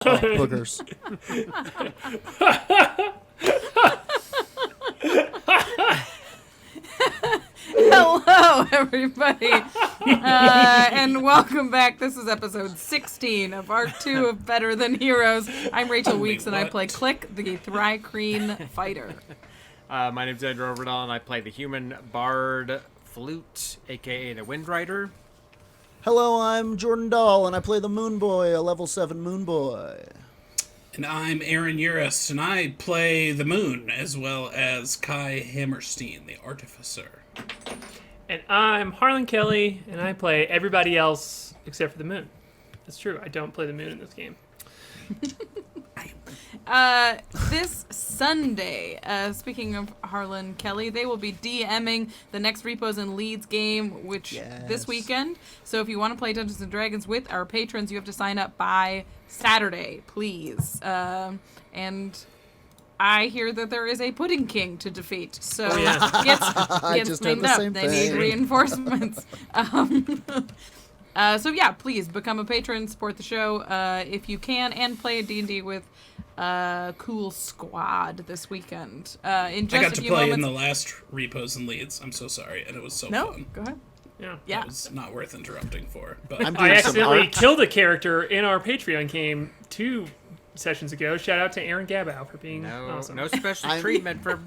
Boogers. Hello, everybody, and welcome back. This is episode 16 of Arc 2 of Better Than Heroes. I'm Rachel Weeks, and I play Klik, the Tohr-Kreen fighter. My name's Andrew Ovredahl, and I play the human bard Flute, a.k.a. the Windrider. Hello, I'm Jordan Dahl, and I play the Moonboy, a level 7 Moonboy. And I'm Aaron Urist, and I play the Moon, as well as K.A.I. Hammerstein, the Artificer. And I'm Harlan Kelly, and I play everybody else except for the Moon. That's true, I don't play the Moon in this game. This Sunday, speaking of Harlan Kelly, they will be DMing the next Repos and Leads game, which this weekend. So if you want to play Dungeons & Dragons with our patrons, you have to sign up by Saturday, please. And I hear that there is a Pudding King to defeat, so gets cleaned up. They need reinforcements. So yeah, please become a patron, support the show if you can, and play D&D with cool squad this weekend. In just I got to play moments... in the last Repos and Leads. I'm so sorry, and it was so fun. No, go ahead. Yeah. It was not worth interrupting for. But I accidentally killed a character in our Patreon game 2 sessions ago. Shout out to Aaron Gabow for being awesome. No special treatment for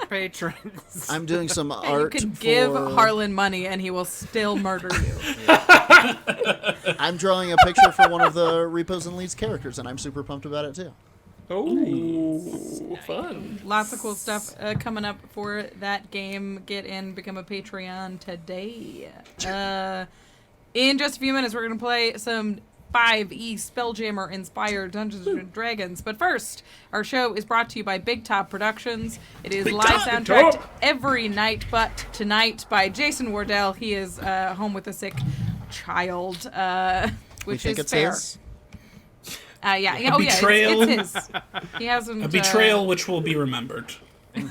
patrons. I'm doing some art. You could give Harlan money and he will still murder you. I'm drawing a picture for one of the Repos and Leads characters, and I'm super pumped about it too. Oh, fun. Lots of cool stuff coming up for that game. Get in, become a Patreon today. In just a few minutes, we're going to play some 5e Spelljammer inspired Dungeons & Dragons. But first, our show is brought to you by Big Top Productions. It is live soundtracked every night, but tonight by Jason Wardell. He is home with a sick child, which is fair. His? betrayal. It's his. He hasn't. A betrayal which will be remembered. Wait,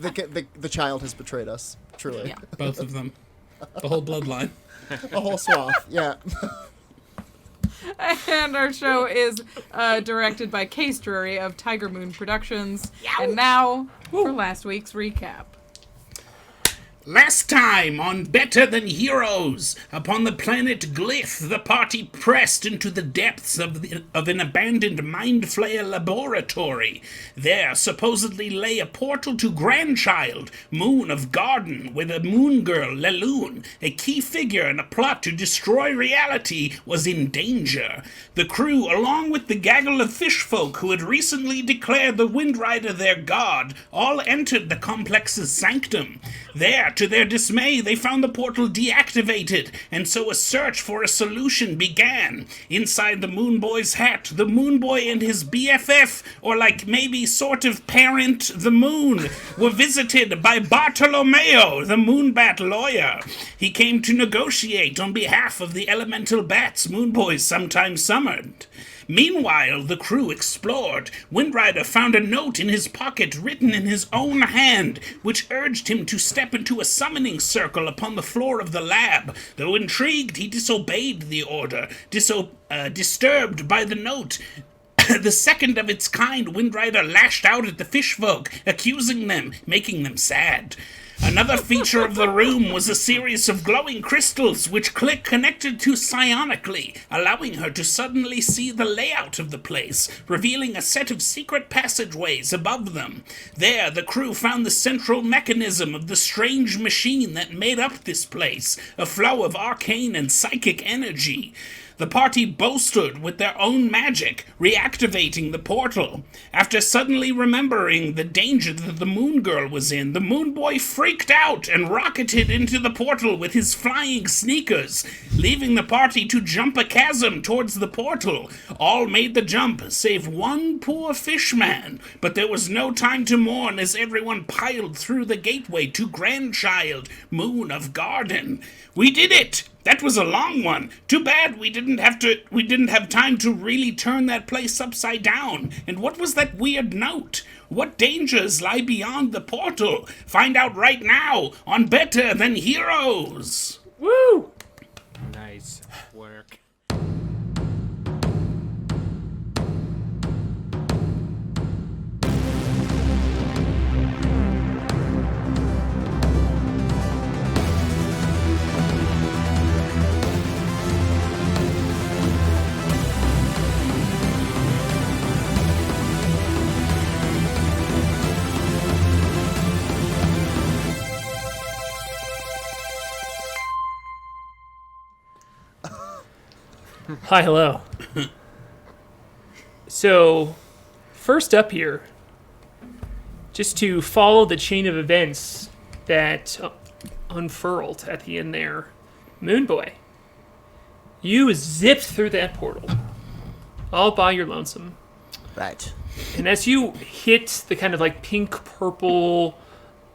the child has betrayed us. Truly. Yeah. Both of them. The whole bloodline. A whole swath. Yeah. And our show is directed by Case Drury of Tiger Moon Productions. And now for last week's recap. Last time on Better Than Heroes, upon the planet Glyph, the party pressed into the depths of an abandoned mind flayer laboratory. There supposedly lay a portal to Grandchild, Moon of Garden, where the moon girl, Leloon, a key figure in a plot to destroy reality, was in danger. The crew, along with the gaggle of fishfolk who had recently declared the Windrider their god, all entered the complex's sanctum. There, to their dismay, they found the portal deactivated, and so a search for a solution began. Inside the Moonboy's hat, the Moonboy and his BFF, or like maybe sort of parent, the Moon, were visited by Bartolomeo, the Moonbat lawyer. He came to negotiate on behalf of the elemental bats Moonboys sometimes summoned. Meanwhile, the crew explored. Windrider found a note in his pocket written in his own hand, which urged him to step into a summoning circle upon the floor of the lab. Though intrigued, he disobeyed the order, disturbed by the note. The second of its kind, Windrider lashed out at the fishfolk, accusing them, making them sad. Another feature of the room was a series of glowing crystals which Klik connected to psionically, allowing her to suddenly see the layout of the place, revealing a set of secret passageways above them. There, the crew found the central mechanism of the strange machine that made up this place, a flow of arcane and psychic energy. The party bolstered with their own magic, reactivating the portal. After suddenly remembering the danger that the Moon Girl was in, the Moonboy freaked out and rocketed into the portal with his flying sneakers, leaving the party to jump a chasm towards the portal. All made the jump, save one poor fishman, but there was no time to mourn as everyone piled through the gateway to Grandchild, Moon of Garden. We did it! That was a long one. Too bad we didn't have time to really turn that place upside down. And what was that weird note? What dangers lie beyond the portal? Find out right now on Better Than Heroes. Woo! Nice work. Hi, hello. So, first up here, just to follow the chain of events that unfurled at the end there, Moonboy, you zipped through that portal, all by your lonesome. Right. And as you hit the kind of like pink-purple,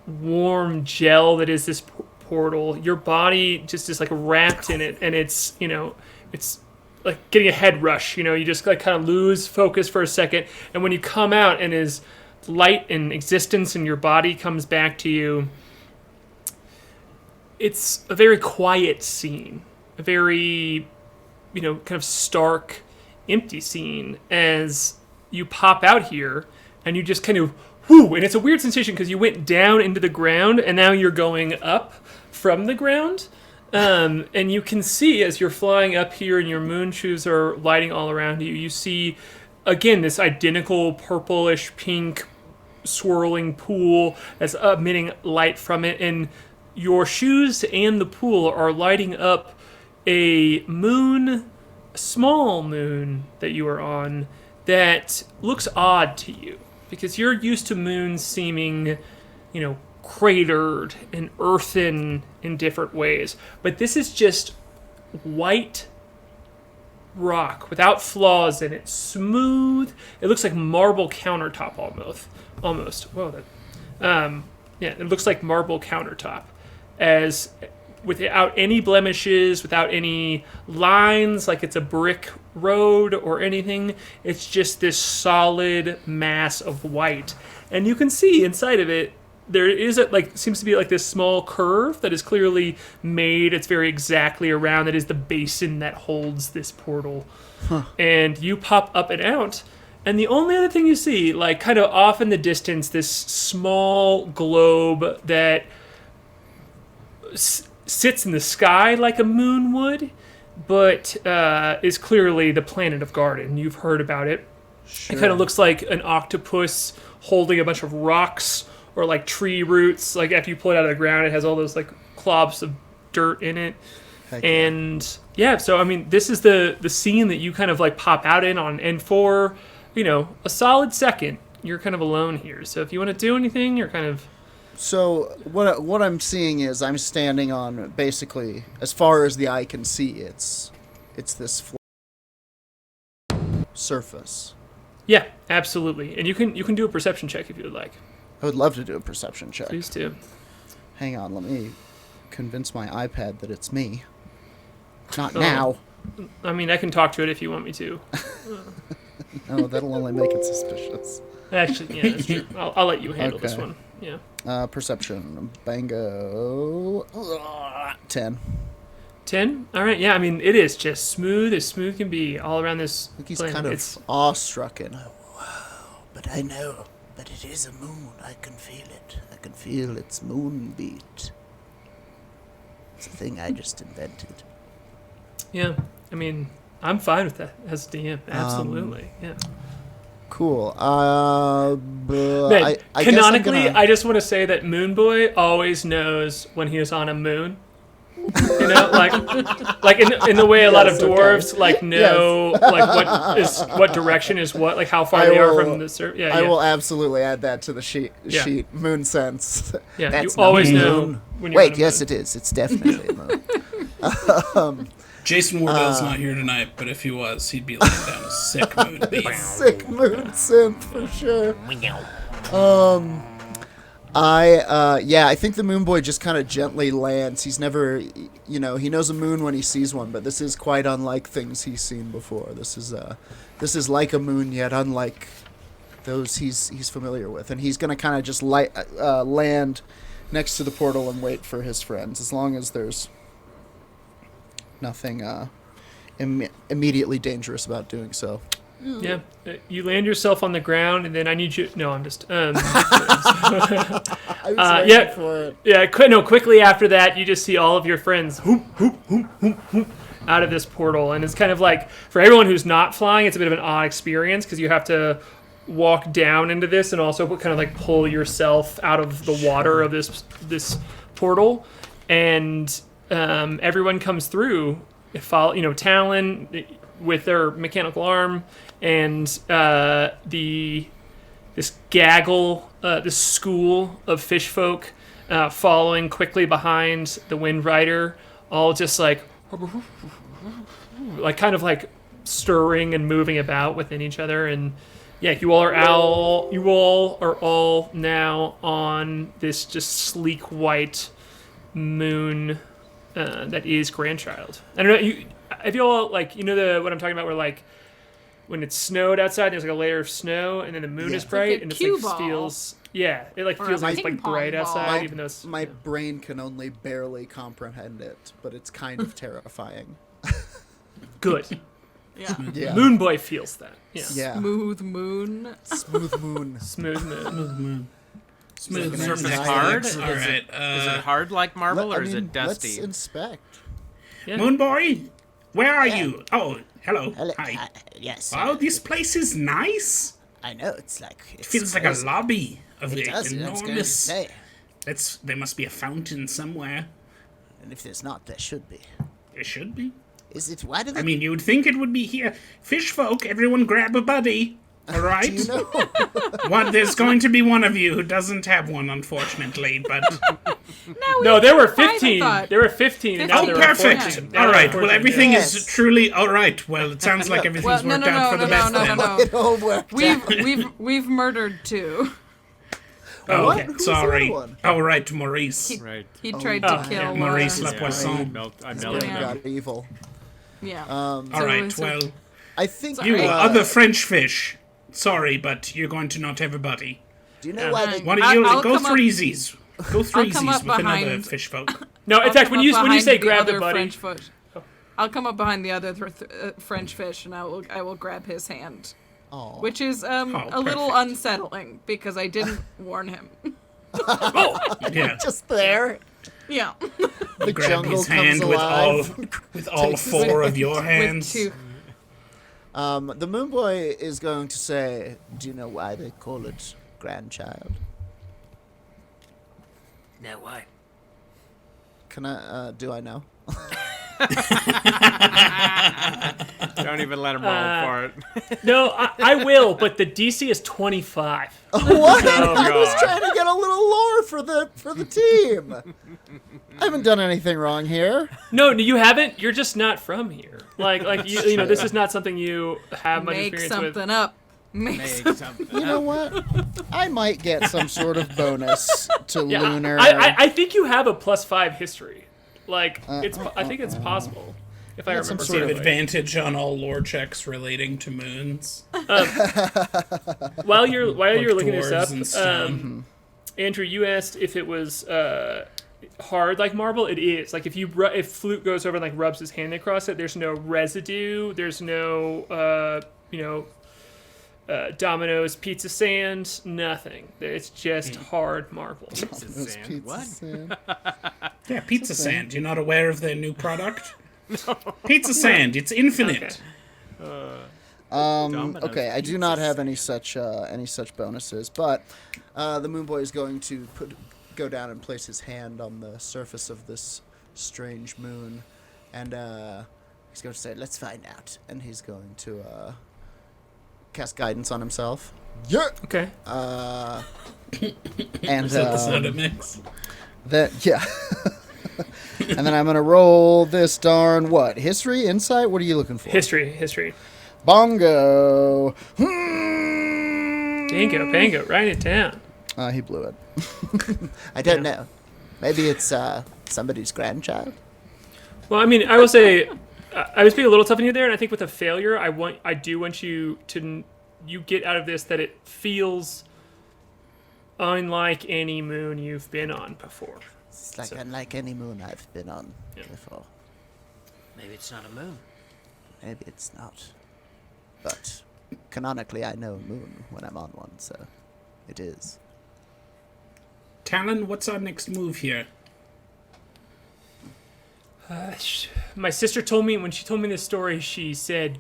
warm gel that is this portal, your body just is like wrapped in it, and it's, you know, it's like getting a head rush, you know, you just like kind of lose focus for a second, and when you come out and is light and existence and your body comes back to you, it's a very quiet scene, a very, you know, kind of stark, empty scene as you pop out here and you just kind of whoo, and it's a weird sensation because you went down into the ground and now you're going up from the ground. And you can see as you're flying up here and your moon shoes are lighting all around you, you see, again, this identical purplish pink swirling pool that's emitting light from it. And your shoes and the pool are lighting up a moon, a small moon that you are on that looks odd to you because you're used to moons seeming, you know, cratered and earthen in different ways, but this is just white rock without flaws in it, smooth. It looks like marble countertop almost. Whoa, yeah, it looks like marble countertop, as without any blemishes, without any lines, like it's a brick road or anything. It's just this solid mass of white, and you can see inside of it. There is seems to be like this small curve that is clearly made. It's very exactly around. That is the basin that holds this portal. Huh. And you pop up and out. And the only other thing you see, like kind of off in the distance, this small globe that sits in the sky like a moon would, but is clearly the planet of Garden. You've heard about it. Sure. It kind of looks like an octopus holding a bunch of rocks or like tree roots. Like after you pull it out of the ground, it has all those like clops of dirt in it. Heck and yeah, so I mean, this is the scene that you kind of like pop out in on, and for, you know, a solid second, you're kind of alone here. So if you want to do anything, you're kind of. So what I'm seeing is I'm standing on basically as far as the eye can see. It's this surface. Yeah, absolutely, and you can do a perception check if you would like. I would love to do a perception check. Please do. Hang on, let me convince my iPad that it's me. Not now. I mean, I can talk to it if you want me to. No, that'll only make it suspicious. Actually, yeah, that's true. I'll let you handle this one. Yeah. Perception. Bango. 10. 10? All right, yeah, I mean, it is just smooth as smooth can be all around this I think he's planet. kind of awestruck and, wow, but I know. But it is a moon. I can feel it. I can feel its moon beat. It's a thing I just invented. Yeah, I mean, I'm fine with that as DM. Absolutely, yeah. Cool. Man, canonically, I just want to say that Moonboy always knows when he is on a moon. You know, like in the way a lot of dwarves like know like what direction is what, like how far they are from the surf. Yeah, I will absolutely add that to the sheet. Moon sense. Yeah, that's you always know when you're Wait, on a yes, moon. it is. It's definitely a moon. Jason Wardell's not here tonight, but if he was, he'd be laying down a sick moon beat. Sick moon synth for sure. I think the Moonboy just kind of gently lands. He's never, you know, he knows a moon when he sees one, but this is quite unlike things he's seen before. This is like a moon, yet unlike those he's familiar with, and he's gonna kind of just land next to the portal and wait for his friends, as long as there's nothing immediately dangerous about doing so. Yeah, you land yourself on the ground, and then I need you. No, I'm just. I was waiting for it. Yeah. Quickly after that, you just see all of your friends out of this portal, and it's kind of like, for everyone who's not flying, it's a bit of an odd experience because you have to walk down into this and also kind of like pull yourself out of the water of this portal, and everyone comes through. Talon, with their mechanical arm, and this gaggle, this school of fish folk following quickly behind the Windrider, all just like kind of like stirring and moving about within each other. And yeah, you all are all now on this just sleek white moon that is Grandchild. I don't know. Have you all like what I'm talking about? Where like when it's snowed outside, there's like a layer of snow, and then the moon is bright, a and cue it like ball. feels it like Or feels a like it's ping like pong bright ball. outside, even though it's My brain can only barely comprehend it, but it's kind of terrifying. good. Yeah. Yeah. Moonboy feels that. Yeah. Yeah. Smooth moon. Smooth moon. Smooth moon. Smooth Like an Surface anxiety hard? extra. All right. Is it hard like marble, or is it Let's dusty? inspect. Yeah. Moonboy, where are you? Oh, hello. Hello. Hi. Yes. Wow, this place is nice. I know. It's like It feels like a lobby of It the does. I was going to enormous. say. There must be a fountain somewhere. And if there's not, there should be. There should be. Is it? Why do they? I mean, you would think it would be here. Fish folk, everyone grab a buddy. All right. Do you know? There's going to be one of you who doesn't have one, unfortunately. But No, there were I 15. thought- There were 15, and now oh, there are perfect. 14. Now All there are right. Well, 14, everything Yes. is truly all right. Well, it sounds like everything's Well, no, worked no, out for no, the no, best no, then. no. It all worked out. We've murdered 2. Oh, What? okay. Who's the Sorry. other one? Oh, right, Maurice. Right. He tried Oh, to kill yeah. Maurice uh, Lapoisson. I This melted game Yeah. him. got evil. Yeah. All right. so- Well, I think Sorry. you Uh, other French fish. Sorry, but you're going to not have a buddy. Do you know why they? Why don't you I'll go come up- threesies? Go come up threesies with another behind- fish folk. No, in I'll fact, come when up you behind say grab the other buddy, French fish. I'll come up behind the other French fish, and I will grab his hand, Aw. which is a little perfect. unsettling because I didn't warn him. Yeah. just there. Yeah. The Grab jungle his comes hand alive. with all Takes his four of your With hands. 2. The Moonboy is going to say, "Do you know why they call it Grandchild?" No, why? Can I? Do I know? Don't even let him roll for it. no, I will, but the DC is 25. What? Oh, I was God. trying to get a little lore for the team. I haven't done anything wrong here. No, you haven't. You're just not from here. Like you know, this is not something you have much Make experience with. something up. Make Make something. You know what? I might get some sort of bonus to Yeah, lunar. I think you have a +5 history. Like I think it's possible if I Got some remember sort of Give correctly. advantage on all lore checks relating to moons. While you're looking this dwarves up, and stone. Andrew, you asked if it was hard like marble. It is. Like if Flute goes over and like rubs his hand across it, there's no residue. There's no Domino's pizza sand. Nothing. It's just hard marble. Those Sand. pizza What? sand. Yeah, Pizza Sand. You're not aware of their new product? Pizza Sand. It's infinite. Domino's Okay, I do pizza not have sand. any such bonuses, but the Moonboy is going to go down and place his hand on the surface of this strange moon, and he's going to say, "Let's find out." And he's going to cast guidance on himself. Yeah. Okay. And Is that the sound it makes? yeah. And then I'm gonna roll this darn what? History, insight. What are you looking for? History. Bongo. Bango. Write it down. He blew it. I don't know. Maybe it's somebody's grandchild. Well, I mean, I will say, I was being a little tough on you there, and I think with a failure, I do want you to get out of this that it feels unlike any moon you've been on before. It's like unlike any moon I've been on Yeah. before. Maybe it's not a moon. Maybe it's not. But canonically, I know a moon when I'm on one, so it is. Talon, what's our next move here? My sister told me, when she told me this story, she said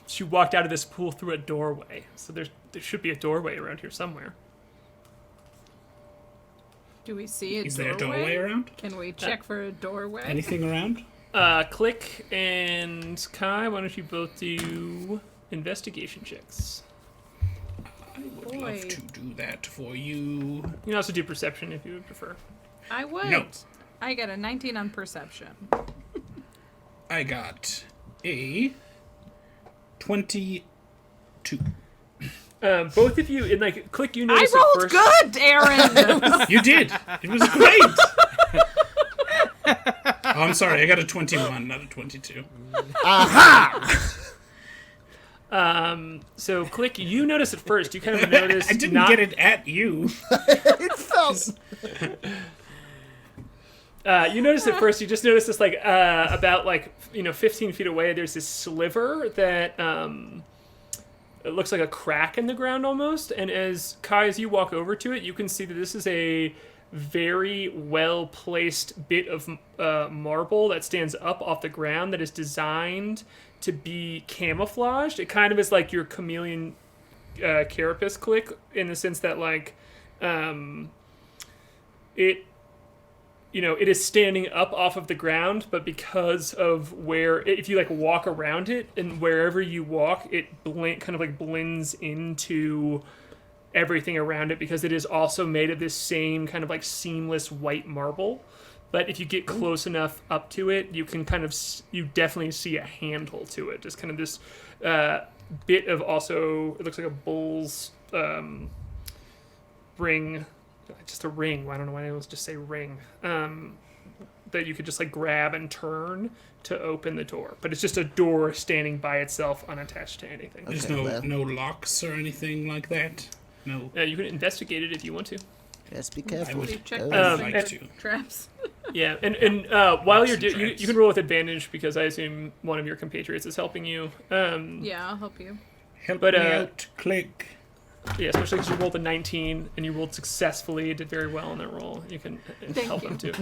she walked out of this pool through a doorway. So there should be a doorway around here somewhere. Do we see a Is doorway? there a doorway around? Can we check for a doorway? Anything around? Klik and Kai, why don't you both do investigation checks? I would love to do that for you. You can also do perception if you would prefer. I would. No. I got a 19 on perception. I got a 22. Both of you, in like Klik, you I notice rolled at first. good, Aaron. You did. It was great. Oh, I'm sorry. I got a 21, not a 22. So Klik, you notice at first. You kind of notice. I didn't get it at you. It felt. You notice at first. You just notice this, like about 15 feet away. There's this sliver that it looks like a crack in the ground almost. And as you walk over to it, you can see that this is a very well placed bit of marble that stands up off the ground that is designed to be camouflaged. It kind of is like your chameleon carapace Klik, in the sense that it is standing up off of the ground, but because of if you walk around it, and wherever you walk, it blends into everything around it, because it is also made of this same kind of seamless white marble. But if you get close enough up to it, you can you definitely see a handle to it. Just kind of this bit of it looks like a bull's ring. Just a ring. I don't know why I always just say ring. That you could just grab and turn to open the door. But it's just a door standing by itself, unattached to anything. There's no locks or anything like that? No. You can investigate it if you want to. Yes, be careful. would- Check Oh. those like to. traps. Yeah, and while you're Some you traps. can roll with advantage, because I assume one of your compatriots is helping you. Yeah, I'll help you. Help But, me out, Klik. Yeah, especially because you rolled a 19 and you rolled successfully, did very well on that roll. You can help you. him too.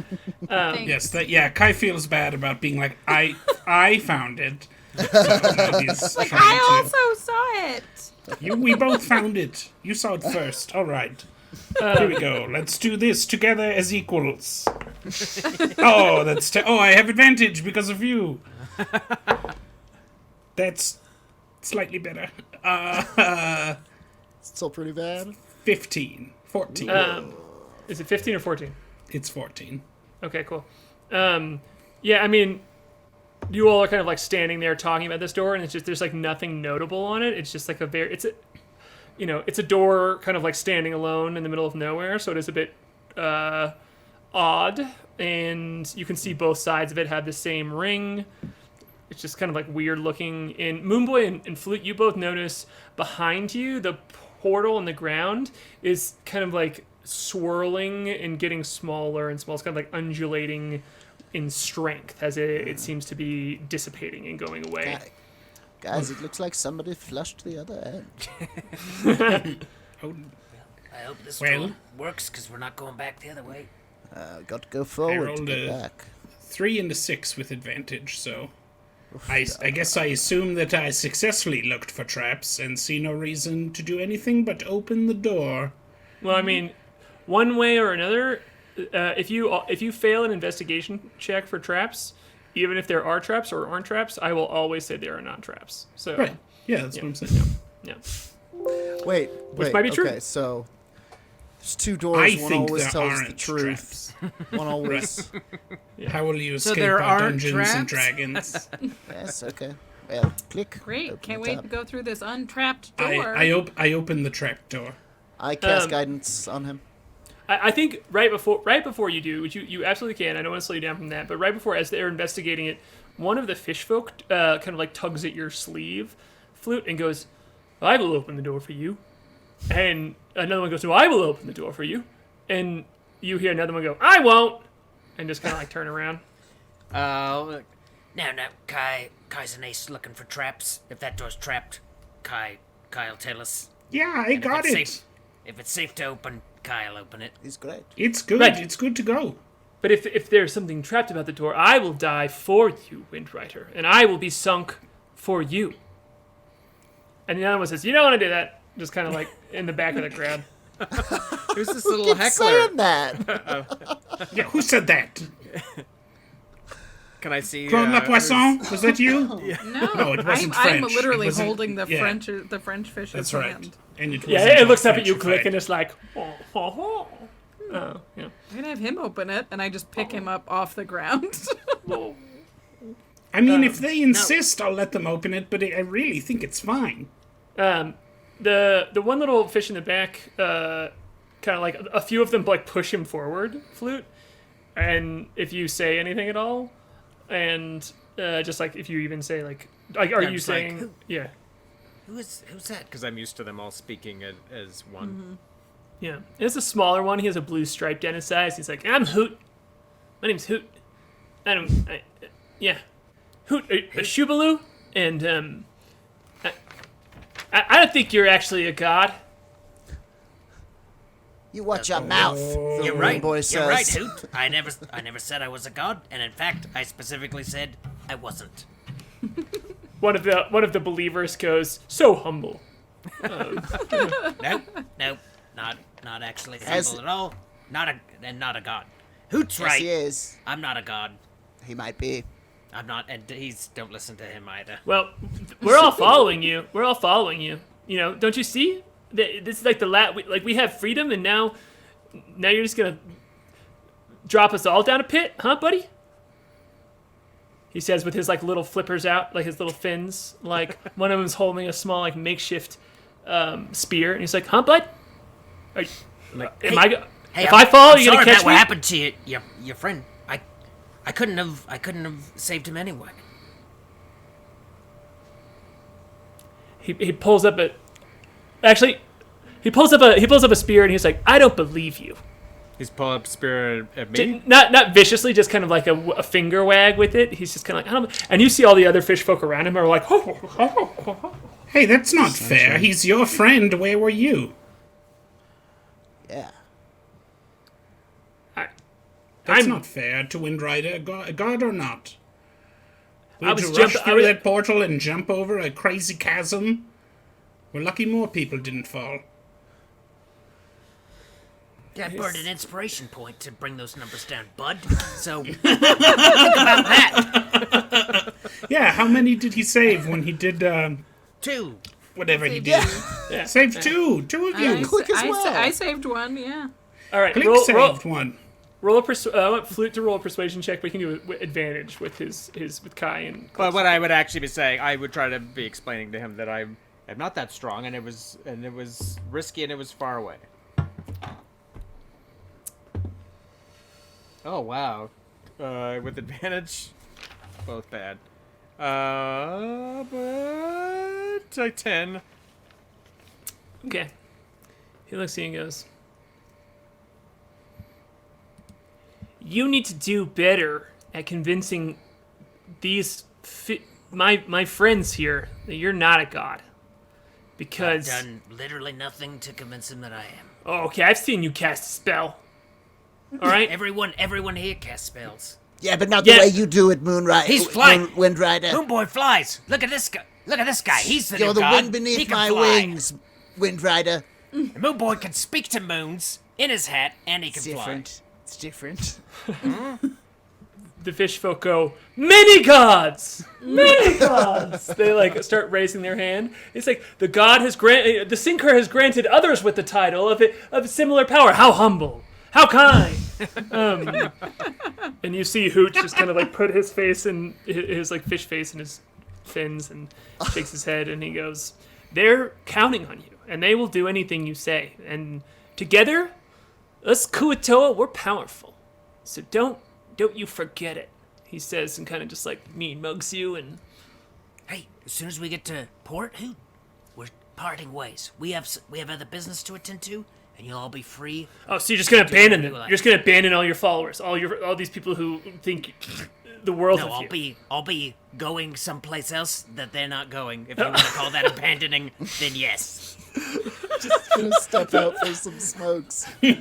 Thanks. Yes, Kai feels bad about being like, I found it. So now he's trying I to- also saw it. We both found it. You saw it first. All right. Here we go. Let's do this together as equals. Oh, I have advantage because of you. That's slightly better. Still pretty bad. 14. Is it 15 or 14? It's 14. Okay, cool. Yeah, I mean, you all are kind of standing there talking about this door, and it's just there's nothing notable on it. It's just it's a door kind of standing alone in the middle of nowhere, so it is a bit odd, and you can see both sides of it have the same ring. It's just kind of weird looking. And Moonboy and Flute, you both notice behind you the portal in the ground is kind of swirling and getting smaller and smaller. It's kind of undulating in strength as it seems to be dissipating and going away. Guys, it looks like somebody flushed the other end. Oh, I hope this Well- works, because we're not going back the other way. Got to go I forward to rolled get a back. 3 and a 6 with advantage, so I guess I assume that I successfully looked for traps and see no reason to do anything but open the door. Well, I mean, one way or another, if you fail an investigation check for traps, even if there are traps or aren't traps, I will always say there are not traps. So Right. Yeah, that's what I'm saying. yeah. Wait, might be true. Okay, so there's two doors. I One think always there tells the aren't truth. One always. How will you escape there our aren't Dungeons and traps? Dragons? Yes, okay. Well, Klik. Great. Open Can't it wait up. to go through this untrapped door. I open the trap door. I cast guidance on him. I think right before you do, which you absolutely can. I don't want to slow you down from that, but right before, as they're investigating it, one of the fish folk kind of tugs at your sleeve, Flute, and goes, "I will open the door for you," and another one goes, "No, I will open the door for you," and you hear another one go, "I won't," and just kind of turn around. Now, Kai's an ace looking for traps. If that door's trapped, Kai'll tell us. Yeah, I And got if it. it's safe, if it's safe to open, Kai'll open it. He's great. It's good. Right. It's good to go. But if there's something trapped about the door, I will die for you, Windrider, and I will be sunk for you. And the other one says, "You don't want to do that." Just kind of in the back of the crowd. Who's this little Keep heckler? saying that. Yeah, who said that? Can I see? Claude La Poisson, was that you? No, it wasn't I'm French. literally It wasn't- holding the yeah. French fish's That's right. hand. And it Yeah, wasn't it looks all up at you, Klik, Frenchified. and it's like, oh, yeah. I'm gonna have him open it, and I just pick him up off the ground. I mean, if they insist, I'll let them open it, but I really think it's fine. The one little fish in the back, kind of like a few of them like push him forward, Flute, and if you say anything at all, and just like if you even say like are I'm you just like, saying "Who?" yeah. Who's that? Because I'm used to them all speaking as one. Yeah, it's a smaller one. He has a blue stripe down his sides. He's like, I'm Hoot. My name's Hoot. Yeah, Hoot, a Shubaloo, and I don't think you're actually a god. You watch your mouth. The You're right. Moonboy says. You're right, Hoot. I never said I was a god, and in fact, I specifically said I wasn't. One of the believers goes, so humble. Nope, not actually As- humble at all. Not a god. Hoot's Yes, right. he is. I'm not a god. He might be. I'm not, and don't listen to him either. Well, we're all following you. We're all following you. You know, don't you see? This is like we have freedom, and now you're just gonna drop us all down a pit, huh, buddy? He says with his like little flippers out, like his little fins. Like one of them's holding a small like makeshift spear, and he's like, "Huh, bud? If I fall, I'm you're gonna sorry catch about what me?" happened to your friend. I couldn't have saved him anyway. He pulls up he pulls up a spear, and he's like, "I don't believe you." He's pulling up spear at me. Not viciously, just kind of like a finger wag with it. He's just kind of like, I don't know. And you see all the other fish folk around him are like, Hey, that's not fair. He's your friend. Where were you? Yeah. That's not fair to Windrider, god or not. We I had to was rush jump- I through was- that portal and jump over a crazy chasm. We're lucky more people didn't fall. Yeah, I burned an inspiration point to bring those numbers down, bud. So think about that. Yeah, how many did he save when he did, 2. whatever he did? Yeah. Saved two of you. Click as well. I saved one, yeah. All right, Klik roll, saved one. I want Flute to roll a persuasion check, but he can do it with advantage with with K.A.I. and. But what I would actually be saying, I would try to be explaining to him that I'm not that strong, and it was risky, and it was far away. Oh wow, with advantage, both bad. But 10. Okay. He looks at you and goes, "You need to do better at convincing these my friends here that you're not a god. Because I've done literally nothing to convince him that I am. oh, okay, I've seen you cast a spell. All right, Everyone here casts spells. Yeah, but not Yeah. the way you do it, Moonrider. He's flying. Windrider. Moonboy flies. Look at this guy. He's the You're new the god. wind He beneath can my fly. wings, Windrider. And Moonboy can speak to moons in his hat, and he can It's different. It's different. the fish folk go, many gods, many gods. They like start raising their hand. It's like the sinker has granted others with the title of similar power. How humble, how kind. And you see Hoot just kind of like put his face in his like fish face in his fins and shakes his head, and he goes, "They're counting on you, and they will do anything you say. And together, us Kuatoa, we're powerful. So don't you forget it," he says, and kind of just like mean mugs you. And Hey, as soon as we get to port, we're parting ways. We have other business to attend to, and you'll all be free. oh, so you're just gonna abandon them? you like. You're just gonna abandon all your followers, all these people who think the world No, of you. I'll be going someplace else that they're not going. If you want to call that abandoning, then yes. Gonna step out for some smokes. The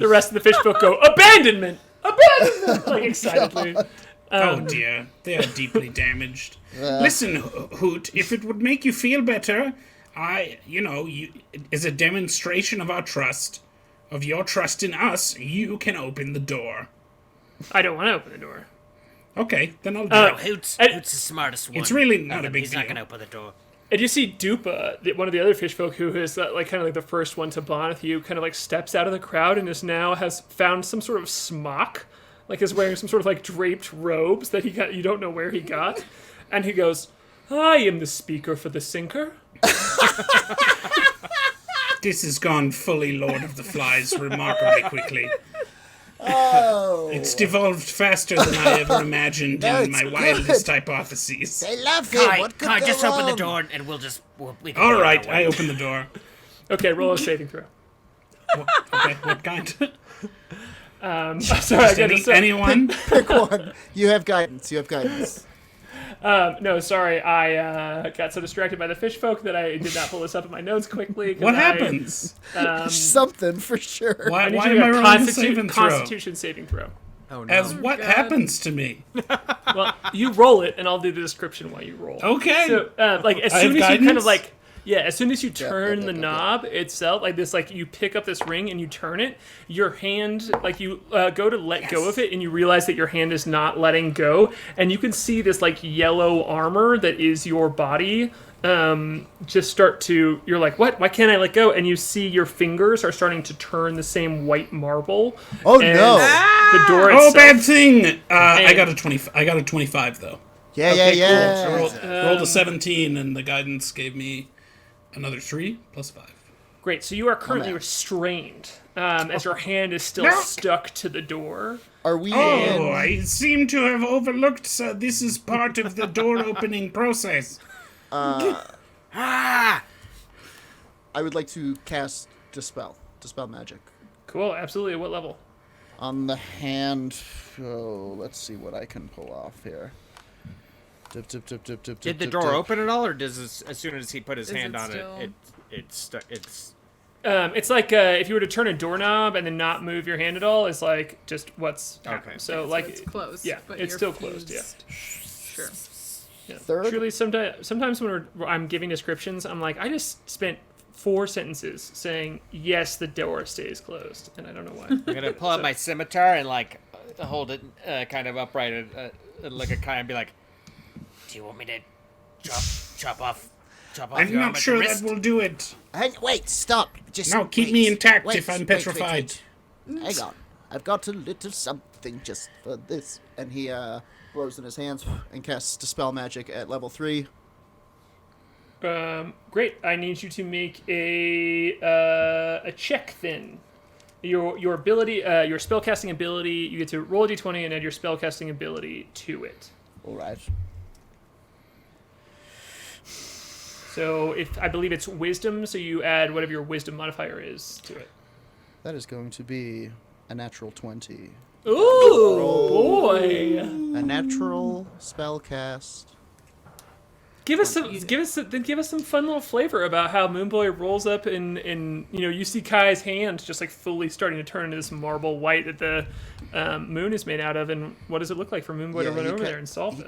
rest of the fish folk go, abandonment, like excitedly. Oh dear, they are deeply damaged. Listen, Hoot, if it would make you feel better, as a demonstration of our trust, of your trust in us, you can open the door. I don't want to open the door. Okay, then I'll do No, it. Hoots I- the smartest one. It's really not a big He's not deal. gonna open the door. And you see Dupa, one of the other fish folk who is like kind of like the first one to bond with you, kind of like steps out of the crowd and has found some sort of smock, like is wearing some sort of like draped robes that you don't know where he got, and he goes, "I am the speaker for the sinker." This has gone fully Lord of the Flies remarkably quickly. Oh, It's devolved faster than I ever imagined No, in it's my wildest good. hypotheses. they love him. Kai, What could Kai, go just wrong? open the door and we can All go right, our way. I open the door. Okay, roll a saving throw. Okay, what kind? Sorry, I Just anyone? Pick one. You have guidance. You have guidance. No, sorry, I got so distracted by the fish folk that I did not pull this up in my notes quickly. 'Cause What happens? Something for sure. Why I need am you to I do a rolling a saving throw? Constitution saving throw. Oh no. As what God. happens to me? Well, you roll it, and I'll do the description while you roll. Okay. So, like, as I soon as have you kind of guidance? as soon as you turn yeah, the yeah. knob itself, like this, like you pick up this ring and you turn it, your hand, like you go to let go of it, and you realize that your hand is not letting go, and you can see this like yellow armor that is your body. Just start to, you're like, what? Why can't I let go? And you see your fingers are starting to turn the same white marble. Oh, as no. The door Oh, itself. bad thing! I And- got a 20. I got a 25 though. Yeah, Okay, yeah, cool. yeah. So Rolled a 17, and the guidance gave me another 3 plus 5. Great. So you are currently man. restrained as your hand is still No. stuck to the door. Are we Oh, in? I seem to have overlooked. This is part of the door opening process. Ah! I would like to cast Dispel Magic. Cool. Absolutely. At what level? On the hand. Oh, let's see what I can pull off here. Did the door open at all, or does as soon as he put his Is hand it on still- it's It's like if you were to turn a doorknob and then not move your hand at all, it's like just what's happening. Okay. So So like it's closed. yeah, but it's you're still closed, yeah. fused. Sure. yeah. Third? Truly, sometimes when I'm giving descriptions, I'm like, I just spent 4 sentences saying yes, the door stays closed, and I don't know why. I'm gonna pull out my scimitar and like hold it kind of upright and look at Kai and be like, Do you want me to chop off I'm your arm not at sure the that wrist? will do it. Wait, stop. Just No, keep wait. me intact Wait, if I'm wait, petrified. wait. Hang on. I've got a little something just for this. And he blows in his hands and casts Dispel Magic at level 3. Great. I need you to make a check then. Your ability, your spellcasting ability, you get to roll a d20 and add your spellcasting ability to it. All right. So if I believe it's wisdom, so you add whatever your wisdom modifier is to it. That is going to be a natural 20. Ooh, boy! A natural spell cast. Give us some fun little flavor about how Moonboy rolls up and you see Kai's hand just like fully starting to turn into this marble white that the moon is made out of, and what does it look like for Moonboy to run over there and solve this?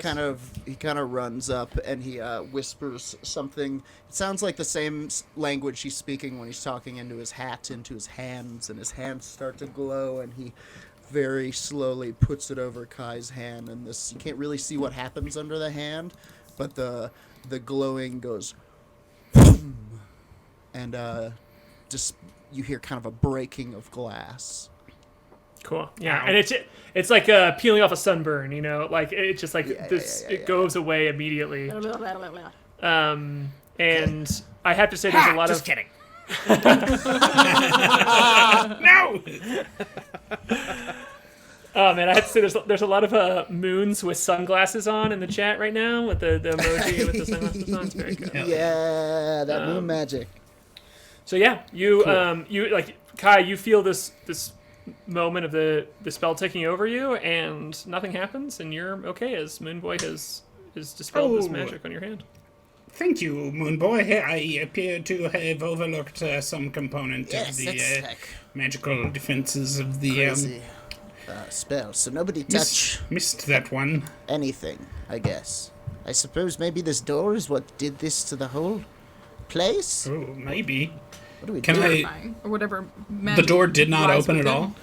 He kind of runs up and he whispers something. It sounds like the same language he's speaking when he's talking into his hat, into his hands, and his hands start to glow, and he very slowly puts it over Kai's hand, and this, you can't really see what happens under the hand, but the glowing goes boom, and just you hear kind of a breaking of glass. Cool. Yeah, Ow. and it's like peeling off a sunburn, like it just like it goes away immediately. And I have to say, there's a lot Just of kidding. No! oh man, I have to say there's a lot of moons with sunglasses on in the chat right now with the emoji with the sunglasses on. It's very good. Yeah, that moon magic. So yeah, you like Kai, you feel this moment of the spell taking over you, and nothing happens, and you're okay as Moonboy has dispelled this Oh. magic on your hand. Thank you, Moonboy. I appear to have overlooked some component Yes, of the that's like magical defenses of the crazy spell. So nobody touch missed that one. anything, I guess. I suppose maybe this door is what did this to the whole place? Oh, maybe. What do we Can do? I? Fine. Or whatever. The door did not lies open at within. all.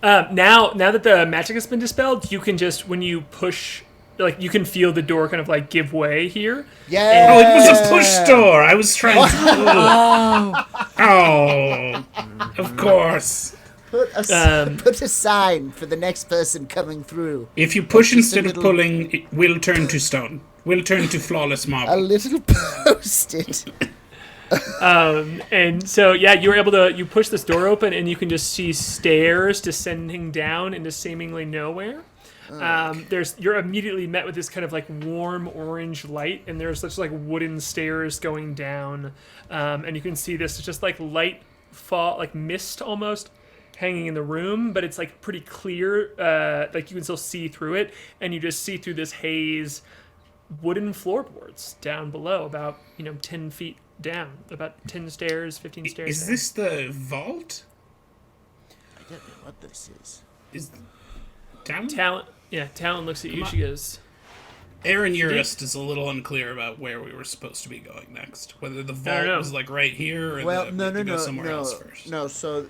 Now that the magic has been dispelled, you can just, when you push, like, you can feel the door kind of like give way here. Yeah. Oh, it was a push door. I was trying to. Oh, of course. Put a sign for the next person coming through. If you push Just a instead of little- pulling, it will turn to stone. Will turn to flawless A marble. little post-it. And so, yeah, you're able to, you push this door open and you can just see stairs descending down into seemingly nowhere. You're immediately met with this kind of like warm orange light, and there's such like wooden stairs going down, and you can see this just like light fall, like mist almost hanging in the room, but it's like pretty clear, like you can still see through it, and you just see through this haze wooden floorboards down below, about 10 feet down, about 10 stairs, 15 stairs. Is down. this the vault? I don't know what this is. Is down? Talon looks at you. She goes, Aaron Urist is a little unclear about where we were supposed to be going next. Whether the vault was like right here, or Well, we no, had to no, go no, somewhere no, else first. no. So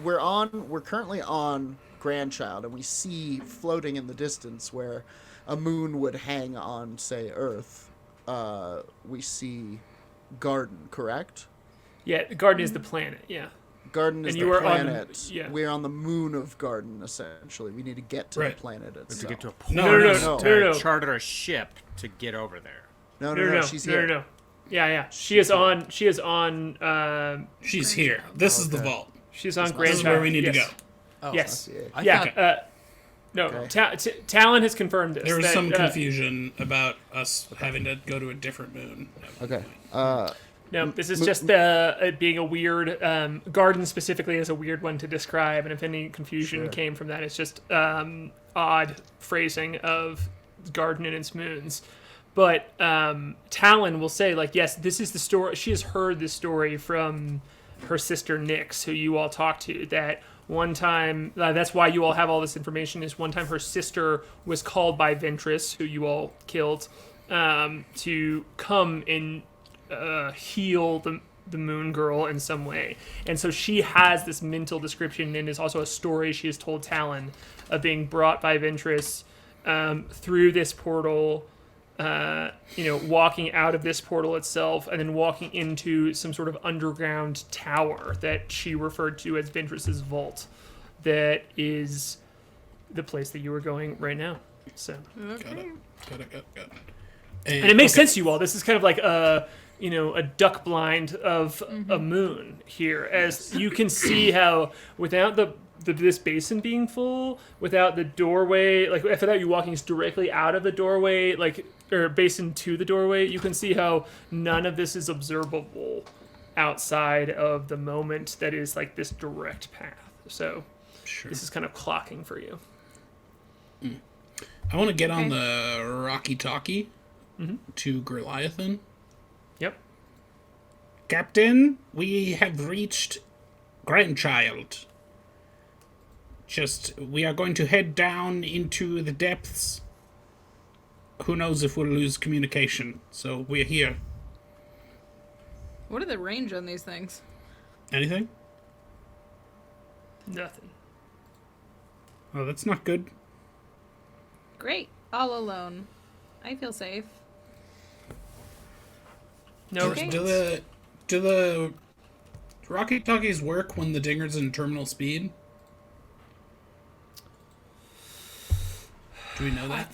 we're currently on Grandchild, and we see floating in the distance where a moon would hang on, say, Earth. We see Garden, correct? yeah, the garden is the planet. Yeah. Garden is And the you are on- planet. yeah. We're on the moon of Garden, essentially. We need to get to Right. the planet itself. To get to a point No. to charter a ship to get over there. No, she's here. No. Yeah. She is on. She's on Here. This is the Okay. vault. Grandchild. This is where we need to go. Yes. I see. Yeah. No. Okay. Talon has confirmed this. There was that, some confusion about us having to go to a different moon. Okay. No, this is just it being a weird garden specifically is a weird one to describe, and if any confusion came from that, it's just odd phrasing of garden and its moons. But Talon will say, like, yes, this is the story. She has heard this story from her sister Nyx, who you all talked to. That one time, that's why you all have all this information. Is one time her sister was called by Ventress, who you all killed, to come and heal the moon girl in some way. And so she has this mental description, and is also a story she has told Talon of being brought by Ventress through this portal, walking out of this portal itself, and then walking into some sort of underground tower that she referred to as Ventress's vault. That is the place that you are going right now. So, Got it. and it makes sense to you all. This is kind of like a duck blind of a moon here, as you can see how without this basin being full, without the doorway, like without you walking directly out of the doorway, or basin to the doorway, you can see how none of this is observable outside of the moment that is like this direct path. So this is kind of clocking for you. I want to get on the Rocky Talkie to Goliathan. Yep. Captain, we have reached Grandchild. We are going to head down into the depths. Who knows if we'll lose communication, so we're here. What are the range on these things? Anything? Nothing. Oh, that's not good. Great. All alone. I feel safe. No Okay. response. Do the Rocky Talkies work when the dinger's in terminal speed? Do we know that?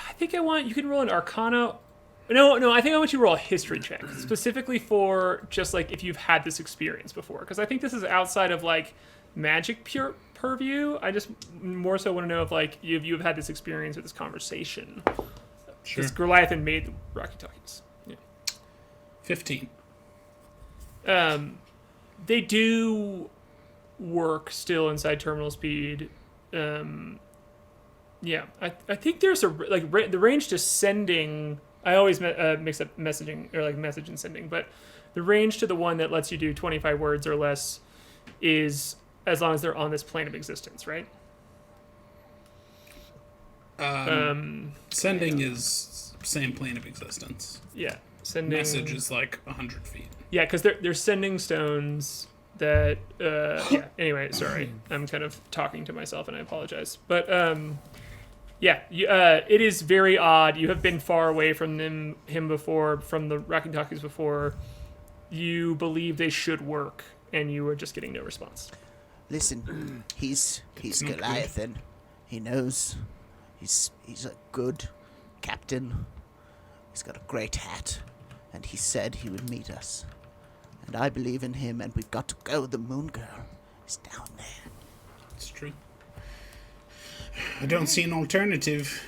I think you can roll an Arcana. No, I think I want you to roll a history check, specifically for just like if you've had this experience before, because I think this is outside of like magic purview. I just more so want to know if like you've had this experience or this conversation. Sure. Because Goliathan made the Rocky Talkies. Yeah. 15. They do work still inside terminal speed. Yeah, I think there's the range to sending. I always mix up messaging or like message and sending, but the range to the one that lets you do 25 words or less is as long as they're on this plane of existence, right? Sending is same plane of existence. Yeah, sending. Message is like 100 feet. Yeah, because they're sending stones. that yeah. Anyway, sorry, I'm kind of talking to myself, and I apologize. But yeah, it is very odd. You have been far away from him before, from the Rocking Talkies before. You believe they should work, and you are just getting no response. Listen, he's Goliathan. He knows. He's a good captain. He's got a great hat, and he said he would meet us. And I believe in him, and we've got to go. The Moon Girl is down there. It's true. I don't see an alternative.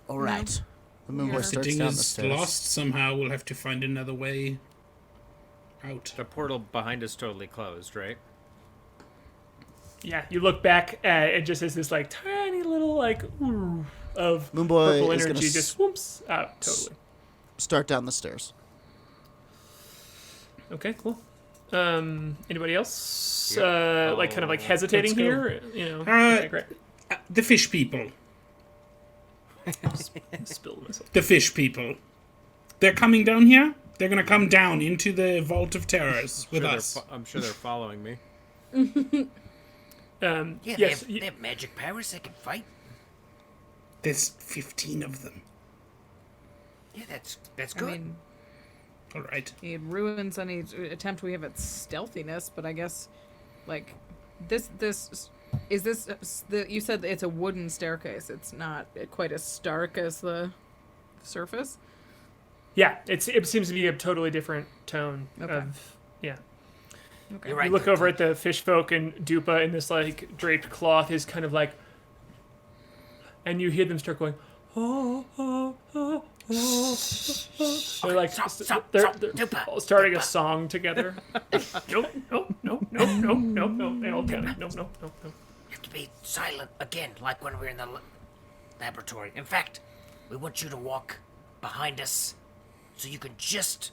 All right. The Moon Boy If the starts ding down the is stairs. lost somehow, we'll have to find another way out. The portal behind us totally closed, right? Yeah, you look back at it just as this like tiny little like of Moonboy purple is energy gonna just whoops out totally. Start down the stairs. Okay, cool. Anybody else? Yep. Like kind of like hesitating Let's go. here, you know? Uh, Okay, great. The fish people. Spilled myself. The fish people. They're coming down here? They're gonna come down into the Vault of Terrors with us. I'm sure they're following me. Yeah, Yes. they have magic powers. They can fight. There's 15 of them. Yeah, that's I good. mean, All right. it ruins any attempt we have at stealthiness, but I guess, like, this is this you said it's a wooden staircase. It's not quite as stark as the surface. Yeah, it seems to be a totally different tone Okay. of yeah. Okay. You're right. You look over at the fish folk, and Dupa in this like draped cloth is kind of like, and you hear them start going, oh, oh, oh, oh, oh. They're like, Stop, they're Dupa, all starting a Dupa. song together. No, no, no, no, no, no, no. They all kind of no, no, no, no. You have to be silent again, like when we were in the laboratory. In fact, we want you to walk behind us so you can just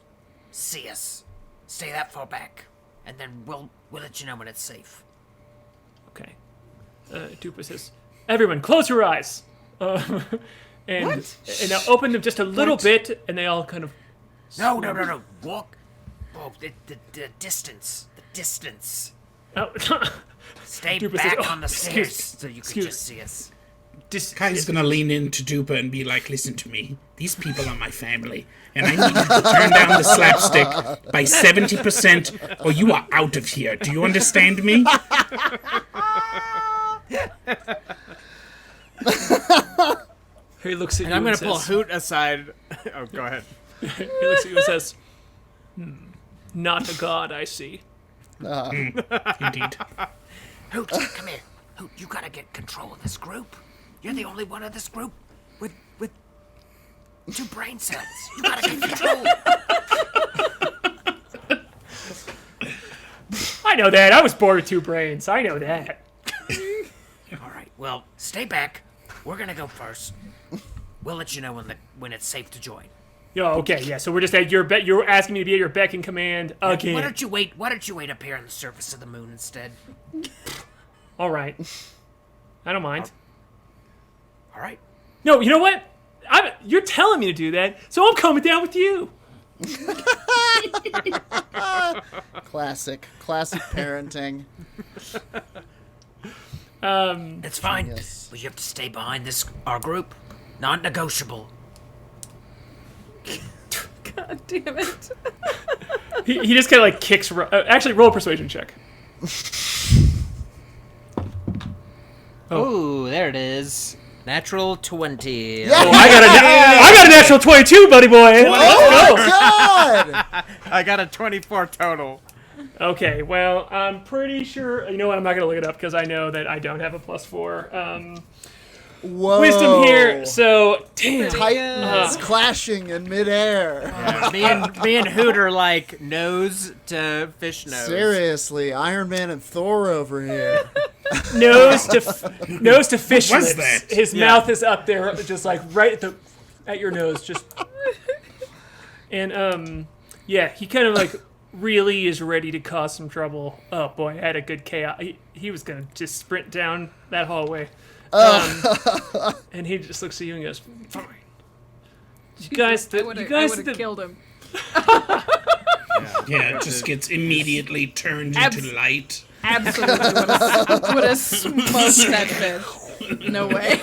see us. Stay that far back, and then we'll let you know when it's safe. Okay. Dupa says, "Everyone, close your eyes." And now open them just a little bit, and they all kind of. No. Walk. Oh, the distance. The distance. Oh, Stay Dupa back says, "Oh, on the excuse- stairs so you can excuse- just see us. Kai's gonna lean into Dupa and be like, listen to me. These people are my family. And I need you to turn down the slapstick by 70% or you are out of here. Do you understand me? He looks at And you I'm gonna and pull says, Hoot aside. Oh, go ahead. He looks at you and says, "Not a god, I see." Indeed. Hoot, come here. Hoot, you gotta get control of this group. You're the only one of this group with 2 brain cells. You gotta get control. I know that. I was born with 2 brains. I know that. All right. Well, stay back. We're gonna go first. We'll let you know when it's safe to join. Yo, okay, yeah. So we're just at your you're asking me to be at your beck and command again. Why don't you wait up here on the surface of the moon instead? All right. I don't mind. All right. No, you know what? You're telling me to do that, so I'm coming down with you. Classic parenting. It's fine. Yes. But you have to stay behind our group. Non-negotiable. God damn it. He just kind of like kicks. Actually, roll a persuasion check. Oh, there it is. Natural 20. Yeah. Oh, I got a natural 22, buddy boy. Oh my god! I got a 24 total. Okay, well, I'm pretty sure. You know what? I'm not gonna look it up because I know that I don't have a +4 Whoa! wisdom here. So damn. Titans clashing in midair. Me and Hoot are like nose to fish nose. Seriously, Iron Man and Thor over here. nose to fish What was lips. that? His Yeah. mouth is up there, just like right at your nose, just. And yeah, he kind of like really is ready to cause some trouble. Oh boy, I had a good K.A.I. He was gonna just sprint down that hallway. And he just looks at you and goes, "Fine." You guys, I would have killed him. Yeah, it just gets immediately turned into light. Absolutely would have smoked that fish. No way.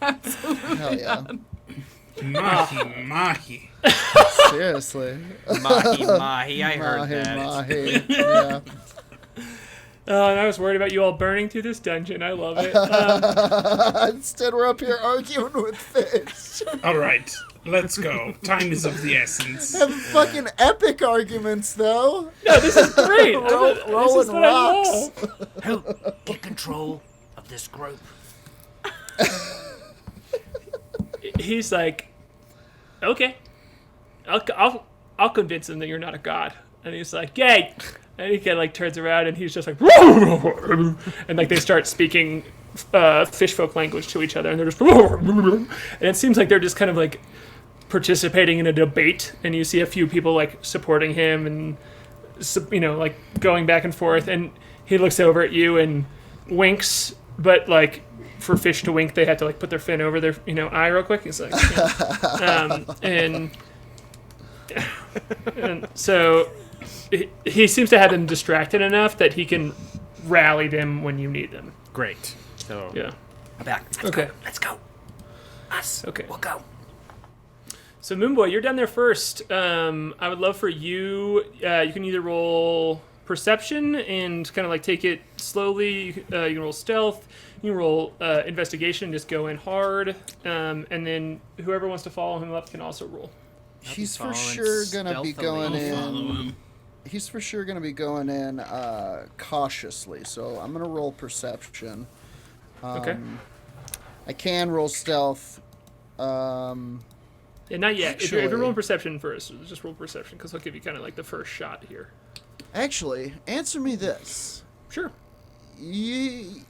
Absolutely. Hell yeah. Mahi, mahi. Seriously. Mahi, mahi, I heard Mahi, that. mahi. Yeah. Oh, and I was worried about you all burning through this dungeon. I love it. Instead, we're up here arguing with fish. All right, let's go. Time is of the essence. Having fucking epic arguments, though. No, this is great. This is Rolling what I rocks. love. Who get control of this group? He's like, okay, I'll convince him that you're not a god. And he's like, yay. And he kind of like turns around and he's just like, and like they start speaking fish folk language to each other, and they're just, and it seems like they're just kind of like participating in a debate, and you see a few people like supporting him and like going back and forth, and he looks over at you and winks, but like for fish to wink they have to like put their fin over their eye real quick. He's like, and so he seems to have them distracted enough that he can rally them when you need them. Great. So Yeah. I'm back. Okay. Let's go. Us. Okay. We'll go. So Moonboy, you're down there first. I would love for you. You can either roll perception and kind of like take it slowly. You can roll stealth. You can roll investigation and just go in hard. And then whoever wants to follow him up can also roll. He's for following sure gonna be stealthily. going Follow in. him. He's for sure gonna be going in cautiously. So I'm gonna roll perception. Okay. I can roll stealth. Yeah, not yet. If you're Actually- rolling perception first, just roll perception because I'll give you kind of like the first shot here. Actually, answer me this. Sure. You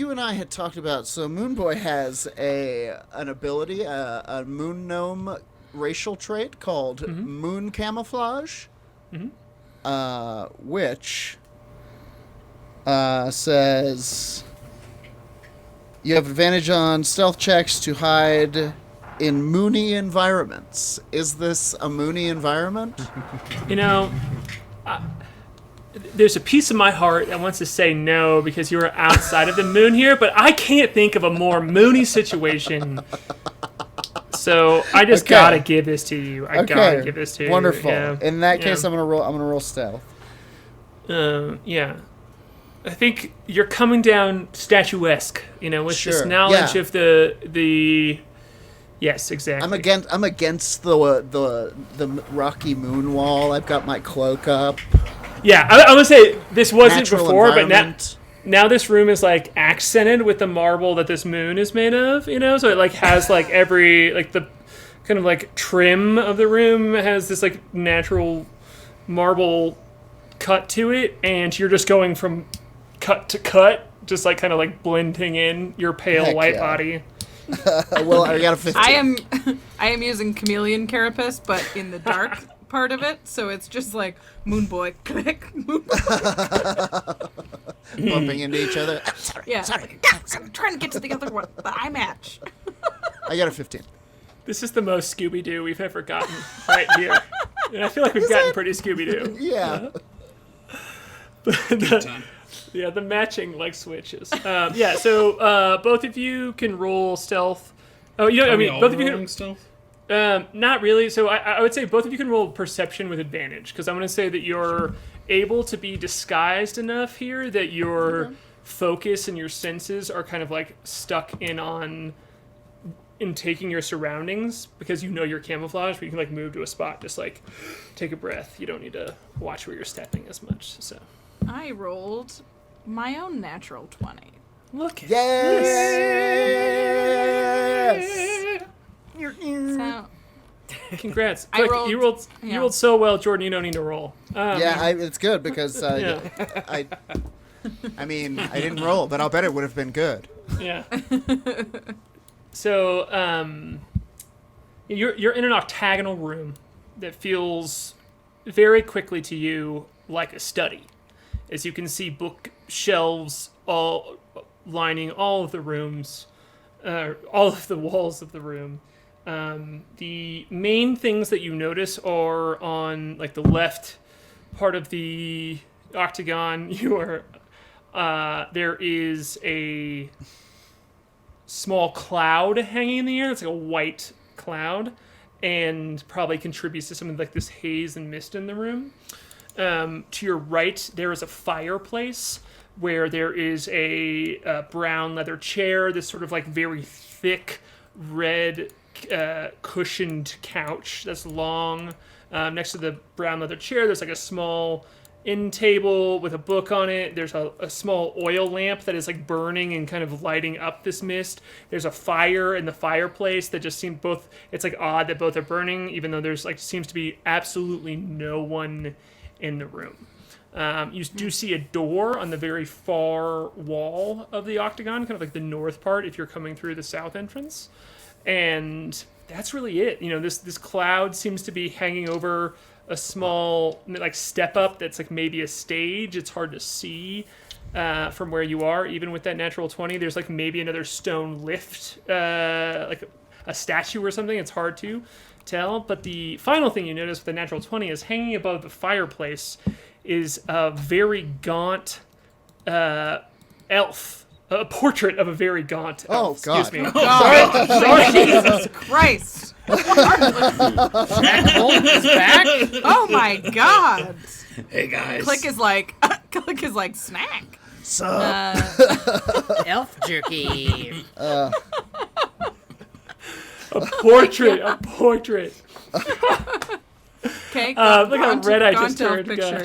and I had talked about, so Moonboy has an ability, a moon gnome racial trait called moon camouflage, which says you have advantage on stealth checks to hide in moony environments. Is this a moony environment? There's a piece of my heart that wants to say no because you're outside of the moon here, but I can't think of a more moony situation. So I just Okay. gotta give this to you. I gotta give this to you. Wonderful. Yeah. In that case, Yeah. I'm gonna roll stealth. Yeah. I think you're coming down statuesque, with this Sure, knowledge yeah. of the. Yes, exactly. I'm against the rocky moon wall. I've got my cloak up. Yeah, I gonna say this wasn't Natural before, but environment. now this room is like accented with the marble that this moon is made of, so it like has like every like the kind of like trim of the room has this like natural marble cut to it, and you're just going from cut to cut, just like kind of like blending in your pale Heck white yeah. body. Well, I got a 15. I am using chameleon carapace, but in the dark part of it, so it's just like Moonboy, Klik, Moonboy. bumping into each other. Sorry. Yeah, I'm trying to get to the other one, the eye match. I got a 15. This is the most Scooby-Doo we've ever gotten right here, and I feel like we've gotten pretty Scooby-Doo. Yeah. Good time. Yeah, the matching like switches. So both of you can roll stealth. Oh, Are we all both of you rolling can. stealth? Not really. So I would say both of you can roll perception with advantage because I'm going to say that you're able to be disguised enough here that your focus and your senses are kind of like stuck in taking your surroundings because you're camouflaged, but you can like move to a spot, just like take a breath. You don't need to watch where you're stepping as much. So I rolled my own natural 20. look at Yes. So Congrats! I Click, rolled- you rolled. yeah. You rolled so well, Jordan. You don't need to roll. It's good because Yeah. I mean, I didn't roll, but I'll bet it would have been good. Yeah. So, you're in an octagonal room that feels very quickly to you like a study, as you can see bookshelves all lining all of the rooms, all of the walls of the room. The main things that you notice are on like the left part of the octagon. There is a small cloud hanging in the air. It's like a white cloud, and probably contributes to some of like this haze and mist in the room. To your right, there is a fireplace where there is a brown leather chair, this sort of like very thick red cushioned couch that's long. Next to the brown leather chair, there's like a small end table with a book on it. There's a small oil lamp that is like burning and kind of lighting up this mist. There's a fire in the fireplace that just seems both, it's like odd that both are burning, even though there's like seems to be absolutely no one in the room. You do see a door on the very far wall of the octagon, kind of like the north part if you're coming through the south entrance. And that's really it. This cloud seems to be hanging over a small like step up that's like maybe a stage. It's hard to see from where you are, even with that natural 20. There's like maybe another stone lift, like a statue or something. It's hard to tell. But the final thing you notice with the natural 20 is hanging above the fireplace is a very gaunt elf. A portrait of a very gaunt elf. Oh, God. Excuse me. Sorry. Jesus Christ. Is back? Oh my God. Hey guys. Klik is like snack. Elf jerky. A portrait. Okay. Look how red I just turned. Picture.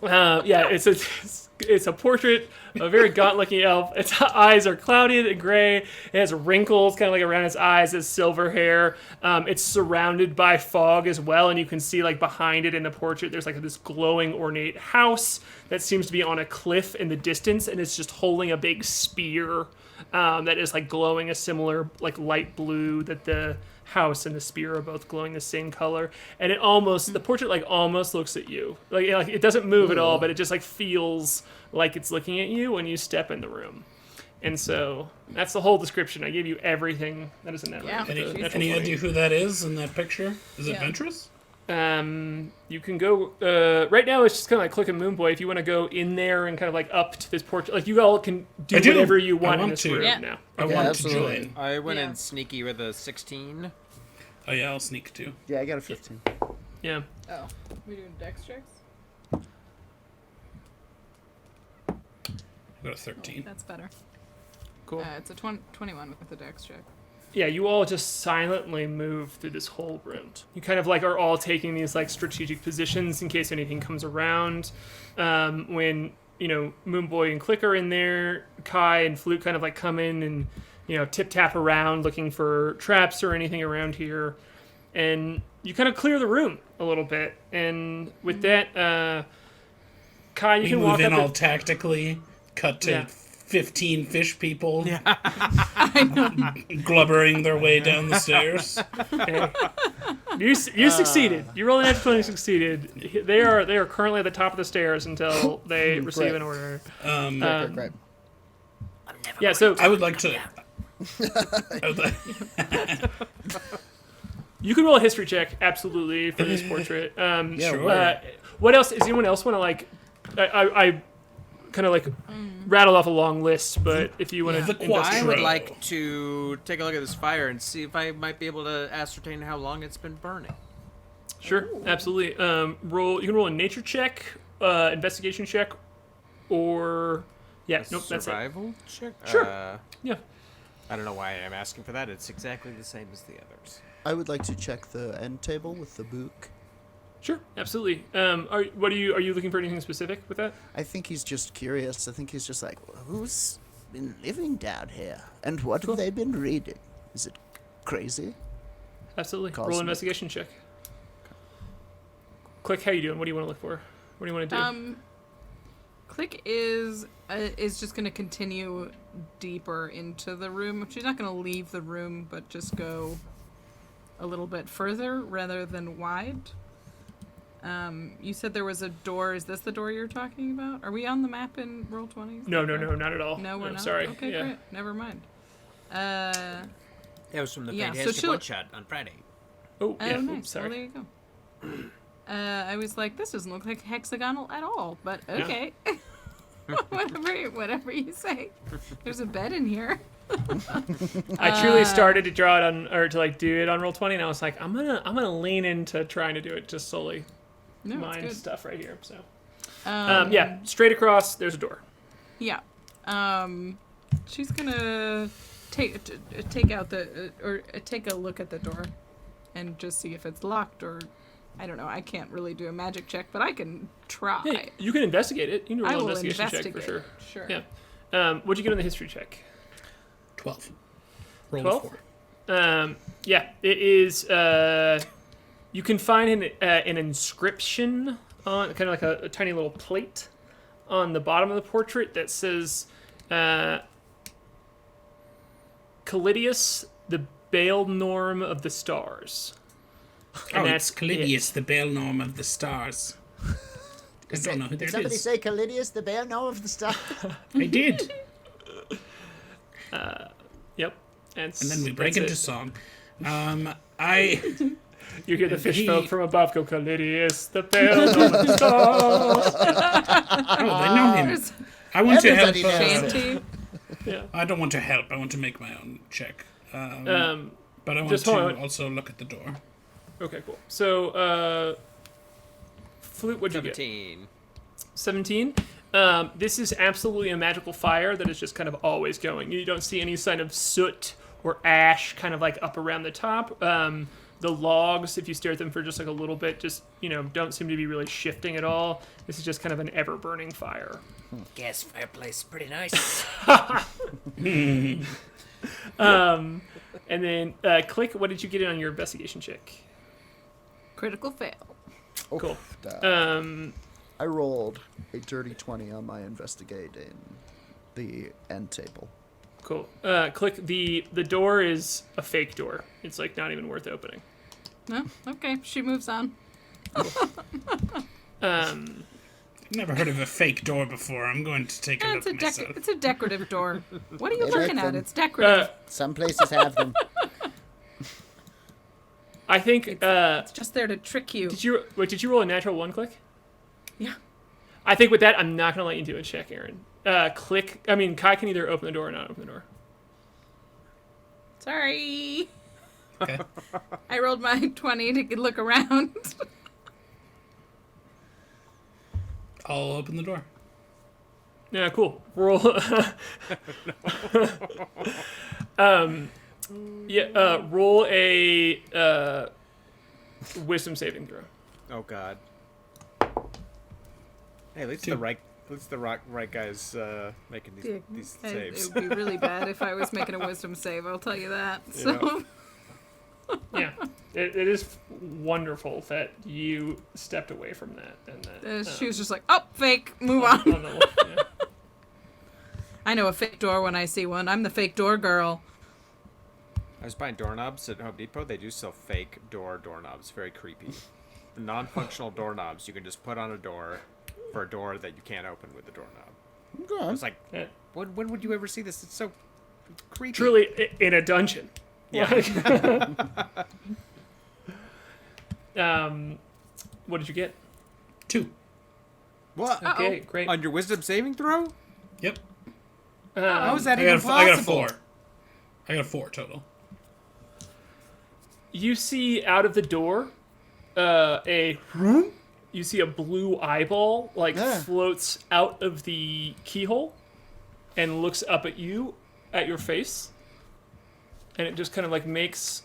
Yeah, it's a portrait of a very gaunt-looking elf. Its eyes are clouded and gray. It has wrinkles kind of like around its eyes. It has silver hair. It's surrounded by fog as well, and you can see like behind it in the portrait, there's like this glowing ornate house that seems to be on a cliff in the distance, and it's just holding a big spear that is like glowing a similar like light blue that the house and the spear are both glowing the same color, and the portrait like almost looks at you, like it doesn't move at all, but it just like feels like it's looking at you when you step in the room. And so that's the whole description. I gave you everything that is in that room. Any idea who that is in that picture? Is it Ventress? You can go right now. It's just kind of like Klik and Moonboy. If you want to go in there and kind of like up to this portrait, like you all can do whatever you want in this room now. I want to join. I went in sneaky with a 16. Oh yeah, I'll sneak too. Yeah, I got a 15. Yeah. Oh, we doing dex checks? I got a 13. That's better. Cool. It's a 21 with the dex check. Yeah, you all just silently move through this whole room. You kind of like are all taking these like strategic positions in case anything comes around. When Moonboy and Klik are in there, K.A.I and Flute kind of like come in and tip tap around looking for traps or anything around here, and you kind of clear the room a little bit. And with that, K.A.I, you can walk move in up all tactically. Cut to 15 fish people glubbering their way down the stairs. Okay. You succeeded. You rolled an natural 20, succeeded. They are currently at the top of the stairs until they receive an order. Great. Yeah, so I would like to. you can roll a history check, absolutely, for this portrait. Sure. What else? Does anyone else want to like? I kind of like rattled off a long list, but if you want to, I would like to take a look at this fire and see if I might be able to ascertain how long it's been burning. Sure, absolutely. You can roll a nature check, investigation check, or that's it. Survival check? Sure. Yeah. I don't know why I'm asking for that. It's exactly the same as the others. I would like to check the end table with the book. Sure, absolutely. Are you looking for anything specific with that? I think he's just curious. I think he's just like, who's been living down here? And what have they been reading? Is it crazy? Absolutely. Cosmic. Roll an investigation check. Klik, how you doing? What do you want to look for? What do you want to do? Klik is just going to continue deeper into the room. She's not going to leave the room, but just go a little bit further rather than wide. You said there was a door. Is this the door you're talking about? Are we on the map in Roll20? No, not at all. No, we're not. Sorry. Okay, yeah. great. Never mind. That was from the Yeah, so Fantastic she'll- One Shot on Friday. Oh, Oh, yeah. nice. Oops, sorry. Well, there you go. I was like, this doesn't look like hexagonal at all, but okay. whatever you say. There's a bed in here. I truly started to draw it on, or to like do it on Roll20, and I was like, I'm gonna lean into trying to do it just solely No, it's mine good. stuff right here. So, yeah, straight across. There's a door. Yeah. She's gonna take out the or take a look at the door, and just see if it's locked or, I don't know. I can't really do a magic check, but I can try. Yeah, you can investigate it. You can I roll will an investigation check for investigate. sure. Sure. Yeah. What'd you get on the history check? 12. Roll 12? 4. Yeah, it is. You can find an inscription on kind of like a tiny little plate on the bottom of the portrait that says Callidius, the Baal Norm of the Stars. And It's Callidius, the Baal Norm of the Stars. I don't know who Did that somebody is. say Callidius, the bear? No, of the stuff. I did. Yep. And then we break that's into it. song. You hear the fish he- folk from above go, Callidius, the Baal Norm of the Stars. Oh, they know him. There's I want to help. Everybody knows it. Shanty. Yeah. I don't want to help. I want to make my own check. But I want just hold to on. also look at the door. Okay, cool. So, Flute, what'd you get? 17. 17. This is absolutely a magical fire that is just kind of always going. You don't see any sign of soot or ash kind of like up around the top. The logs, if you stare at them for just like a little bit, just, don't seem to be really shifting at all. This is just kind of an ever-burning fire. Gas fireplace is pretty nice. And then, Klik, what did you get in on your investigation check? Critical fail. Cool. I rolled a dirty 20 on my investigating the end table. Cool. Klik, the door is a fake door. It's like not even worth opening. No? Okay, she moves on. Never heard of a fake door before. I'm going to take a look myself. It's a decorative door. What are you They looking make at? them. It's decorative. Some places have them. I think, It's just there to trick you. did you roll a natural 1, Klik? Yeah. I think with that, I'm not going to let you do a check, Aaron. Kai can either open the door or not open the door. Sorry. Okay. I rolled my 20 to look around. I'll open the door. Yeah, cool. Roll. Roll a wisdom saving throw. Oh God. Hey, at least the right guys making these It saves. would be really bad if I was making a wisdom save, I'll tell you that. So, Yeah, it is wonderful that you stepped away from that. And that she was just like, oh, fake, move on. yeah. I know a fake door when I see one. I'm the fake door girl. I was buying doorknobs at Home Depot. They do sell fake doorknobs. Very creepy. The non-functional doorknobs you can just put on a door for a door that you can't open with the doorknob. Go I on. was like, Yeah. when would you ever see this? It's so creepy. Truly, in a dungeon. Yeah. What did you get? 2. What? Okay, great. On your wisdom saving throw? Yep. How is that I even got possible? a 4. I got a 4 total. You see out of the door you see a blue eyeball floats out of the keyhole and looks up at you at your face, and it just kind of like makes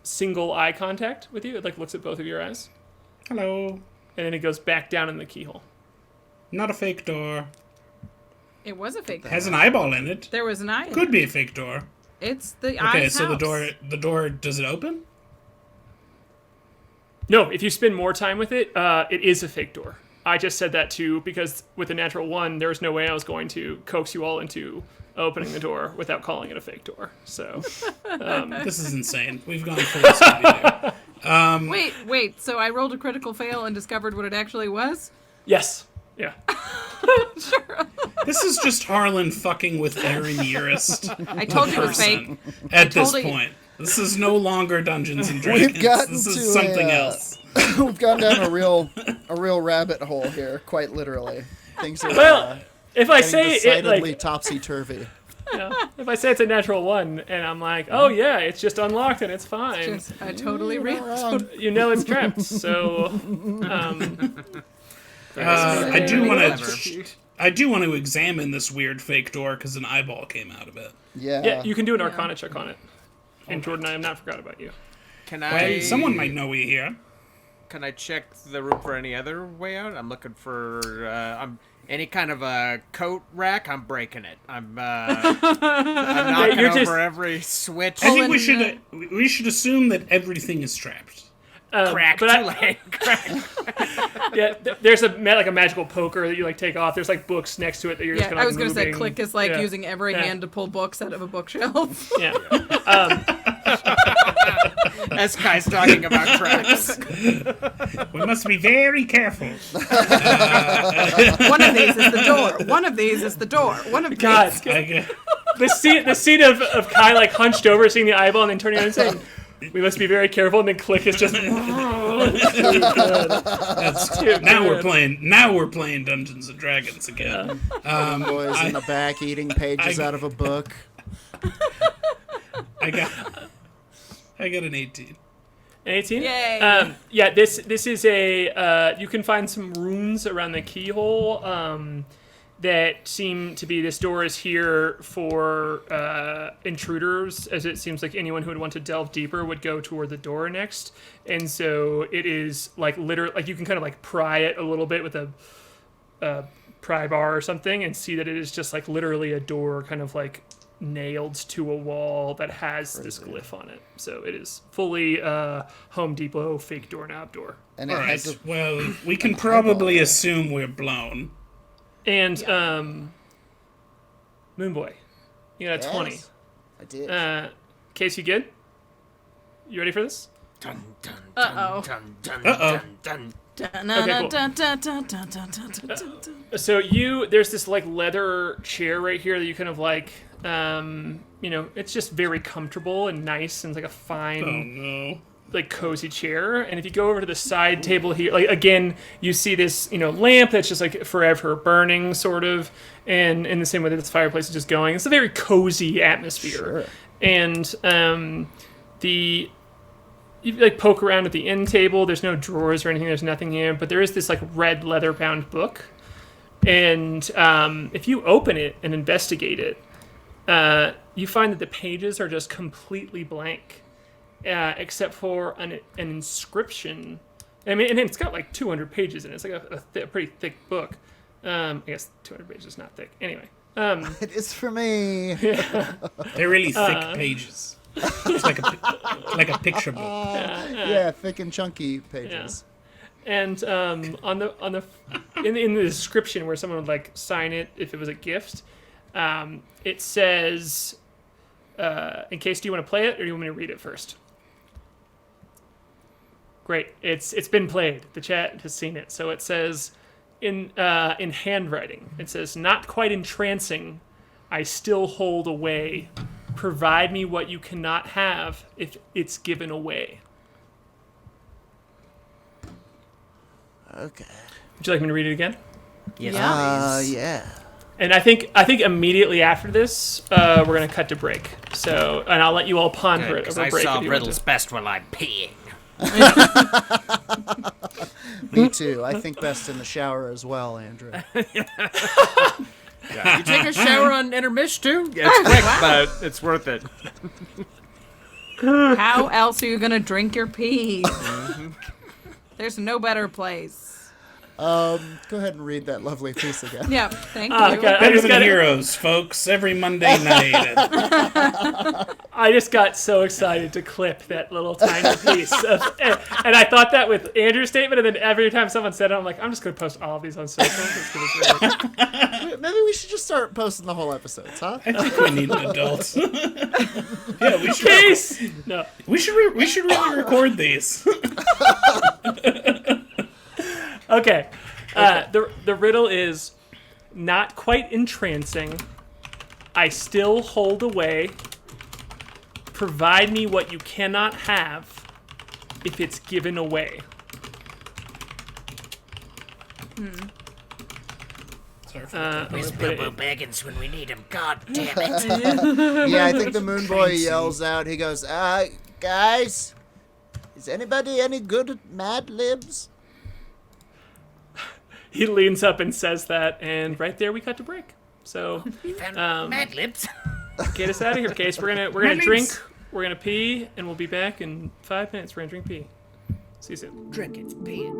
single eye contact with you. It like looks at both of your eyes, Hello. and then it goes back down in the keyhole. Not a fake door. It was a fake door. Has an eyeball in it. There was an eye in Could it. be a fake door. It's the Okay, eye's so house. the door, does it open? No, if you spend more time with it, it is a fake door. I just said that too because with a natural 1, there was no way I was going to coax you all into opening the door without calling it a fake door. So This is insane. We've gone full Scooby-Doo. Wait. So I rolled a critical fail and discovered what it actually was? Yes. Yeah. Sure. This is just Harlan fucking with Aaron Urist. I told you it was fake. At this told you- point. This is no longer Dungeons and Dragons. This is something else. We've gone down a real rabbit hole here, quite literally. Things are Well, if I getting say it decidedly like, topsy-turvy. if I say it's a natural 1, and I'm like, oh yeah, it's just unlocked and it's fine. I totally realized. You know it's trapped. So, I do want to examine this weird fake door because an eyeball came out of it. yeah, you can do an Arcana check on it. And Jordan, I have not forgot about you. Can Well, I? someone might know we're here. Can I check the room for any other way out? I'm looking for any kind of a coat rack. I'm breaking it. I'm knocking you're over just- every switch. I think we should assume that everything is trapped. Crack. but Too I- late. Crack. Yeah, there's a magical poker that you like take off. There's like books next to it that you're just Yeah, kind I of was gonna say moving. Klik is like Yeah. using every Yeah. hand to pull books out of a bookshelf. Yeah. As Kai's talking about traps. We must be very careful. One of these is the door. One of these is the door. One of God, these. the scene of Kai like hunched over, seeing the eyeball, and then turning around and saying, "We must be very careful." And then Klik is just. Now we're playing Dungeons and Dragons again. Boys in the back eating pages out of a book. I got an 18. 18? Yay. Yeah, this is a you can find some runes around the keyhole that seem to be, this door is here for intruders, as it seems like anyone who would want to delve deeper would go toward the door next. And so it is like literally, like you can kind of like pry it a little bit with a pry bar or something and see that it is just like literally a door kind of like nailed to a wall that has this glyph on it. So it is fully Home Depot fake doorknob door. And it All has right. a Well, we can probably assume we're blown. And Moonboy, you got a 20. Yes, I did. Case, you good? You ready for this? Dun, dun, Uh-oh. dun, dun, Uh-oh. dun, dun. So there's this like leather chair right here that you kind of like, it's just very comfortable and nice and it's like a fine, Oh no. like cozy chair. And if you go over to the side table here, like again, you see this, lamp that's just like forever burning sort of. And in the same way that this fireplace is just going, it's a very cozy atmosphere. Sure. And you like poke around at the end table. There's no drawers or anything. There's nothing here, but there is this like red leather-bound book. And if you open it and investigate it, you find that the pages are just completely blank, except for an inscription. I mean, and it's got like 200 pages in it. It's like a pretty thick book. I guess 200 pages is not thick. Anyway. It is for me. They're really thick pages. It's like a picture book. Yeah, thick and chunky pages. And in the description where someone would like sign it if it was a gift, it says, in case, do you want to play it or do you want me to read it first? Great, it's been played. The chat has seen it. So it says in handwriting, it says, "Not quite entrancing, I still hold away. Provide me what you cannot have if it's given away." Okay. Would you like me to read it again? Yes, Yeah. And I think immediately after this, we're gonna cut to break. So, and I'll let you all ponder it Because over I break. solve if you want riddles to. best while I'm peeing. Me too. I think best in the shower as well, Andrew. Yeah. You take a shower on intermission too? Yeah, it's quick, but it's worth it. How else are you gonna drink your pee? There's no better place. Go ahead and read that lovely piece again. Yeah, thank Oh, you. God. Better just than gotta- Heroes, folks. Every Monday night. I just got so excited to clip that little tiny piece. And I thought that with Andrew's statement, and then every time someone said it, I'm like, I'm just going to post all of these on social. It's gonna be great. Maybe we should just start posting the whole episodes, huh? I think we need an adult. Yeah, we should. Case! No. We should really record these. Okay. The riddle is not quite entrancing. I still hold away. Provide me what you cannot have if it's given away. Sorry for Where's put it Bilbo in. Baggins when we need him? God damn it. Yeah, I think the Moonboy yells out. He goes, guys, is anybody any good at Mad Libs? He leans up and says that, and right there we cut to break. So You found Mad Libs? get us out of here, Case. We're gonna Mad drink, Libs. we're gonna pee, and we'll be back in 5 minutes. We're gonna drink pee. See you soon. Drink it, pee it.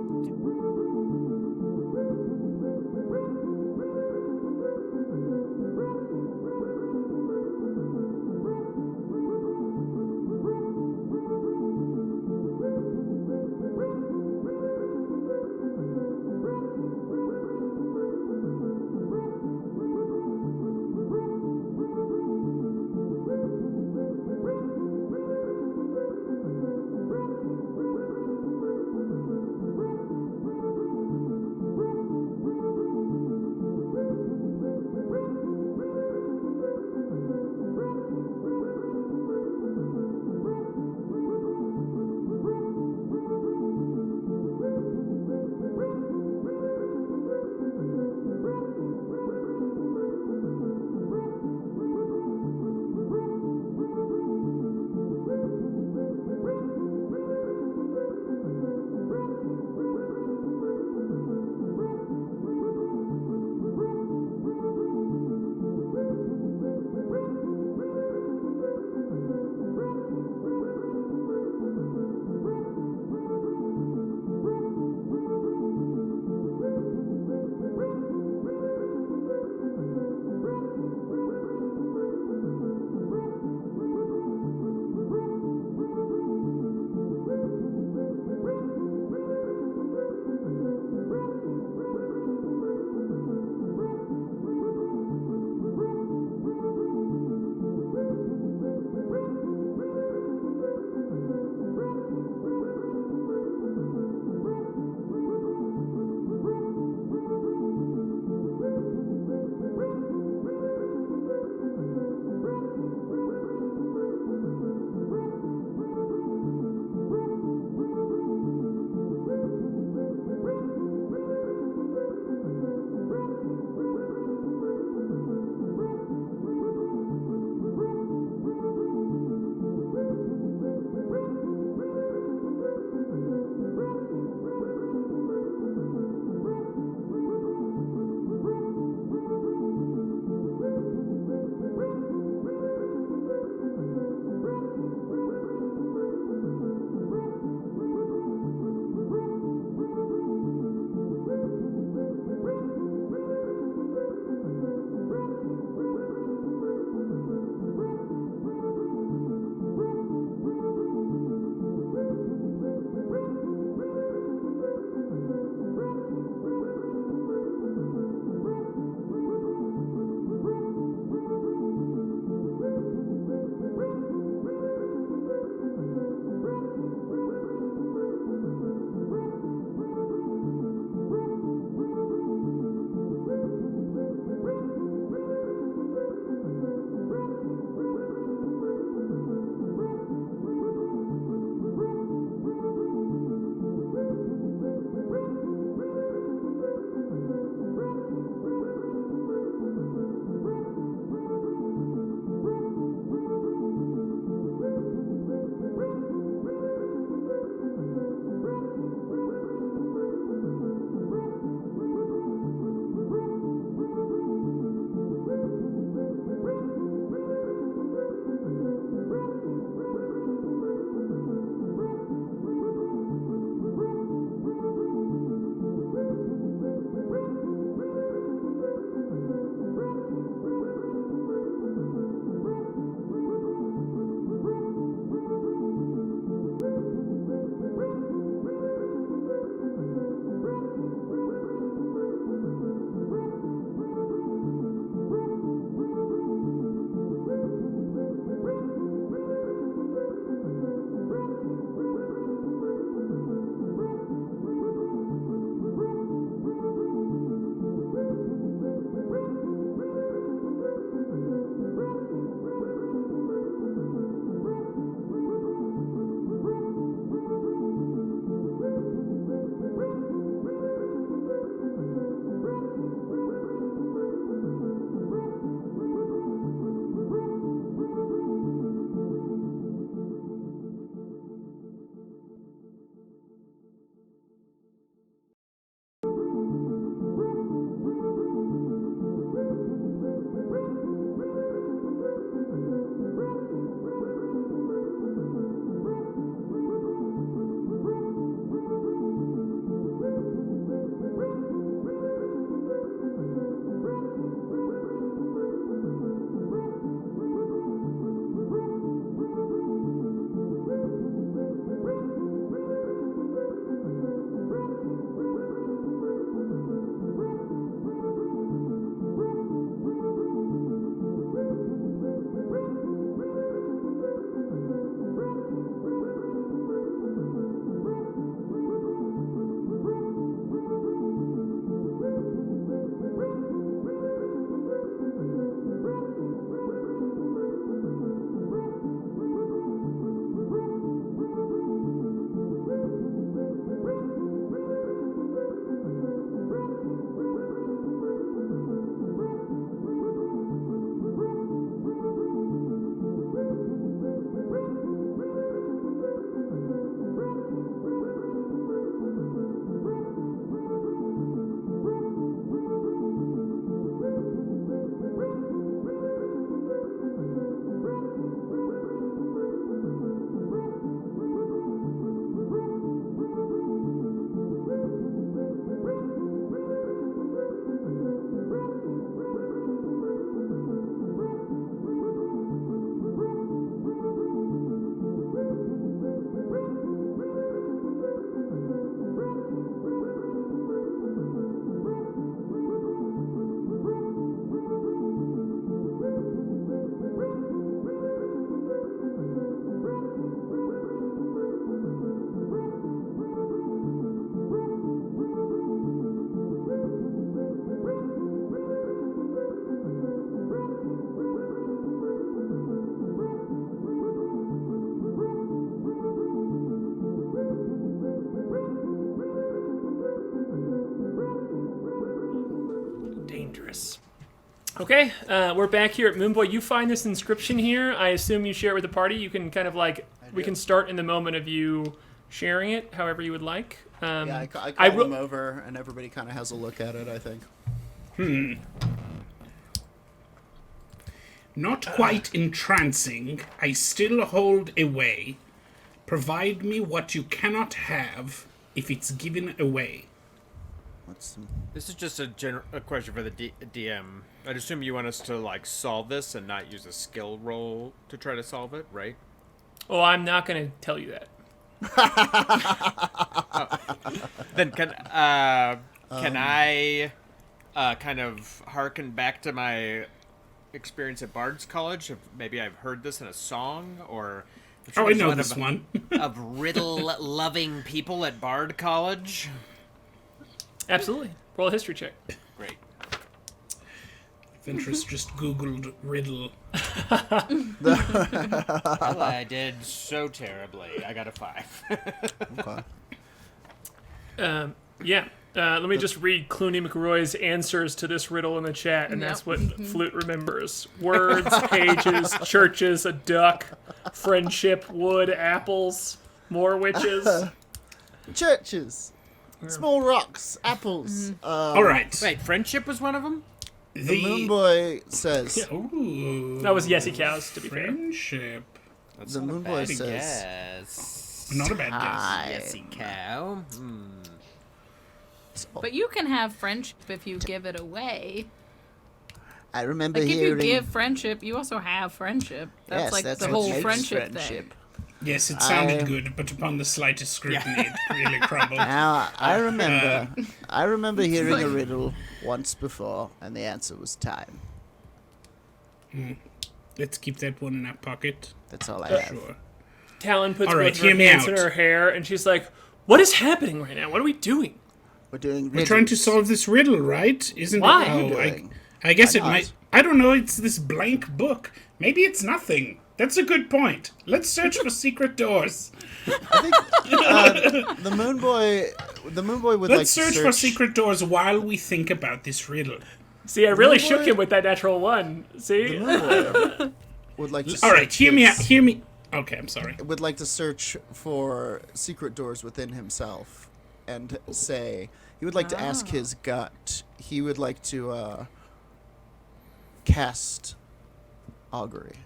progress. Okay, we're back here at Moonboy. You find this inscription here. I assume you share it with the party. You can kind of like, we can start in the moment of you sharing it, however you would like. I call them over, and everybody kind of has a look at it, I think. Not quite entrancing, I still hold away. Provide me what you cannot have if it's given away. This is just a question for the DM. I'd assume you want us to like solve this and not use a skill roll to try to solve it, right? Oh, I'm not going to tell you that. Then can I kind of harken back to my experience at Bard's College? Maybe I've heard this in a song, or I know this one. Of riddle-loving people at Bard College. Absolutely. Roll a history check. Great. Ventress just Googled riddle. Well, I did so terribly. I got a 5. Okay. Yeah. Let me just read Clooney McRoy's answers to this riddle in the chat, and that's what Flute remembers. Words, pages, churches, a duck, friendship, wood, apples, more witches. Churches. Small rocks. Apples. All right. Wait, friendship was one of them? The Moonboy says... Ooh, That was Yesy Cows, to be fair. friendship. That's The not a Moonboy bad says... guess. Not a bad guess. Yesy cow. But you can have friendship if you give it away. I remember Like, if you hearing... give friendship, you also have friendship. That's Yes, like that's the what whole makes friendship thing. Yes, it sounded good, but upon the slightest scrutiny, it really crumbled. Now, I remember hearing a riddle once before, and the answer was time. Let's keep that one in our pocket. That's all I have. Sure. Talon puts All right, both her hear me hands out. in her hair, and she's like, what is happening right now? What are we doing? We're doing We're trying to riddles. solve this riddle, right? Isn't Why? it? What are you doing? I guess Why it not? might. I don't know. It's this blank book. Maybe it's nothing. That's a good point. Let's search for secret doors. I think the Moonboy would like Let's to search for secret doors while we think about this riddle. See, I really Moonboy- shook him with that natural one. See? Moonboy would like to All right, search hear me out. his- Hear me. Okay, I'm sorry. Would like to search for secret doors within himself, and say he would like to ask his gut. He would like to cast augury.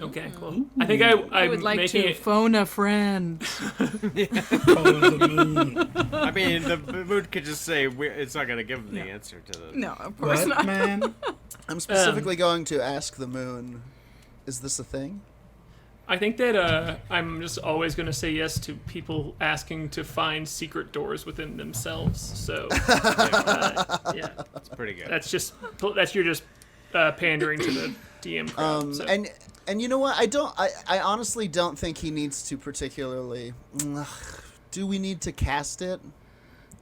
Okay, cool. I think I I'm would like making to it... phone a friend. Call the moon. I mean, the moon could just say it's not going to give him the answer to the... No, of course What, not. man? I'm specifically going to ask the moon, is this a thing? I think that I'm just always going to say yes to people asking to find secret doors within themselves. So, yeah, It's pretty good. that's you're just pandering to the DM crowd. So. And you know what? I honestly don't think he needs to particularly. Do we need to cast it,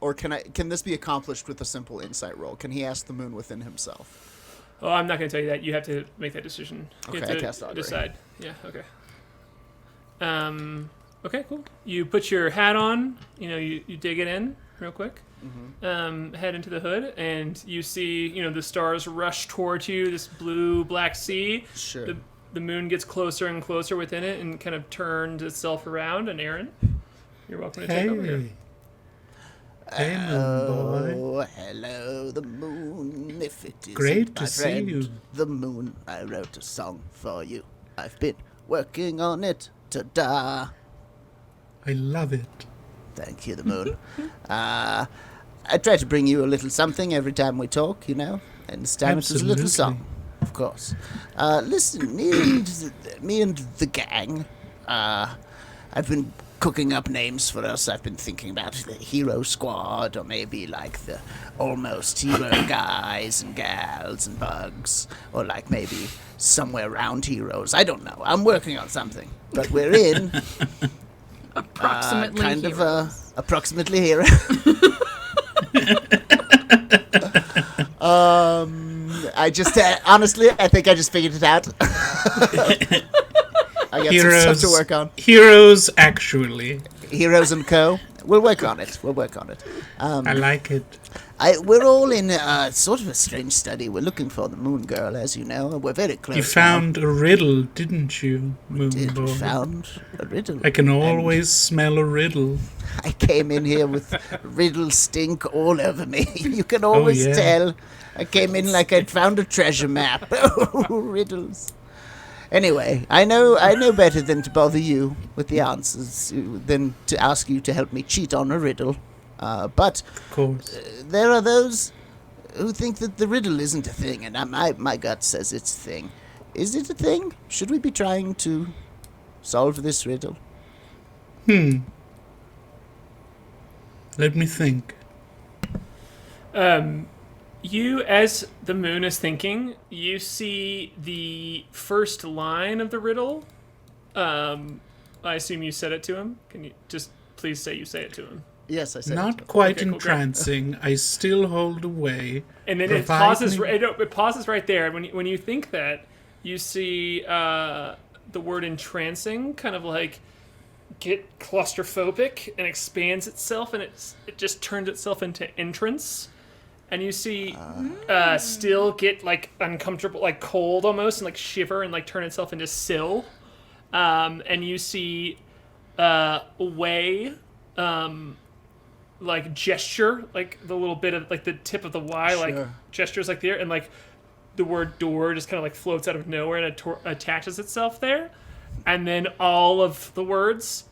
or can this be accomplished with a simple insight roll? Can he ask the moon within himself? Oh, I'm not going to tell you that. You have to make that decision. You Okay, have I to cast augury. decide. Yeah. Okay. Okay. Cool. You put your hat on. You dig it in real quick. Head into the hood, and you see the stars rush towards you. This blue-black sea. Sure. The moon gets closer and closer within it, and kind of turns itself around. And Aaron, you're welcome to take over here. Hey, Moonboy. Oh, hello, the moon. If it is Great my to see friend, you. the moon, I wrote a song for you. I've been working on it. Ta-da! I love it. Thank you, the moon. I try to bring you a little something every time we talk, and this time it was a little Absolutely. song, of course. Listen, me and the gang, I've been cooking up names for us. I've been thinking about the hero squad, or maybe like the almost hero guys and gals and bugs, or like maybe somewhere around heroes. I don't know. I'm working on something, but we're in Approximately kind heroes. of approximately hero. I just honestly, I think I just figured it out. I got some stuff to work on. Heroes, actually. Heroes and Co. We'll work on it. I like it. We're all in sort of a strange study. We're looking for the moon girl, as you know. We're very close. You found a riddle, didn't you, We Moonboy? found a riddle. I can And always smell a riddle. I came in here with riddle stink all over me. You can always yeah. tell. I came in like I'd found a treasure map. Oh, riddles. Anyway, I know better than to bother you with the answers, than to ask you to help me cheat on a riddle. But Of course. there are those who think that the riddle isn't a thing, and my gut says it's a thing. Is it a thing? Should we be trying to solve this riddle? Let me think. You, as the moon is thinking, you see the first line of the riddle. I assume you said it to him. Can you just please say you say it to him? Yes, I said Not it. quite Okay, cool, great. entrancing. I still hold away. And then it Provide pauses. me- It pauses right there. When you think that, you see the word entrancing kind of like get claustrophobic and expands itself, and it just turns itself into entrance. And you see still get like uncomfortable, like cold almost, and like shiver and like turn itself into sill. And you see way like gesture, like the little bit of like the tip of the Y, like Sure. gestures like there, and like the word door just kind of like floats out of nowhere and attaches itself there. And then all of the words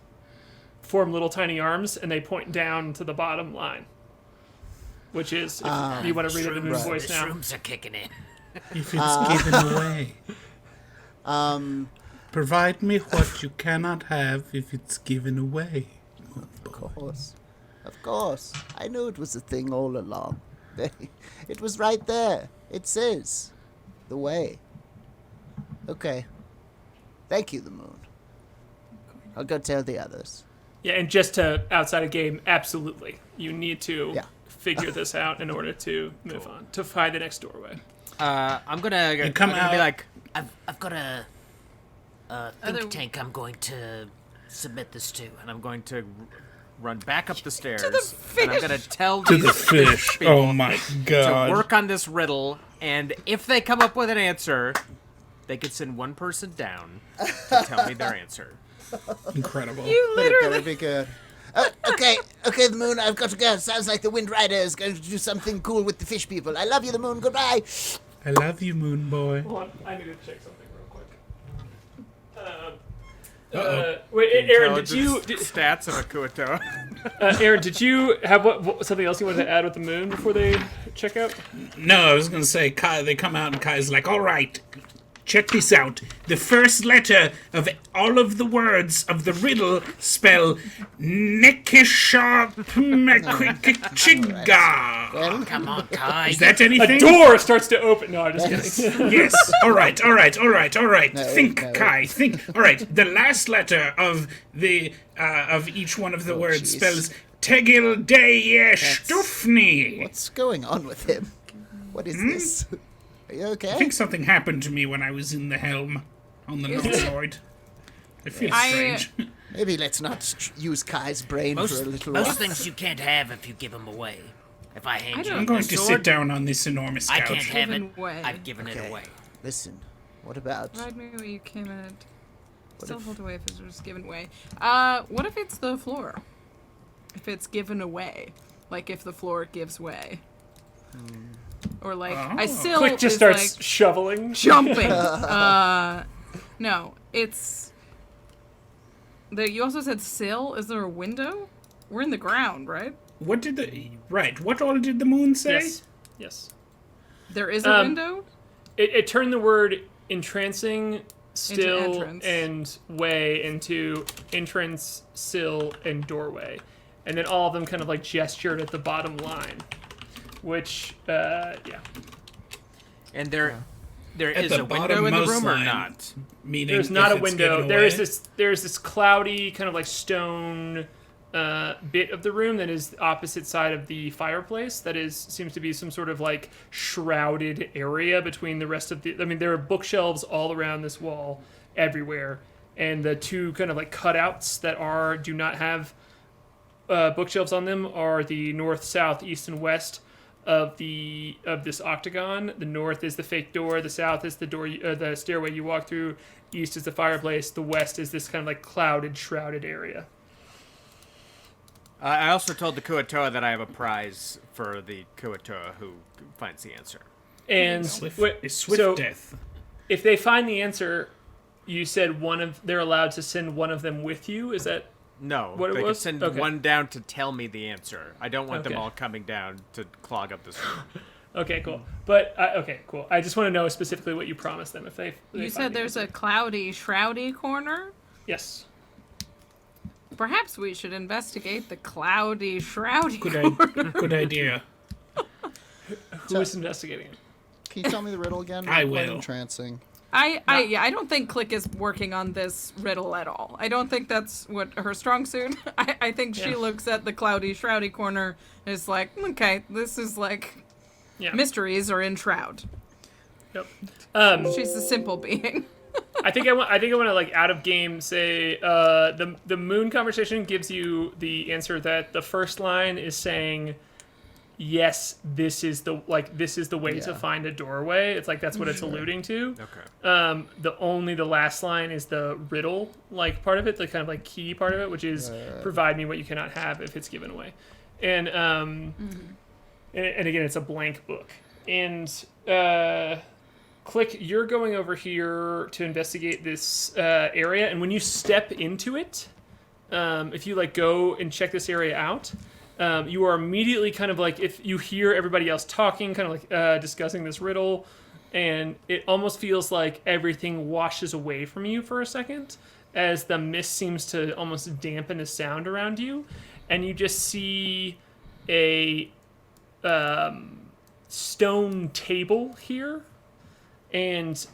form little tiny arms, and they point down to the bottom line. Which is, if you want to read it in Moon right. voice The now. shrooms are kicking in. If it's given away. Provide me what you cannot have if it's given away. Of course. Of course. I knew it was a thing all along. It was right there. It says the way. Okay. Thank you, the moon. I'll go tell the others. Yeah, and just to outside of game, absolutely. You need to Yeah. figure this out in order to move on, to find the next doorway. I'm gonna come I'm gonna be out. like, I've got a think tank I'm going to submit this to. and I'm going to run back up the stairs, fish. and I'm gonna tell To these the fish. people Oh my to god. work on this riddle, and if they come up with an answer, they could send one person down to tell me their answer. Incredible. You But it literally. better be good. Okay, the moon, I've got to go. Sounds like the Windrider is going to do something cool with the fish people. I love you, the moon. Goodbye. I love you, Moonboy. Hold on, I need to check something real quick. Uh-oh. Wait, Aaron, did you? Stats of a Kuoto? Aaron, did you have what something else you wanted to add with the moon before they check out? No, I was gonna say, Kai, they come out and Kai's like, alright, check this out. The first letter of all of the words of the riddle spell Nekisharpmekwikchiga. Well, Come on, Kai. Is that A anything? door starts to open. No, I'm just kidding. Yes. Alright. No, Think, no. Kai, think. Alright, the last letter of the of each one of the words jeez. spells Tegil Stufni. what's going on with him? What is this? Are you okay? I think something happened to me when I was in the helm on the Northside. It feels strange. Maybe let's not use Kai's brain for a little while. Most things you can't have if you give them away. If I hand you don't- I'm a going to sword, sit down on this enormous I couch. can't have it. Given away. I've given Okay. it away. Listen, what about... Provide me where you came in. Still if- hold away if it's just given away. What if it's the floor? If it's given away, like if the floor gives way, or like I still Klik just is, starts like, shoveling. jumping. No, it's. You also said sill. Is there a window? We're in the ground, right? What all did the moon say? Yes. Yes. There is a window. It turned the word entrancing, still, entrance. and way into entrance, sill, and doorway. And then all of them kind of like gestured at the bottom line. Which, yeah. And there At is the a window in the bottommost room or line. not? Meaning There's not a if it's window. given There's away? this cloudy kind of like stone bit of the room that is the opposite side of the fireplace. That seems to be some sort of like shrouded area between the rest of the. I mean, there are bookshelves all around this wall, everywhere, and the two kind of like cutouts that do not have bookshelves on them are the north, south, east, and west. of this octagon. The north is the fake door. The south is the door, the stairway you walk through. East is the fireplace. The west is this kind of like clouded, shrouded area. I also told the Kuatoa that I have a prize for the Kuatoa who finds the answer. And Swift death. if they find the answer, you said they're allowed to send one of them with you. Is that No, what they it could was? send Okay. one down to tell me the answer. I don't want them Okay. all coming down to clog up this room. Okay, cool. But okay, cool. I just want to know specifically what you promised them if they. You said there's a cloudy, shroudy corner? Yes. Perhaps we should investigate the cloudy, shroudy Good idea. Who is investigating it? Can you tell me the riddle again? I Quite will. entrancing. I don't think Klik is working on this riddle at all. I don't think that's what her strong suit. I think she Yeah. looks at the cloudy, shroudy corner and is like, okay, this is like Yeah. mysteries are in shroud. Yep. She's a simple being. I think I want to like out of game say the moon conversation gives you the answer that the first line is saying yes, this is the way to Yeah. find a doorway. It's like that's what it's alluding to. Okay. The last line is the riddle like part of it, the kind of like key part of it, which is provide me what you cannot have if it's given away. And and again it's a blank book. And Klik, you're going over here to investigate this area, and when you step into it, if you like go and check this area out, you are immediately kind of like, if you hear everybody else talking, kind of like discussing this riddle, and it almost feels like everything washes away from you for a second as the mist seems to almost dampen the sound around you, and you just see a stone table here, and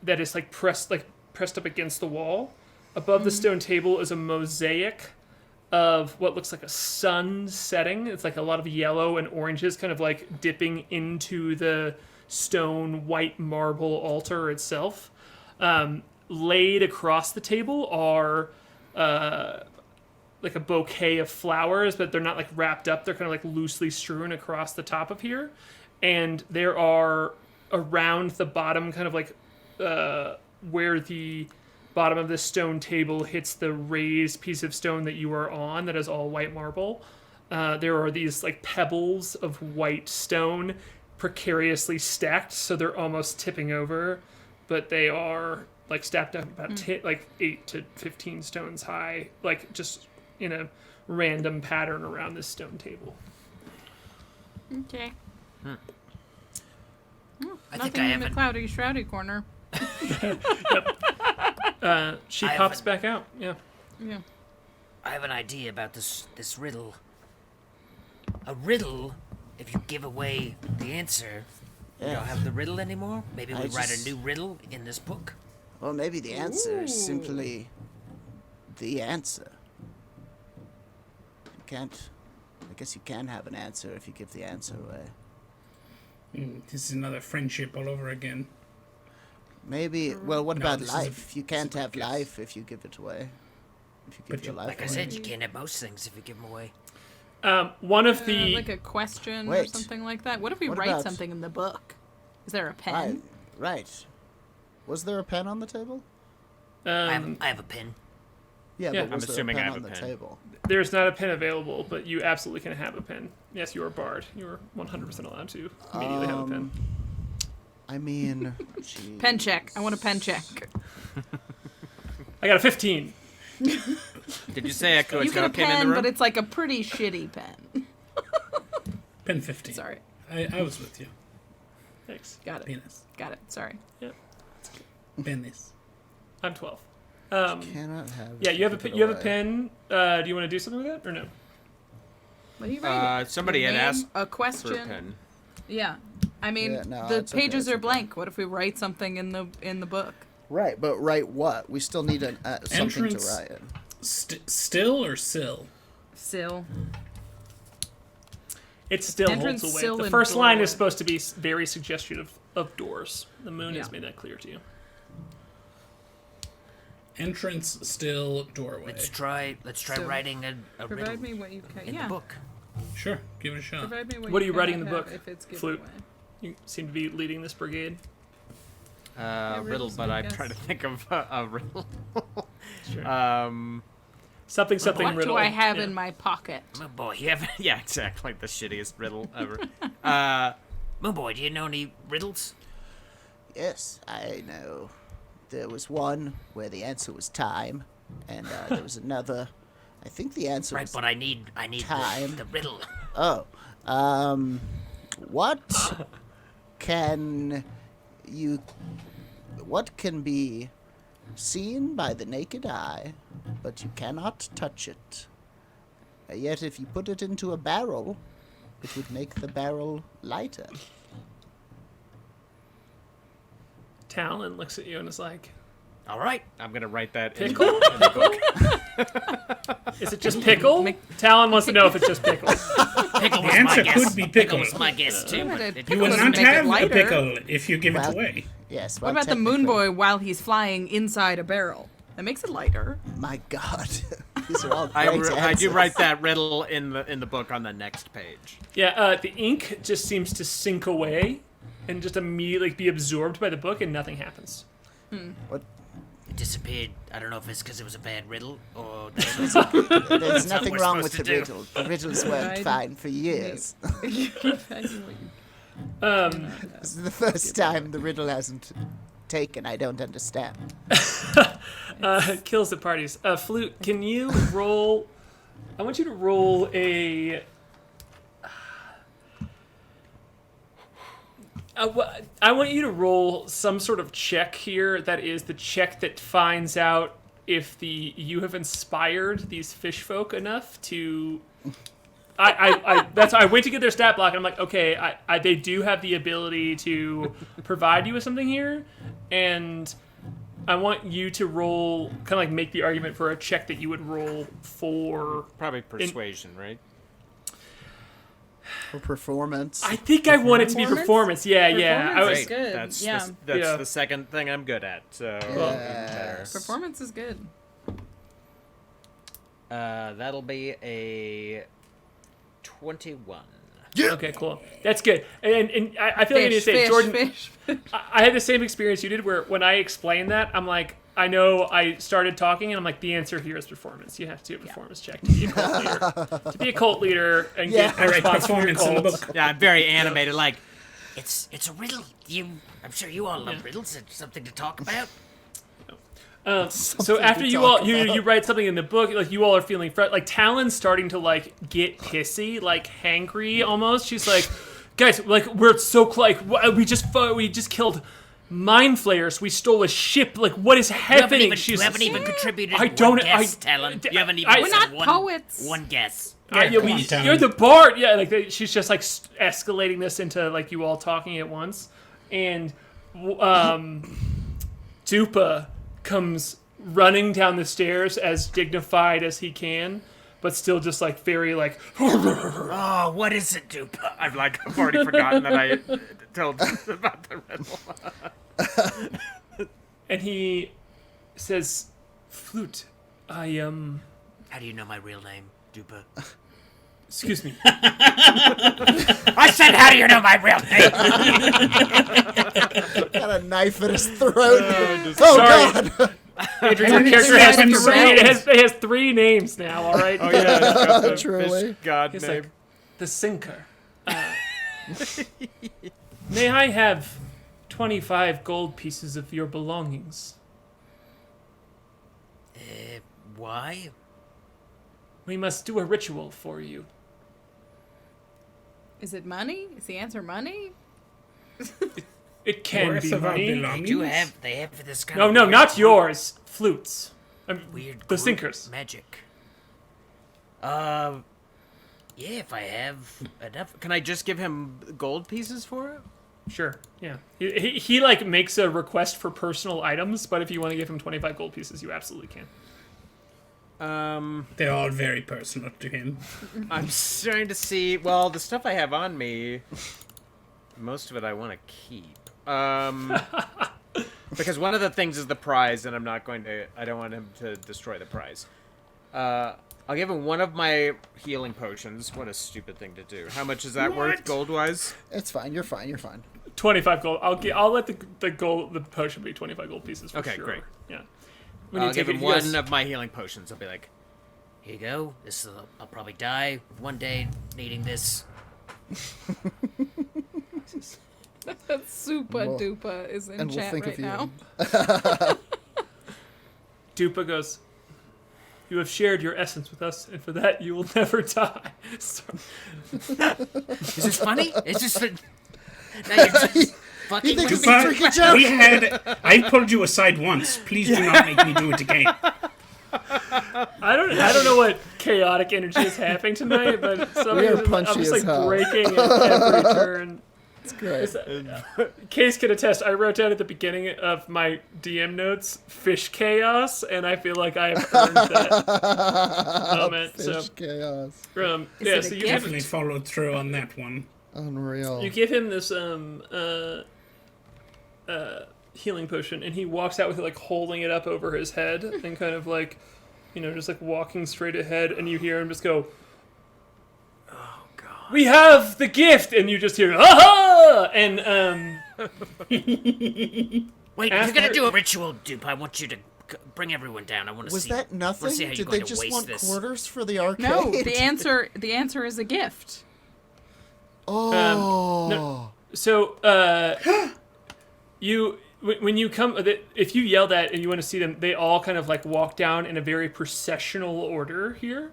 that is like pressed up against the wall. Above the stone table is a mosaic of what looks like a sun setting. It's like a lot of yellow and oranges kind of like dipping into the stone white marble altar itself. Laid across the table are like a bouquet of flowers, but they're not like wrapped up. They're kind of like loosely strewn across the top of here. And there are around the bottom, kind of like where the bottom of this stone table hits the raised piece of stone that you are on, that is all white marble. There are these like pebbles of white stone precariously stacked, so they're almost tipping over, but they are like stacked up about like 8 to 15 stones high, like just in a random pattern around this stone table. Okay. I think Nothing I in the have cloudy, shroudy corner. She I pops haven't- back out. Yeah. Yeah. I have an idea about this riddle. A riddle, if you give away the answer, you don't have the riddle anymore? Maybe we I write a just- new riddle in this book? Well, maybe the answer is simply the answer. You can't. I guess you can have an answer if you give the answer away. This is another friendship all over again. Maybe. Well, what No, about this is life? You can't have guess. life if you give it away. If you give But your you- life Like I away. said, you can't have most things if you give them away. One of the Like a question or Wait. something like that. What if we What write about- something in the book? Is there a Right. pen? Right. Was there a pen on the table? I have a pin. Yeah, Yeah. but was I'm there assuming a I pen have on a the pen. table? there's not a pen available, but you absolutely can have a pen. Yes, you are barred. You are 100% allowed to immediately have a pen. I mean, geez. Pen check. I want a pen check. I got a 15. Did you say I could You get a pen in the pen, room? but it's like a pretty shitty pen. Pen 15. Sorry. I was with you. Thanks. Got it. Penis. Got it. Sorry. Penis. I'm 12. Cannot have. Yeah, it, you have a give it you have a away. pen. Do you want to do something with it or no? What are you writing? Somebody Your had name, asked a for a question. pen. Yeah. I mean, Yeah, no, the it's okay, pages it's are okay. blank. What if we write something in the book? Right, but write what? We still need something to Entrance. write. Still or sill? Sill. It still Entrance, holds away. sill, The and first line doorway. is supposed to be very suggestive of doors. The moon has Yeah. made that clear to you. Entrance, still, doorway. Let's try So, writing a riddle Provide me what you can. in Yeah. the book. Sure, give it a shot. Provide me What are you cannot writing in the have book, If it's given Flute? away. You seem to be leading this brigade. Riddle, riddle's a but good I'm guess. trying to think of a riddle. Sure. Something What riddle. do I have Yeah. in my pocket? Moonboy, Yeah, exactly. The shittiest riddle ever. Moonboy, do you know any riddles? Yes, I know. There was one where the answer was time, and there was another. I think the answer Right, was but I need time. the riddle. Oh, what can be seen by the naked eye, but you cannot touch it? Yet if you put it into a barrel, it would make the barrel lighter. Talon looks at you and is like, All right. I'm gonna write that in Pickle? the book. is it just pickle? Talon wants to know if it's just pickle. Pickle was The answer my guess. could be pickle. was my guess too. But But it pickle You will doesn't not make it have a lighter. pickle if you give it Well, away. Yes. What well, about the technically- Moonboy while he's flying inside a barrel? That makes it lighter. My God, these are all I great do answers. write that riddle in the book on the next page. Yeah, the ink just seems to sink away and just immediately be absorbed by the book, and nothing happens. What? It disappeared. I don't know if it's because it was a bad riddle or that's There's what nothing we're wrong with supposed the to do. riddle. The riddles worked Right. fine for years. This Um, is the first time the riddle hasn't taken. I don't understand. kills the parties. Flute, can you roll? I want you to roll a. I want you to roll some sort of check here. That is the check that finds out if you have inspired these fish folk enough to. I went to get their stat block, and I'm like, okay, they do have the ability to provide you with something here, and I want you to roll, kind of like make the argument for a check that you would roll for. Probably persuasion, right? For performance. I think I want it to be performance. Yeah, yeah. I Performance was, is good. That's yeah. Yeah. the second thing I'm good at. So better. Performance is good. That'll be a 21. okay, cool. That's good. And I feel like I need to say, Jordan, fish. I had the same experience you did where when I explained that, I'm like, I know I started talking and I'm like, the answer here is performance. You have to do a performance check to be a cult leader. To be a cult leader and get I write response from your performance in the cults. book. Yeah, I'm very animated. Like, It's a riddle. I'm sure you all love riddles. It's something to talk about. So after you all you write something in the book, like you all are feeling like Talon's starting to like get pissy, like hangry almost. She's like, guys, like we're so like we just killed mind flayers. We stole a ship. Like what is happening? You haven't even contributed I don't- one guess, I- Talon. You haven't even I- said We're not one, poets. one guess. Yeah, come on, Talon. you're the bard. Yeah, like she's just like escalating this into like you all talking at once, and Dupa comes running down the stairs as dignified as he can, but still just like very like. Oh, what is it, Dupe? I've already forgotten that I told about the riddle. And he says, "Flute, How do you know my real name, Dupe? excuse me." I said, how do you know my real name? Got a knife in his throat. Oh Sorry. God! Andrew, your character has Seven three. rounds. It has three names now. All right. Oh yeah, it's got the Truly. fish god He's name. like, the sinker. May I have 25 gold pieces of your belongings? Why? We must do a ritual for you. Is it money? Is the answer money? It can Worth be of our money. belongings? They have this kind No, of no, weird not group- yours. Flutes. Weird The group sinkers. magic. Yeah, if I have enough. Can I just give him gold pieces for it? Sure. Yeah. He like makes a request for personal items, but if you want to give him 25 gold pieces, you absolutely can. They're all very personal to him. I'm trying to see. Well, the stuff I have on me, most of it I want to keep. Because one of the things is the prize, and I'm not going to. I don't want him to destroy the prize. I'll give him one of my healing potions. What a stupid thing to do. How much is that worth gold-wise? It's fine. You're fine. You're fine. 25 gold. I'll let the potion be 25 gold pieces for Okay, sure. great. Yeah. I'll give him one of my healing potions. I'll be like, Here you go. I'll probably die one day needing this. Super duper is in And we'll chat think right of you. now. Dupa goes, "You have shared your essence with us, and for that you will never die." So, Is this funny? Is this... Now you're just fucking think with it's me? a tricky joke? I pulled you aside once. Please do not make me do it again. I don't know what chaotic energy is happening tonight, but some We are reason I'm punchy just as like hell. breaking at every turn. It's great. Case can attest. I wrote down at the beginning of my DM notes "fish chaos," and I feel like I have earned that moment. Fish chaos. So, Is yeah, it a so you gift? Definitely followed through on that one. Unreal. You give him this healing potion, and he walks out with it, like holding it up over his head, and kind of like, just like walking straight ahead, and you hear him just go, "Oh God, we have the gift," and you just hear, "Aha!" And Wait, if you're gonna do a ritual, dupe, I want you to bring everyone down. I want to Was see. that I nothing? wanna see how you're Did going they to just waste want this. quarters for the arcade? No, the answer is a gift. Oh. so when you come, if you yell that and you want to see them, they all kind of like walk down in a very processional order here.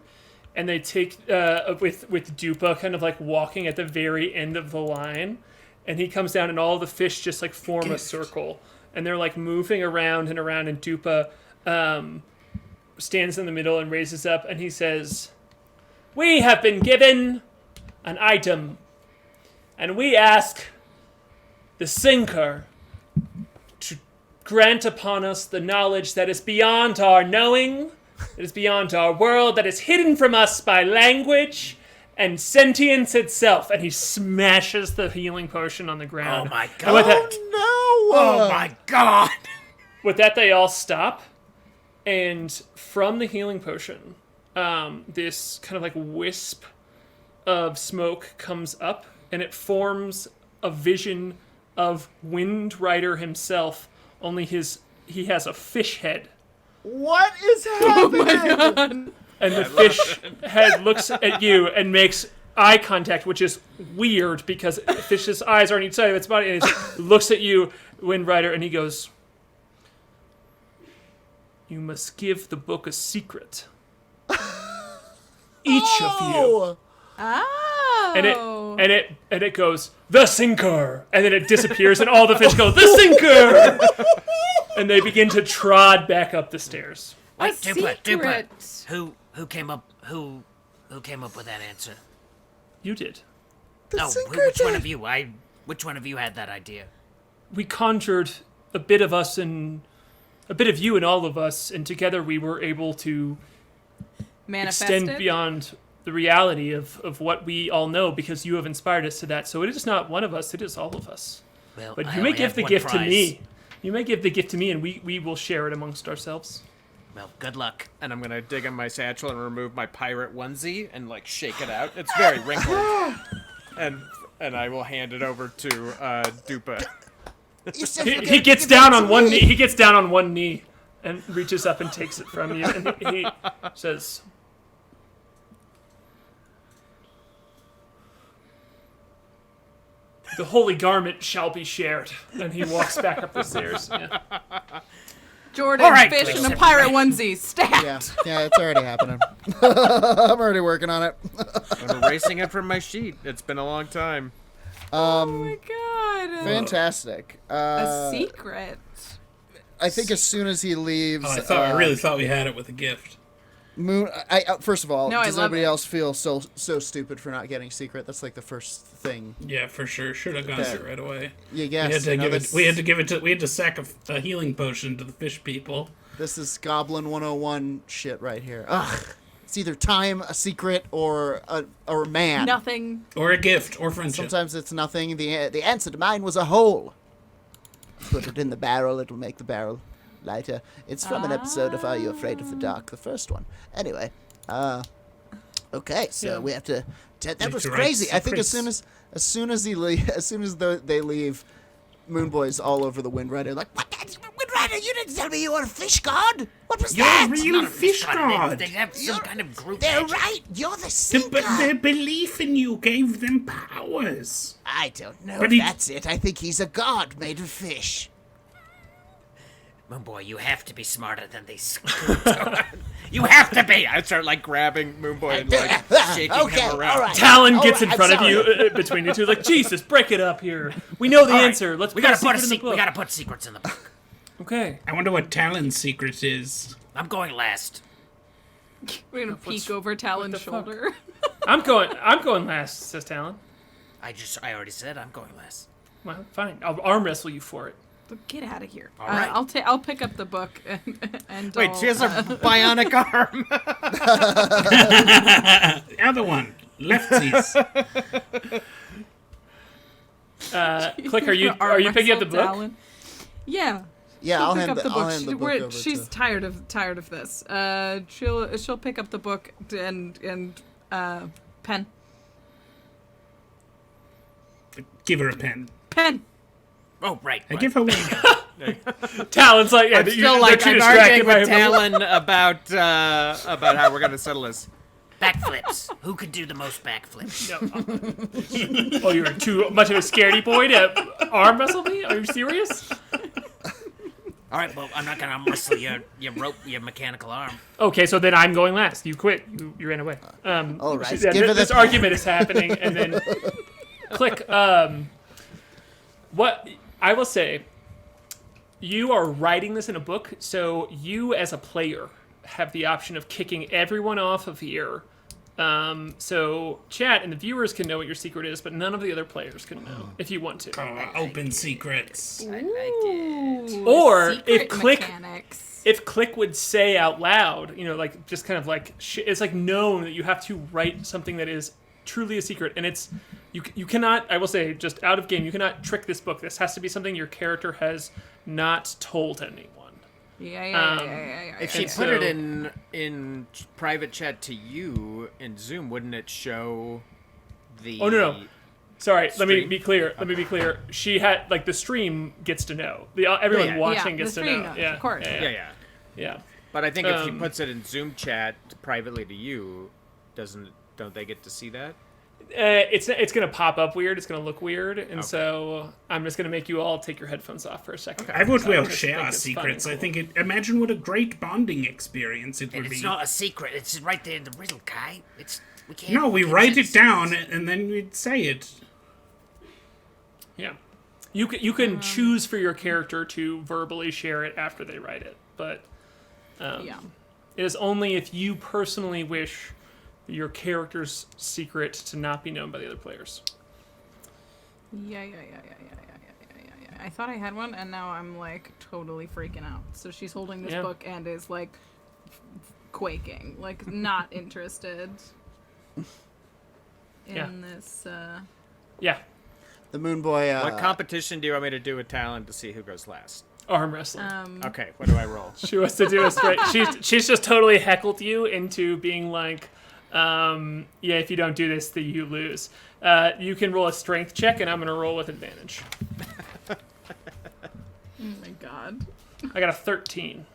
And they take, with Dupa kind of like walking at the very end of the line. And he comes down and all the fish just like form a circle. And they're like moving around and around. And Dupa stands in the middle and raises up and he says, "We have been given an item. And we ask the Sinker to grant upon us the knowledge that is beyond our knowing, that is beyond our world, that is hidden from us by language and sentience itself." And he smashes the healing potion on the ground. Oh my And with God. that, Oh my God. with that, they all stop. And from the healing potion, this kind of like wisp of smoke comes up, and it forms a vision of Windrider himself. Only he has a fish head. What is happening? And the fish head looks at you and makes eye contact, which is weird because the fish's eyes are on each side of its body, and it looks at you, Windrider, and he goes, "You must give the book a secret. Each of you." Oh. And it goes, "The Sinker," and then it disappears, and all the fish go, "The Sinker," and they begin to trod back up the stairs. Wait, Dupa. secret. Who came up? Who came up with that answer? You did. Which one of you? Which one of you had that idea? We conjured a bit of us and a bit of you and all of us, and together we were able to Manifest extend it? beyond the reality of what we all know, because you have inspired us to that. So it is not one of us, it is all of us. Well, But I you may only give have the one gift to prize. me. You may give the gift to me, and we will share it amongst ourselves. Well, good luck. And I'm gonna dig in my satchel and remove my pirate onesie and like shake it out. It's very wrinkled. and I will hand it over to Dupa. He gets down on one knee. He gets down on one knee and reaches up and takes it from you, and he says, "The holy garment shall be shared." And he walks back up the stairs. Yeah. Jordan, All right, fish please, in a pirate onesie. Stat. Yeah, it's already happening. I'm already working on it. I'm erasing it from my sheet. It's been a long time. Oh my God. Fantastic. A secret. I think as soon as he leaves, I really thought we had it with a gift. Moon. First of all, No, I does love anybody it. else feel so stupid for not getting secret? That's like the first thing Yeah, for sure. Should have gone through right away. you guess. We had to you know, give it. this- We had to sack a healing potion to the fish people. This is Goblin 101 shit right here. Ugh. It's either time, a secret, or a man. Nothing. Or a gift, or friendship. Sometimes it's nothing. The answer to mine was a hole. Put it in the barrel, it'll make the barrel lighter. It's from an episode of Are You Afraid of the Dark, the first one. Anyway, Okay, so Yeah. we have to. That have was to write crazy. I think as secrets. soon as they leave, Moonboy's all over the Windrider. Like, what? Windrider, you didn't tell me you were a fish god. What was You're that? a real Not a fish god. god. They have some kind of group They're magic. right. You're the But seeker. their belief in you gave them powers. I don't know But if he- that's it. I think he's a god made of fish. Moonboy, you have to be smarter than these. You have to be. I start like grabbing Moonboy and like shaking Okay, him around. all right. Talon All gets right, in I'm front of sorry. you, between you two, like, Jesus, break it up here. We know the All right, answer. Let's we put a gotta put secret in the book. we gotta put secrets in the book. Okay. I wonder what Talon's secret is. I'm going last. We're gonna peek over Talon's the fuck? shoulder. I'm going last, says Talon. I already said I'm going last. Well, fine. I'll arm wrestle you for it. But get out of here. All right. I'll pick up the book and Wait, she has a bionic arm. The other one, lefties. Klik, are you picking up the book? Talon. Yeah. Yeah, She'll I'll pick hand up the, the book. I'll hand the book over She's to. tired of this. She'll pick up the book and pen. Give her a pen. Pen. Oh, right. I give her one. Talon's like, yeah, I'm still like I'm arguing with Talon about how we're gonna settle this. Backflips. Who could do the most backflips? Oh, you're too much of a scaredy boy to arm wrestle me? Are you serious? All right, well, I'm not gonna arm wrestle your mechanical arm. Okay, so then I'm going last. You quit. You ran away. All right, Yeah, give her this the argument is happening, and then Klik. What I will say, you are writing this in a book, so you as a player have the option of kicking everyone off of here. So chat and the viewers can know what your secret is, but none of the other players can know if you want to. Open secrets. I like it. Or Secret if Klik mechanics. if Klik would say out loud, like just kind of like it's like known that you have to write something that is truly a secret, and it's you cannot. I will say, just out of game, you cannot trick this book. This has to be something your character has not told anyone. Yeah. If she And put it so- in private chat to you in Zoom, wouldn't it show the? Oh no. Sorry, let me Stream? be clear. Let me be clear. She had the stream gets to know. Everyone Yeah. watching Yeah, gets the to stream know. knows, Yeah, of course. Yeah. Yeah. But I think if she Um, puts it in Zoom chat privately to you, don't they get to see that? It's gonna pop up weird. It's gonna look weird, and so I'm just gonna make you all take your headphones off for a second. I would will just share think our it's fun secrets. and I cool. think imagine what a great bonding experience it And would it's be. not a secret. It's right there in the riddle, Kai. We can't. No, we can't write say it down and then we'd say it. Yeah, you can choose for your character to verbally share it after they write it, but Yeah. it is only if you personally wish your character's secret to not be known by the other players. Yeah. I thought I had one, and now I'm like totally freaking out. So she's holding this Yeah. book and is like quaking, like not interested in Yeah. this. Yeah, The Moonboy. What competition do you want me to do with Talon to see who goes last? arm wrestling. Okay, what do I roll? She wants to do a straight. She's just totally heckled you into being like, yeah, if you don't do this, then you lose. You can roll a strength check, and I'm gonna roll with advantage. Oh my god. I got a 13.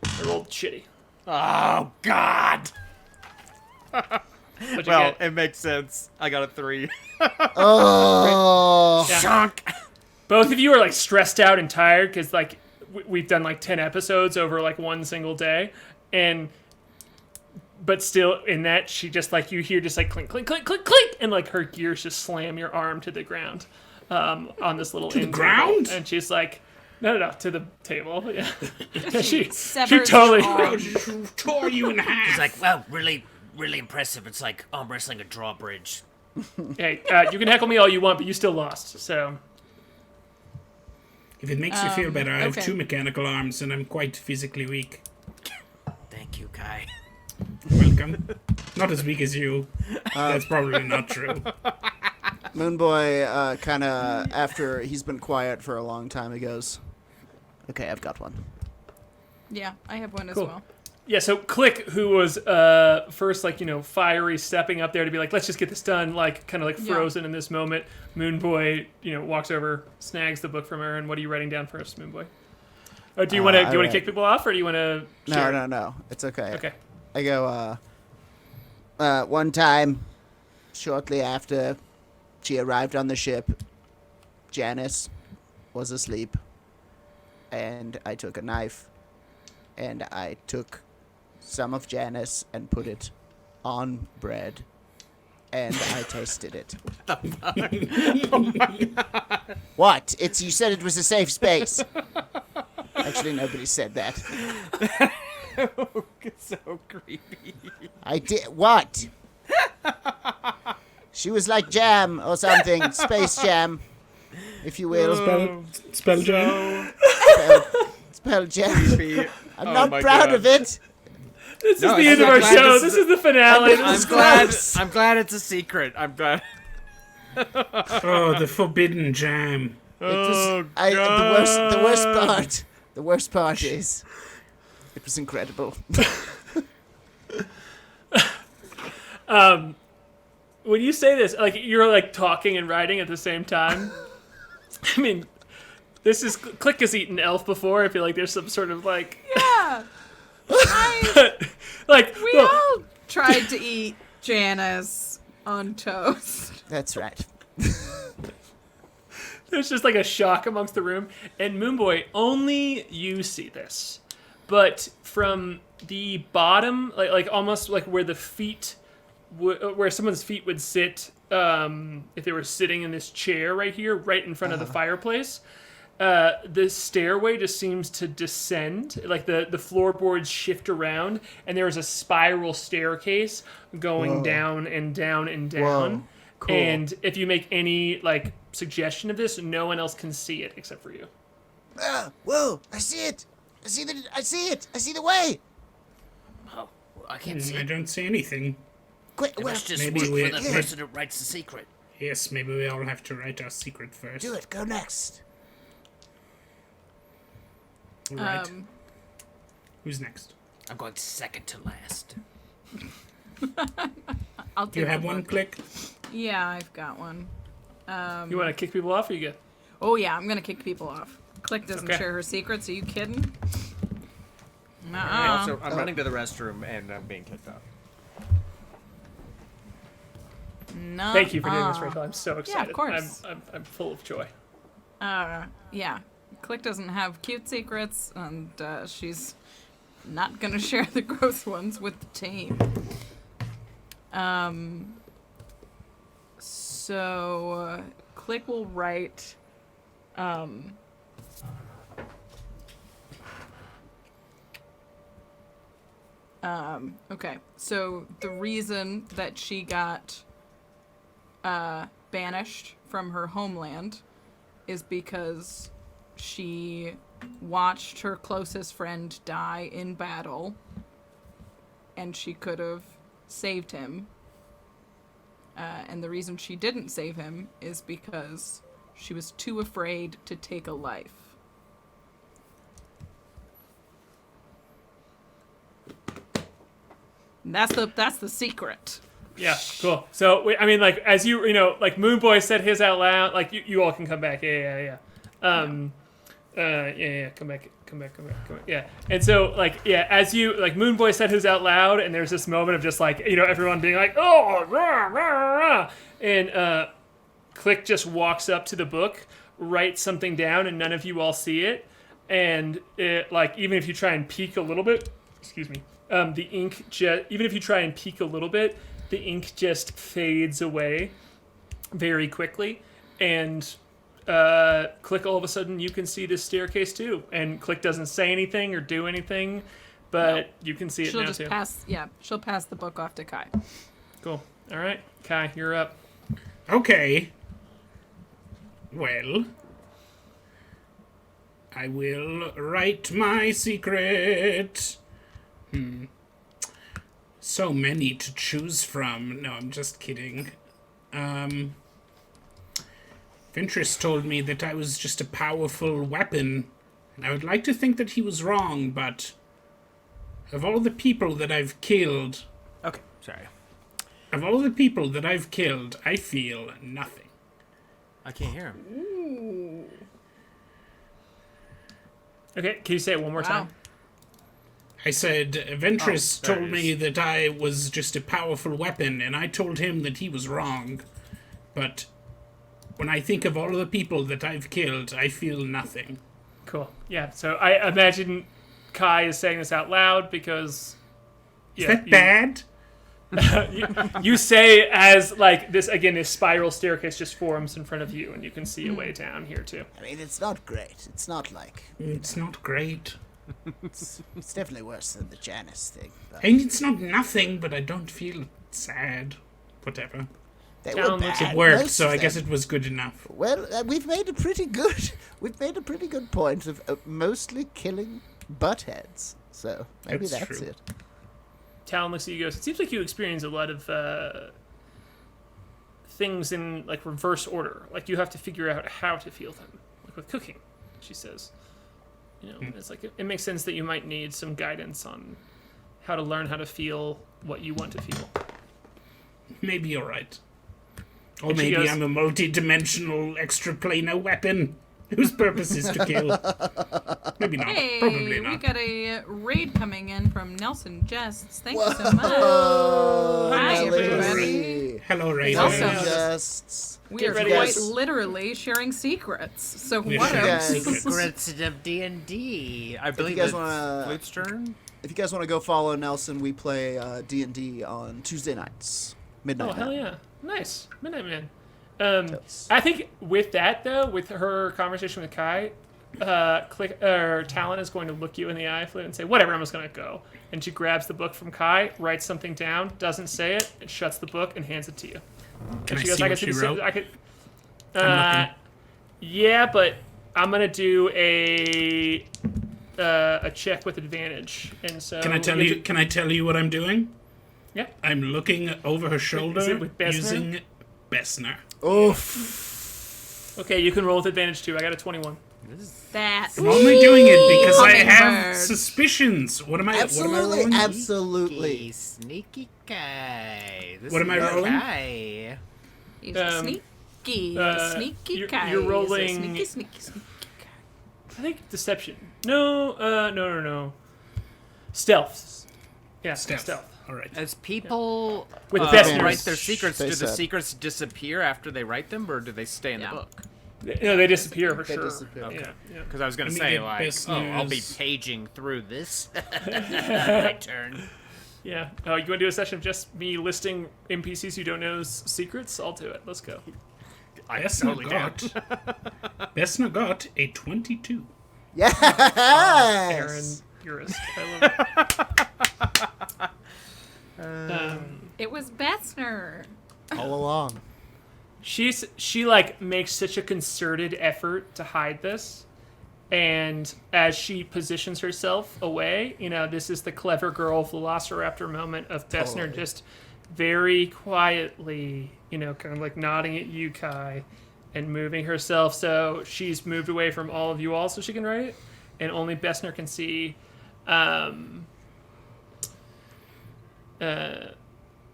I rolled shitty. Oh God! What'd you Well, get? it makes sense. I got a 3. Oh. Shunk. Both of you are like stressed out and tired because like we've done like 10 episodes over like one single day, but still in that she just like you hear just like clink clink clink clink clink and like her gears just slam your arm to the ground on this little the end table. ground? And she's like no to the table. Yeah. she Severs totally your arm. Tore you in half. He's like, well, really, really impressive. It's like arm wrestling a drawbridge. hey you can heckle me all you want but you still lost so If it makes you feel better, I have okay. 2 mechanical arms and I'm quite physically weak. Thank you, Kai. Welcome. Not as weak as you. That's probably not true. Moonboy, kind of after he's been quiet for a long time, he goes, "Okay, I've got one." Yeah, I have one as Cool. well. So Klik, who was first, like, fiery, stepping up there to be like, let's just get this done, like, kind of like frozen in this moment. Moonboy, walks over, snags the book from her, and what are you writing down first, Moonboy? Oh, do you want to kick people off, or do you want to? No. It's okay. Okay. I go. One time, shortly after she arrived on the ship, Janice was asleep, and I took a knife, and I took some of Janice and put it on bread, and I tasted it. What the fuck? Oh my god. What? You said it was a safe space. Actually, nobody said that. It's so creepy. I did. What? She was like jam or something. Space jam, if you will. Spell jam. Spell jam. Creepy. I'm not proud of it. This is the end of our show. This is the finale. I'm glad it's a secret. I'm glad. Oh, the forbidden jam. The worst part is, it was incredible. When you say this, like, you're like talking and writing at the same time. I mean, this is Klik has eaten elf before. I feel like there's some sort of like like we all tried to eat Janice on toast. That's right. There's just like a shock amongst the room. And Moonboy, only you see this. But from the bottom, like almost like where the feet, where someone's feet would sit, if they were sitting in this chair right here, right in front of the fireplace, the stairway just seems to descend. Like the floorboards shift around, and there is a spiral staircase going down and down and down. Whoa. Cool. And if you make any like suggestion of this, no one else can see it except for you. Whoa! I see it. I see it. I see the way. Oh, I can't see I it. don't see anything. Quick, It must just maybe work for the we- person who writes the secret. Yes, maybe we all have to write our secret first. do it. Go next. All right. Who's next? I'm going second to last. I'll Do you take have the one, book. Klik? Yeah, I've got one. You want to kick people off, or you good? Oh yeah, I'm gonna kick people off. Klik doesn't Okay. share her secrets. Are you kidding? Also, I'm running to the restroom and I'm being kicked off. No. Thank you for doing this, Rachel. I'm so excited. course. I'm full of joy. Yeah. Klik doesn't have cute secrets, and she's not gonna share the gross ones with the team. So Klik will write. Okay. So the reason that she got banished from her homeland is because she watched her closest friend die in battle, and she could have saved him. And the reason she didn't save him is because she was too afraid to take a life. And that's the secret. Yeah, cool. So, I mean, like, as you like, Moonboy said his out loud. Like, you all can come back. Yeah. Come back. Yeah. And so, like, yeah, as you, like, Moonboy said his out loud, and there's this moment of just, like, everyone being like, oh, rah, rah, rah. And Klik just walks up to the book, writes something down, and none of you all see it. And, it, like, even if you try and peek a little bit, the ink, even if you try and peek a little bit, the ink just fades away very quickly. And Klik, all of a sudden, you can see this staircase too. And Klik doesn't say anything or do anything, but you can see it She'll now just too. she'll pass the book off to K.A.I. Cool. All right, K.A.I, you're up. Okay. Well, I will write my secret. So many to choose from. No, I'm just kidding. Ventress told me that I was just a powerful weapon, and I would like to think that he was wrong, but Of all the people that I've killed, Okay, sorry. of all the people that I've killed, I feel nothing. I can't hear him. Okay, can you say it one more Wow. time? I said, Ventress there told it me is. that I was just a powerful weapon, and I told him that he was wrong. But when I think of all the people that I've killed, I feel nothing. Cool. Yeah. So I imagine Kai is saying this out loud because. Is that bad? You say as like this again. This spiral staircase just forms in front of you, and you can see a way down here too. I mean, it's not great. It's not like It's not great. it's definitely worse than the Janice thing. But And it's not nothing, but I don't feel sad. Whatever. they Town were looks- bad. It worked, most so of I guess them. it was good enough. Well, we've made a pretty good. We've made a pretty good point of mostly killing buttheads. So maybe That's that's true. it. Talon looks at you and goes, it seems like you experience a lot of things in like reverse order. Like you have to figure out how to feel them. Like with cooking, she says. You know, it's like it makes sense that you might need some guidance on how to learn how to feel what you want to feel. Maybe you're right. Or And she maybe goes- I'm a multi-dimensional extraplanar weapon whose purpose is to kill. Maybe not. Hey, Probably we not. got a raid coming in from Nelson Jests. Thank you so much. Oh, Hi, Nelly. everybody. Hello, Ray. Welcome. Just We are If you quite guys- literally sharing secrets. So We're what sharing else? secrets. Secrets of D&D. I believe guys it's wanna- Flute's turn. if you guys want to go follow Nelson, we play D&D on Tuesday nights, midnight. Oh hell now. yeah! Nice, Midnight Man. Yes. I think with that though, with her conversation with Kai, Talon is going to look you in the eye, Flute, and say, "Whatever, I'm just gonna go." And she grabs the book from Kai, writes something down, doesn't say it, and shuts the book and hands it to you. Can I She goes, see "I can what see she the wrote? I could." I'm looking. Yeah, but I'm gonna do a check with advantage, and so Can I tell you what I'm doing? Yeah. I'm looking over her shoulder with Bessner? using Bessner. Oof. Okay, you can roll with advantage too. I got a 21. That. I'm only doing it because I have Hummingbird. suspicions. What am I Absolutely, rolling? absolutely. Sneaky Kai. This What am I is rolling? Kai. He's a sneaky, sneaky you're guy. He's a rolling- sneaky, sneaky, sneaky guy. I think deception. No. Stealth. Yeah, stealth. All right. As people With Bessner. write their secrets, They do the said. secrets disappear after they write them, or do they stay in Yeah. the book? No, they disappear for They sure. disappear. Yeah. Because I was gonna Let me say, get like, I'll be Bessner's- paging through this. My turn. Yeah. Oh, you want to do a session of just me listing NPCs you don't know's secrets? I'll do it. Let's go. I Bessner totally got Bessner got a 22. Yes. Aaron, Urist. I love it. It was Bessner. All along. She like makes such a concerted effort to hide this, and as she positions herself away, you know, this is the clever girl velociraptor moment of Bessner Totally. just very quietly, you know, kind of like nodding at you, Kai, and moving herself so she's moved away from all of you all so she can write it, and only Bessner can see.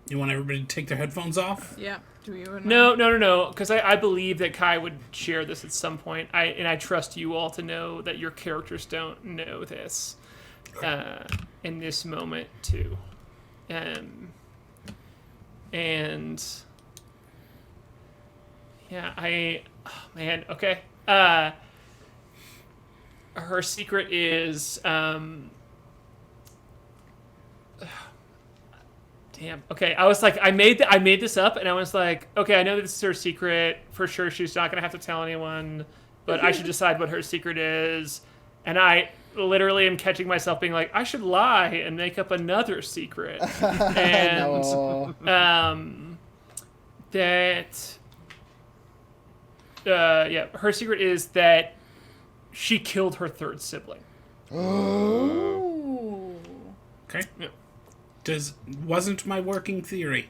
You want everybody to take their headphones off? Yeah. Do you? No, because I believe that Kai would share this at some point. I trust you all to know that your characters don't know this in this moment too. And yeah, okay. Her secret is damn. Okay, I was like, I made this up, and I was like, okay, I know this is her secret for sure. She's not gonna have to tell anyone, but I should decide what her secret is. And I literally am catching myself being like, I should lie and make up another secret. And her secret is that she killed her third sibling. Ooh. Okay. Yeah. Wasn't my working theory.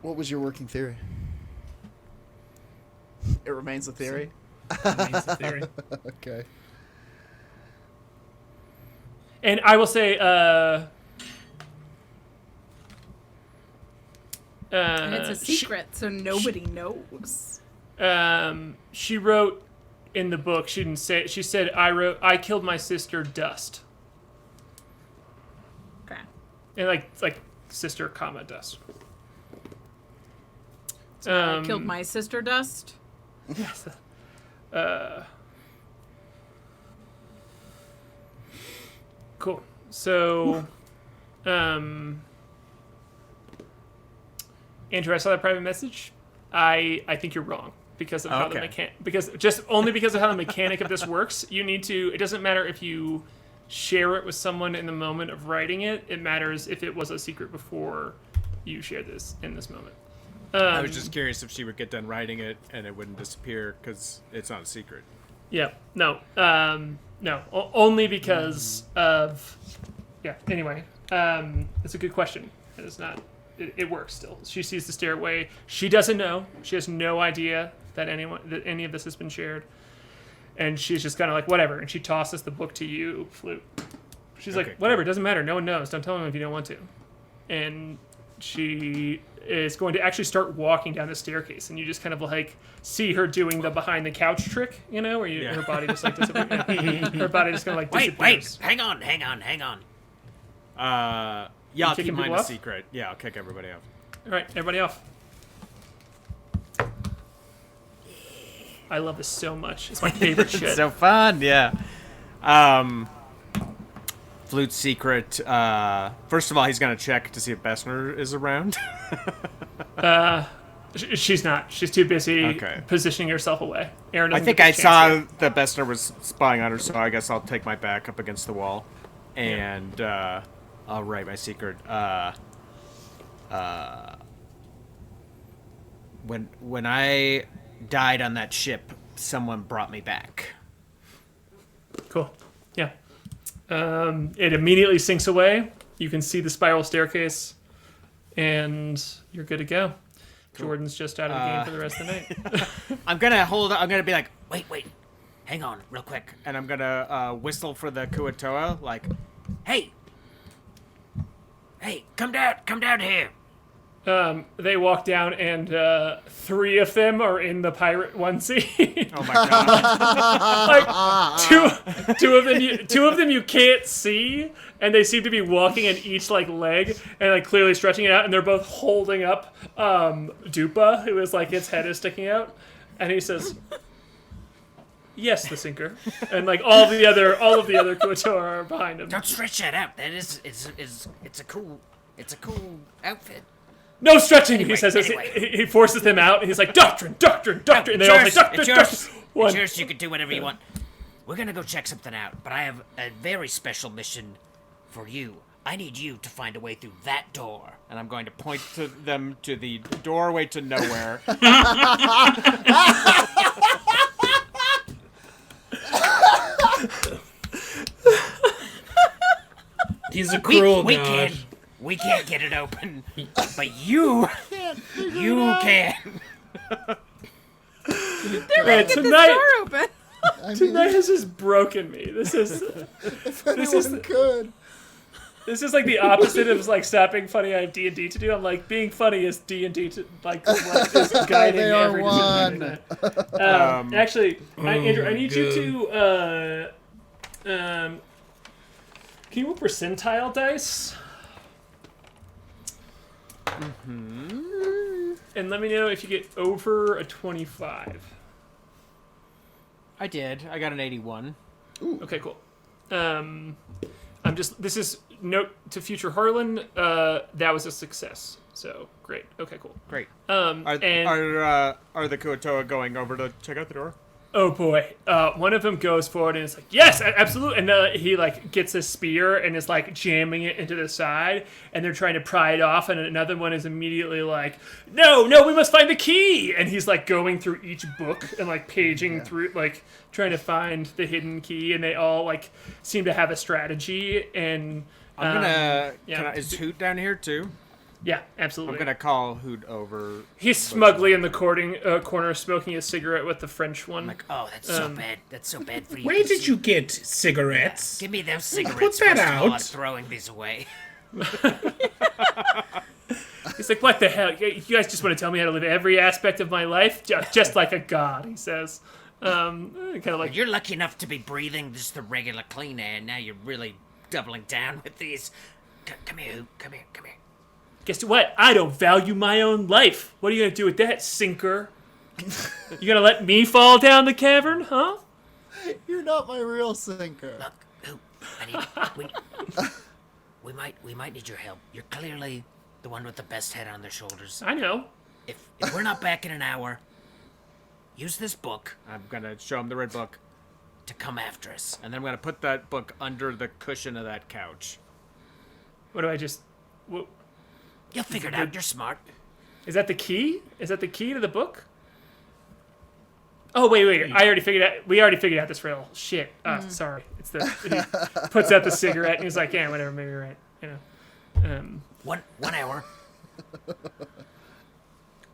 What was your working theory? It remains a theory. Remains the theory. Okay. And I will say, And it's a secret, so nobody knows. She wrote in the book. She didn't say. She said, I killed my sister, Dust." Okay. And like sister, comma, Dust. I killed my sister, Dust. Yes. Cool. So, Andrew, I saw that private message. I think you're wrong because of how the because of how the mechanic of this works. You need to. It doesn't matter if you share it with someone in the moment of writing it. It matters if it was a secret before you shared this in this moment. I was just curious if she would get done writing it and it wouldn't disappear because it's not a secret. Yeah. No. No. Only because of. Yeah. Anyway, it's a good question. It's not. It works still. She sees the stairway. She doesn't know. She has no idea that any of this has been shared, and she's just kind of like whatever. And she tosses the book to you, Flute. She's like, whatever. It doesn't matter. No one knows. Don't tell them if you don't want to. And she is going to actually start walking down the staircase, and you just kind of like see her doing the behind the couch trick, you know, where her body just like disappears. Her body just kind of like disappears. Wait, hang on. Yeah, I'll keep mine a off? secret. Yeah, I'll kick everybody off. All right, everybody off. I love this so much. It's my favorite shit. So fun, yeah. Flute's secret. First of all, he's gonna check to see if Bessner is around. She's not. She's too busy positioning herself away. Aaron, I think I saw that Bessner was spying on her, so I guess I'll take my back up against the wall, and I'll write my secret. When I died on that ship, someone brought me back. Cool. Yeah. It immediately sinks away. You can see the spiral staircase, and you're good to go. Cool. Jordan's just out of the game for the rest of the night. I'm gonna be like, Wait. Hang on, real quick. and I'm gonna whistle for the Kuatoa, like, Hey, come down here. They walk down, and 3 of them are in the pirate onesie. oh my god. Like two of them you can't see, and they seem to be walking in each like leg and like clearly stretching it out, and they're both holding up Dupa, who is like its head is sticking out, and he says, "Yes, the sinker," and like all of the other Kuatoa are behind him. Don't stretch that out. That is it's a cool outfit. No stretching, Anyway, he says. anyway. He forces them out, and he's like, doctrine, and they all say, doctrine. It's One. yours. You can do whatever you want. We're gonna go check something out, but I have a very special mission for you. I need you to find a way through that door. And I'm going to point to them to the doorway to nowhere. He's a cruel god. We can't get it open, but you can. They're gonna get this door open. Tonight has just broken me. This is Good. This is like the opposite of like stopping funny I have D&D to do. I'm like, being funny is D&D to like is guiding They are every one. decision. Actually, Andrew, I need you to can you roll percentile dice? And let me know if you get over a 25. I did. I got an 81. Okay, cool. This is note to future Harlan. That was a success. So great. Okay, cool. Great. Are Are the Kuatoa going over to check out the door? Oh boy. One of them goes forward and is like, yes, absolutely. And he like gets a spear and is like jamming it into the side, and they're trying to pry it off. And another one is immediately like, no, we must find the key. And he's like going through each book and like paging through, like trying to find the hidden key. And they all like seem to have a strategy. And I'm gonna. Is Hoot down here too? Yeah, absolutely. I'm gonna call Hoot over. He's smugly in the corner smoking a cigarette with the French one. I'm like, oh, that's so bad. That's so bad for you. Where did you get cigarettes? Give me them cigarettes. Put that first of all. I'm out. throwing these away. He's like, what the hell? You guys just want to tell me how to live every aspect of my life? Just like a god, he says. Kind of like... You're lucky enough to be breathing just the regular clean air, and now you're really doubling down with these. Come here, Hoot. Come here. Guess what? I don't value my own life. What are you going to do with that, sinker? You going to let me fall down the cavern, huh? You're not my real sinker. Look, Hoot. We might need your help. You're clearly the one with the best head on their shoulders. I know. If we're not back in an hour, use this book I'm gonna show him the red book, to come after us. and then I'm gonna put that book under the cushion of that couch. What do I just... What, You'll figure it out. You're smart. is that the key? Is that the key to the book? Oh, wait. I already figured out... We already figured out this riddle. Shit. Sorry. It's the... He puts out the cigarette, and he's like, yeah, whatever, maybe you're right. You know. 1 hour.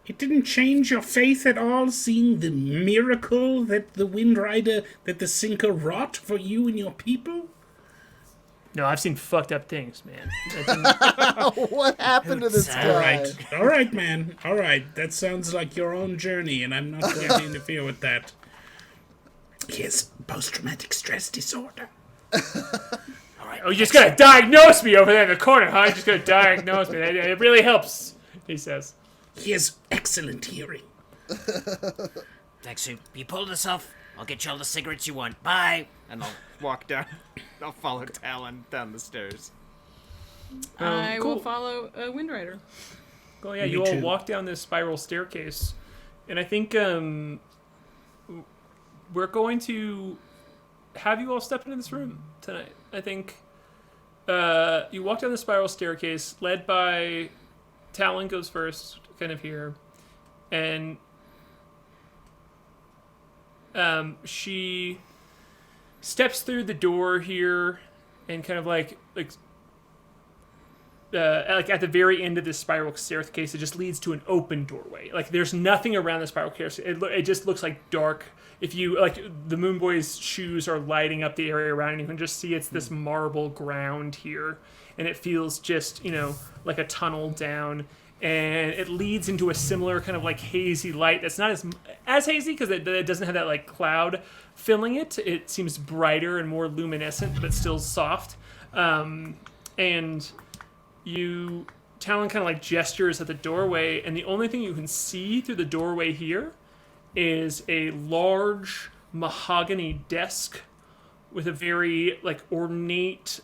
It didn't change your faith at all, seeing the miracle that the Windrider, that the sinker wrought for you and your people? No, I've seen fucked up things, man. That didn't- What happened to this guy? All right, man. All right, that sounds like your own journey, and I'm not going to interfere with that. He has post-traumatic stress disorder. All right. Oh, you're just gonna diagnose me over there in the corner, huh? You're just gonna diagnose me. It really helps, he says. He has excellent hearing. Thanks, Hoot. You pulled us off. I'll get you all the cigarettes you want. Bye. And I'll walk down. I'll follow Talon down the stairs. I will cool. follow Windrider. Well, yeah, Me you all too. walk down this spiral staircase, and I think we're going to have you all step into this room tonight. I think you walk down the spiral staircase, led by Talon goes first, kind of here, and she steps through the door here, and kind of like at the very end of this spiral staircase, it just leads to an open doorway. Like there's nothing around the spiral staircase. It just looks like dark. If you like, the Moonboy's shoes are lighting up the area around, and you can just see it's this marble ground here, and it feels just like a tunnel down, and it leads into a similar kind of like hazy light. That's not as hazy because it doesn't have that like cloud filling it. It seems brighter and more luminescent, but still soft. And Talon kind of like gestures at the doorway, and the only thing you can see through the doorway here is a large mahogany desk with a very like ornate,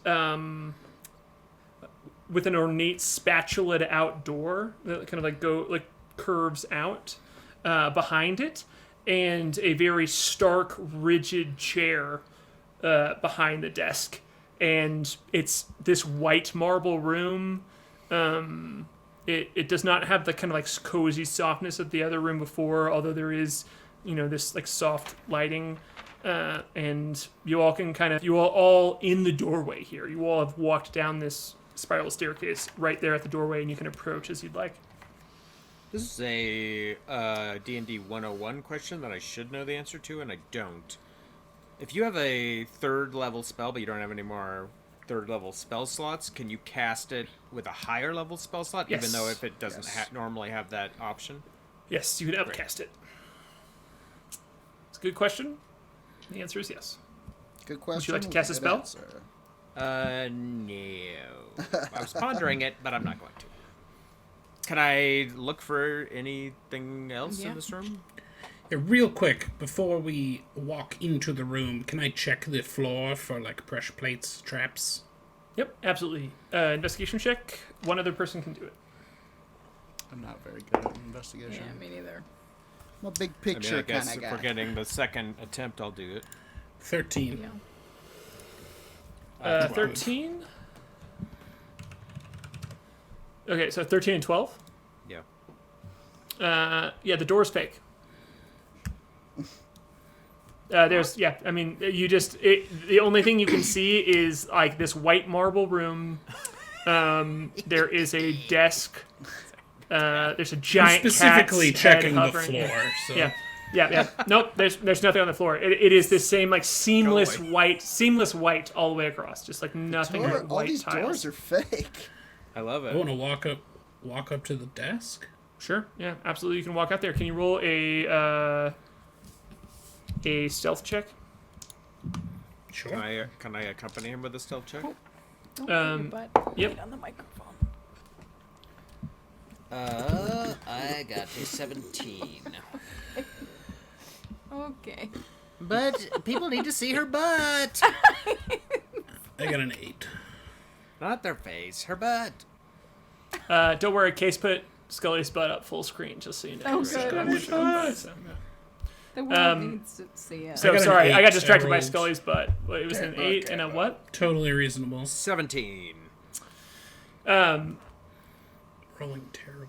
with an ornate spatulaed out door that kind of like curves out behind it, and a very stark, rigid chair behind the desk. And it's this white marble room. It does not have the kind of like cozy softness of the other room before, although there is, this like soft lighting. And you all all in the doorway here. You all have walked down this spiral staircase right there at the doorway, and you can approach as you'd like. This is a D&D 101 question that I should know the answer to, and I don't. If you have a 3rd level spell, but you don't have any more 3rd level spell slots, can you cast it with a higher level spell slot, Yes. even though if it doesn't Yes. normally have that option? Yes, you could upcast it. It's a good question. The answer is yes. Good question. Would you like to cast a Good spell? answer. No. I was pondering it, but I'm not going to. Can I look for anything else Yeah. in this room? Yeah, real quick, before we walk into the room, can I check the floor for like pressure plates, traps? Yep, absolutely. Investigation check. One other person can do it. I'm not very good at investigation. Yeah, me neither. I'm a big I picture mean, I guess kind of if guy. we're getting the second attempt, I'll do it. 13. Yeah. 13. Okay, so 13 and 12. Yeah. Yeah, the door's fake. I mean, the only thing you can see is like this white marble room There is a desk. There's a giant specifically cat's head checking the hovering. floor. So. Yeah. Nope. There's nothing on the floor. It is this same like seamless white all the way across. Just like nothing but All white these tiles. doors are fake. I love I it. want to walk up to the desk. Sure. Yeah. Absolutely. You can walk out there. Can you roll a stealth check? Sure. Can I accompany him with a stealth check? Don't put your butt yep. right on the microphone. I got a 17. Okay. But people need to see her butt. I got an 8. Not their face, her butt. Don't worry. Case put Scully's butt up full screen, just so you know. Oh, So good. I'm sure by, so, The world needs to see it. So I got an sorry, I 8. got distracted I by rolled. Scully's butt. Well, it was an 8 and a what? Totally reasonable. 17. Rolling terrible.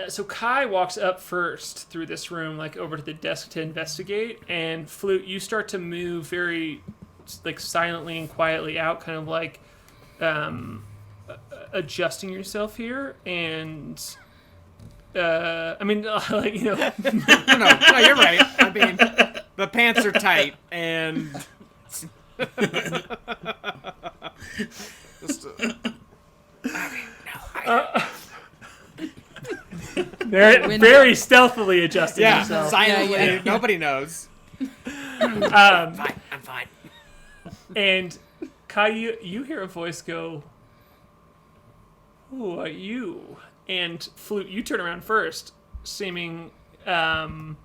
So K.A.I walks up first through this room, like over to the desk to investigate, and Flute, you start to move very, like silently and quietly out, kind of like adjusting yourself here, and I mean, like you know, No, you're right. I mean, the pants are tight, and just, they're very stealthily adjusting yeah, yourself. silently. Yeah. Nobody knows. I'm fine. And K.A.I, you hear a voice go, "Who are you?" And Flute, you turn around first, seeming to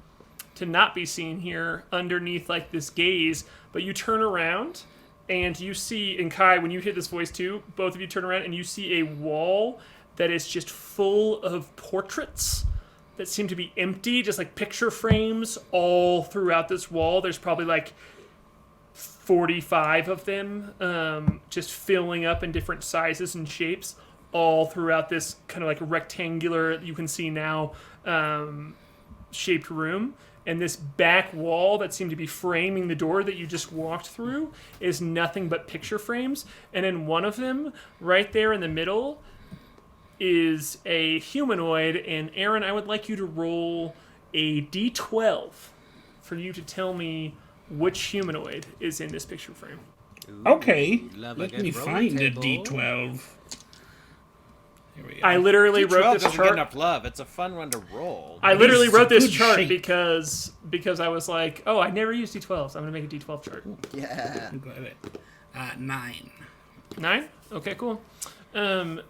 not be seen here underneath like this gaze. But you turn around and you see, and K.A.I, when you hear this voice too, both of you turn around and you see a wall that is just full of portraits that seem to be empty, just like picture frames all throughout this wall. There's probably like 45 of them, just filling up in different sizes and shapes all throughout this kind of like rectangular, you can see now, shaped room. And this back wall that seemed to be framing the door that you just walked through is nothing but picture frames. And in one of them, right there in the middle, is a humanoid. And Aaron, I would like you to roll a d12 for you to tell me which humanoid is in this picture frame. Okay, love a let good me roll find table. a D12. Here we go. I literally wrote D12 this doesn't get chart. enough love. It's a fun one to roll. I literally It's wrote this good chart shape. because I was like, oh, I never used d12s. I'm gonna make a d12 chart. Yeah. I'm glad it. 9. 9? Okay, cool.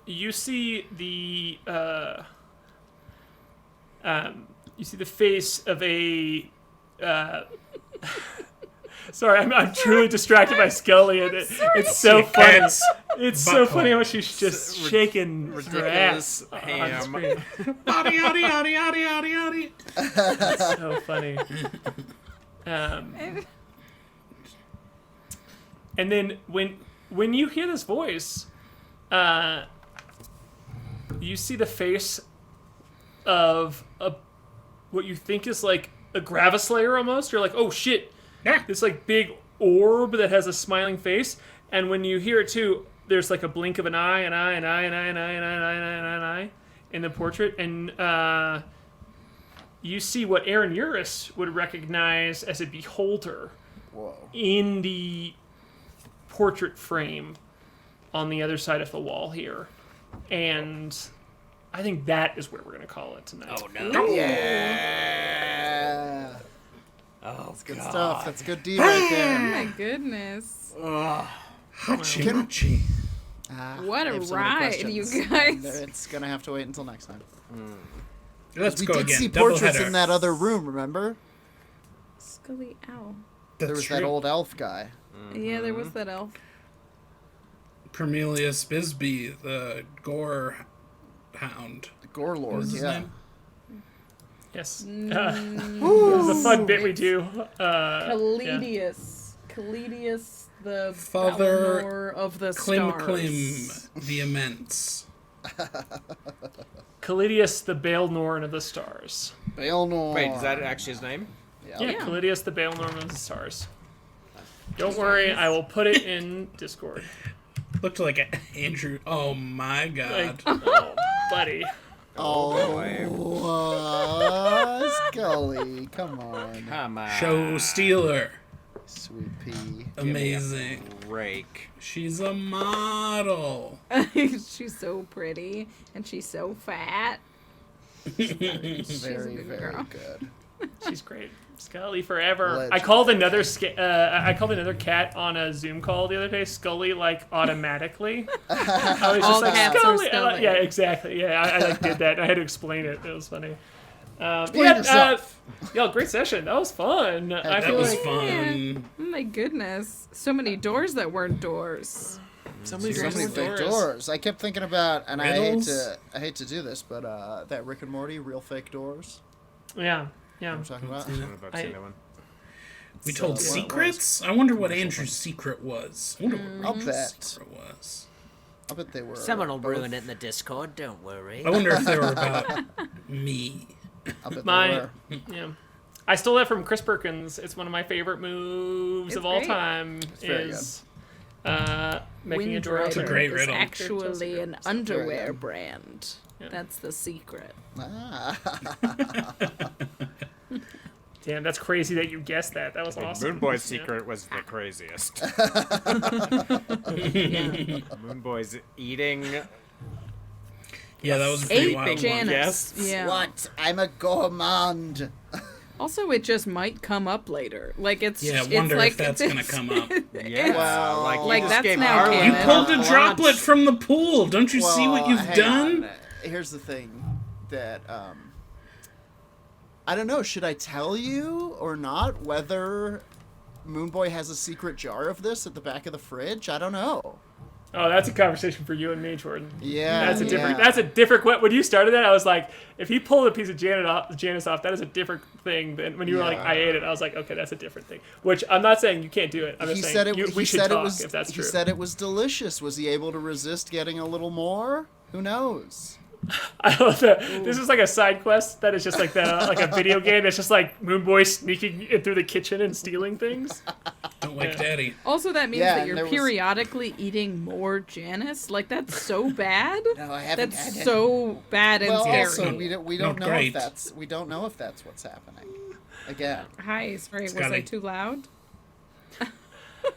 You see the face of a. Sorry, I'm truly distracted by Scully, and it's so funny. It's so funny how she's just shaking her ass ridiculous on the ham. screen. Yaddy, yaddy, yaddy, yaddy, yaddy, yaddy. So funny. And then when you hear this voice, you see the face of what you think is like a Gravislayer almost. You're like, oh shit, this like big orb that has a smiling face. And when you hear it too, there's like a blink of an eye, an eye in the portrait, and you see what Aaron Urist would recognize as a beholder in the portrait frame on the other side of the wall here. And I think that is where we're going to call it tonight. Oh no. Yeah. Oh, That's good stuff. That's good D right Oh there. my goodness. Hachi machi. What I a have so many ride, you questions. guys. It's gonna have to wait until next time. Let's We go did again. see Double portraits header. in that other room, remember? Scully, ow. There was that true. old elf guy. Yeah, there was that elf. Cornelius Bisbee, the gore hound. The Gore Lord, What's his yeah. name? Yes. It was a fun bit we do. Yeah. Calidius, the Father Balnor of the Klim stars. Klim, the immense. Calidius, the Baelnorn of the stars. Baelnor. Wait, is that actually his name? Yeah, Calidius, the Baelnorn of the stars. Don't worry, I will put it in Discord. looked like Andrew. Oh my god. Like, oh, buddy. Scully, come on. Come on. Show stealer. Sweet pea. Amazing. Rake. She's a model. She's so pretty and she's so fat. Very, good very girl. good. She's great. Scully forever. I Legend. called another cat on a Zoom call the other day. Scully, like automatically. I was All just like cats are Scully. Scully. Yeah, exactly. Yeah, I like did that. I had to explain it. It was funny. Explain yourself. Yo, great session. That was fun. I That feel was like fun. Oh my goodness. So many doors that weren't doors. so many, So many fake doors. I kept thinking about, and I hate to do this, but that Rick and Morty, real fake doors. Yeah, You know yeah. what I'm talking about? I'm about to say that one. We So, told what secrets? I wonder what Andrew's secret was. I wonder what I'll Andrew's bet. secret was. I bet they were. Someone will both- ruin it in the Discord, don't worry. I wonder if they were about me. I bet they My, were. yeah. I stole that from Chris Perkins. It's one of my favorite moves It's of all great. time. very Making a door Windrider It's a great is riddle. actually an underwear good. brand. Yeah. That's the secret. Ah. Damn, that's crazy that you guessed that. That was awesome. Moonboy's Yeah. secret was the craziest. Yeah. Moonboy's eating. Yeah, that was a pretty Eight wild one. Janice. Yes. Yeah. What? I'm a gourmand. Also, it just might come up later. Like it's. Yeah, it's wonder like, if that's gonna come up. Yeah. Well, like you like, just that's gave now Arlen canon. You pulled a lunch. droplet from the pool. Don't you see what you've hang done? on. Here's the thing that I don't know. Should I tell you or not whether Moonboy has a secret jar of this at the back of the fridge? I don't know. Oh, that's a conversation for you and me, Jordan. Yeah, That's a different. yeah. That's a different. When you started that, I was like, if he pulled a piece of Janice off, that is a different thing than when you were like, Yeah. I ate it. I was like, okay, that's a different thing. Which I'm not saying you can't do it. I'm just He saying said it. we He should said talk it was. if that's He true. said it was delicious. Was he able to resist getting a little more? Who knows? I love that. This is like a side quest that is just like that, like a video game that's just like Moonboy sneaking in through the kitchen and stealing things. Don't wake daddy. Also, that means Yeah, that and you're there was- periodically eating more Janice. Like that's so bad. No, I haven't. That's had it. so bad and Well, scary. also we don't Not know great. if that's what's happening. Again, Hi, sorry, was Scully. I too loud?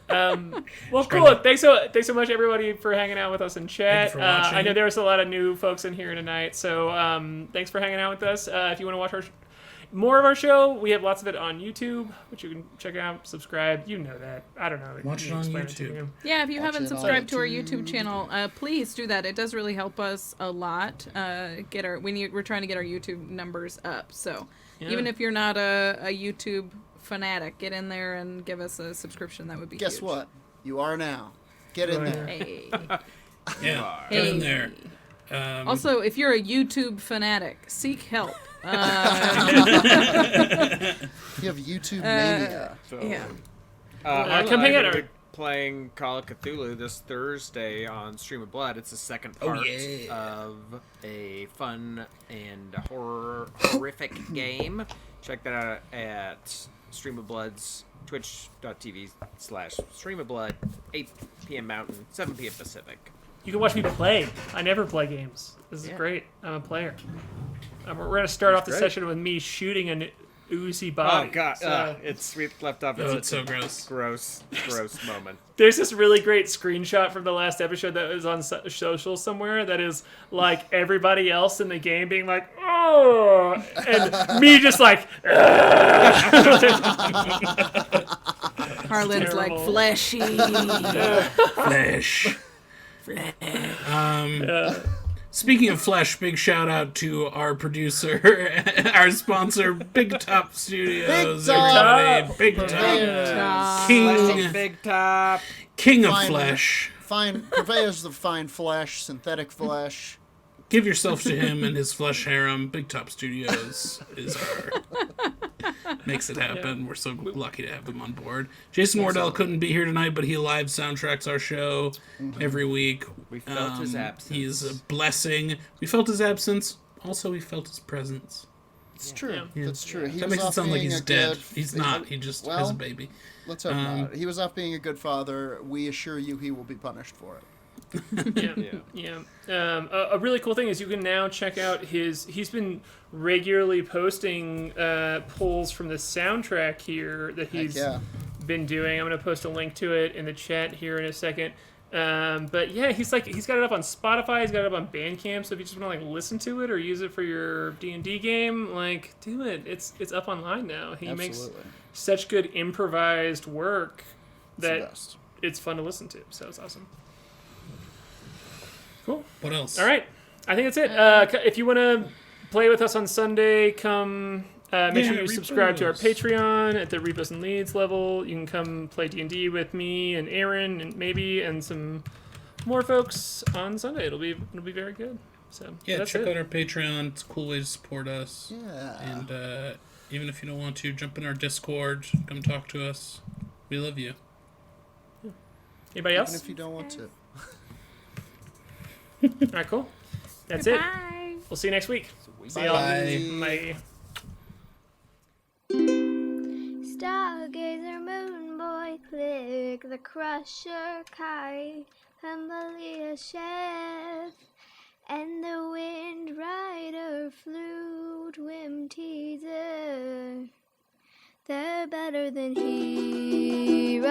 Well, cool. Thanks so much, everybody, for hanging out with us in chat. Thank you for watching. I know there was a lot of new folks in here tonight, so thanks for hanging out with us. If you want to watch more of our show, we have lots of it on YouTube, which you can check out, subscribe. You know that. I don't know. Watch You it on explain YouTube. to you. Yeah, if you Watch haven't it on subscribed to our YouTube. YouTube channel, please do that. It does really help us a lot. We're trying to get our YouTube numbers up. So even if you're not a YouTube fanatic, get in there and give us a subscription. That would be guess huge. what? You are now. Get in Right. there. Hey. Yeah, get in Hey. there. Also, if you're a YouTube fanatic, seek help. You have YouTube mania. So, Yeah. Arlen come and I hang are out gonna our- be playing Call of Cthulhu this Thursday on Stream of Blood. It's the second Oh, part yeah. of a fun and horrific game. Check that out at Stream of Blood's twitch.tv/streamofblood, 8 p.m. Mountain, 7 p.m. Pacific. You can watch me play. I never play games. This is Yeah. great. I'm a player. We're going to start off the great. session with me shooting an Uzi Oh body. god, So, it's we left off. Oh, it's so gross. gross moment. there's this really great screenshot from the last episode that was on social somewhere that is like everybody else in the game being like, oh, and me just like, Harlan's like terrible. fleshy. Flesh. Speaking of flesh, big shout out to our producer, our sponsor, Big Top Studios. Big Top! Everybody. Big Top. Fleshy King, big top. king of Fine. flesh. Fine purveyors of fine flesh, synthetic flesh. Give yourself to him and his flesh harem. Big Top Studios is our makes it happen. We're so lucky to have him on board. Jason Wardell couldn't be here tonight, but he live soundtracks our show every week. We felt his absence. He's a blessing. We felt his absence. Also, we felt his presence. It's true. That's true. He That was makes it off sound like being he's a dead. good- He's not. He just has a well, baby. Let's hope not. He was off being a good father. We assure you he will be punished for it. Yeah. A really cool thing is you can now check out he's been regularly posting polls from the soundtrack here that he's been doing. I'm going to post a link to it in the chat here in a second. But yeah, he's got it up on Spotify, he's got it up on Bandcamp, so if you just want to like listen to it or use it for your D&D game, like do it. It's up online now. He makes such good improvised work that it's fun to listen to. So it's awesome. Cool. What else? All right. I think that's it. If you want to play with us on Sunday, come make sure you subscribe to our Patreon at the Repos and Leads level. You can come play D&D with me and Aaron and some more folks on Sunday. It'll be very good. So yeah, check out our Patreon. It's a cool way to support us. Yeah. And even if you don't want to, jump in our Discord. Come talk to us. We love you. Anybody else? Even if you don't want to. All right, cool. That's it. We'll see you next week. See y'all. Bye. Bye. Stargazer, Moonboy, Klik, the Crusher, K.A.I, Humbly Chef, and the Windrider, Flute, Whimteaser. They're better than heroes.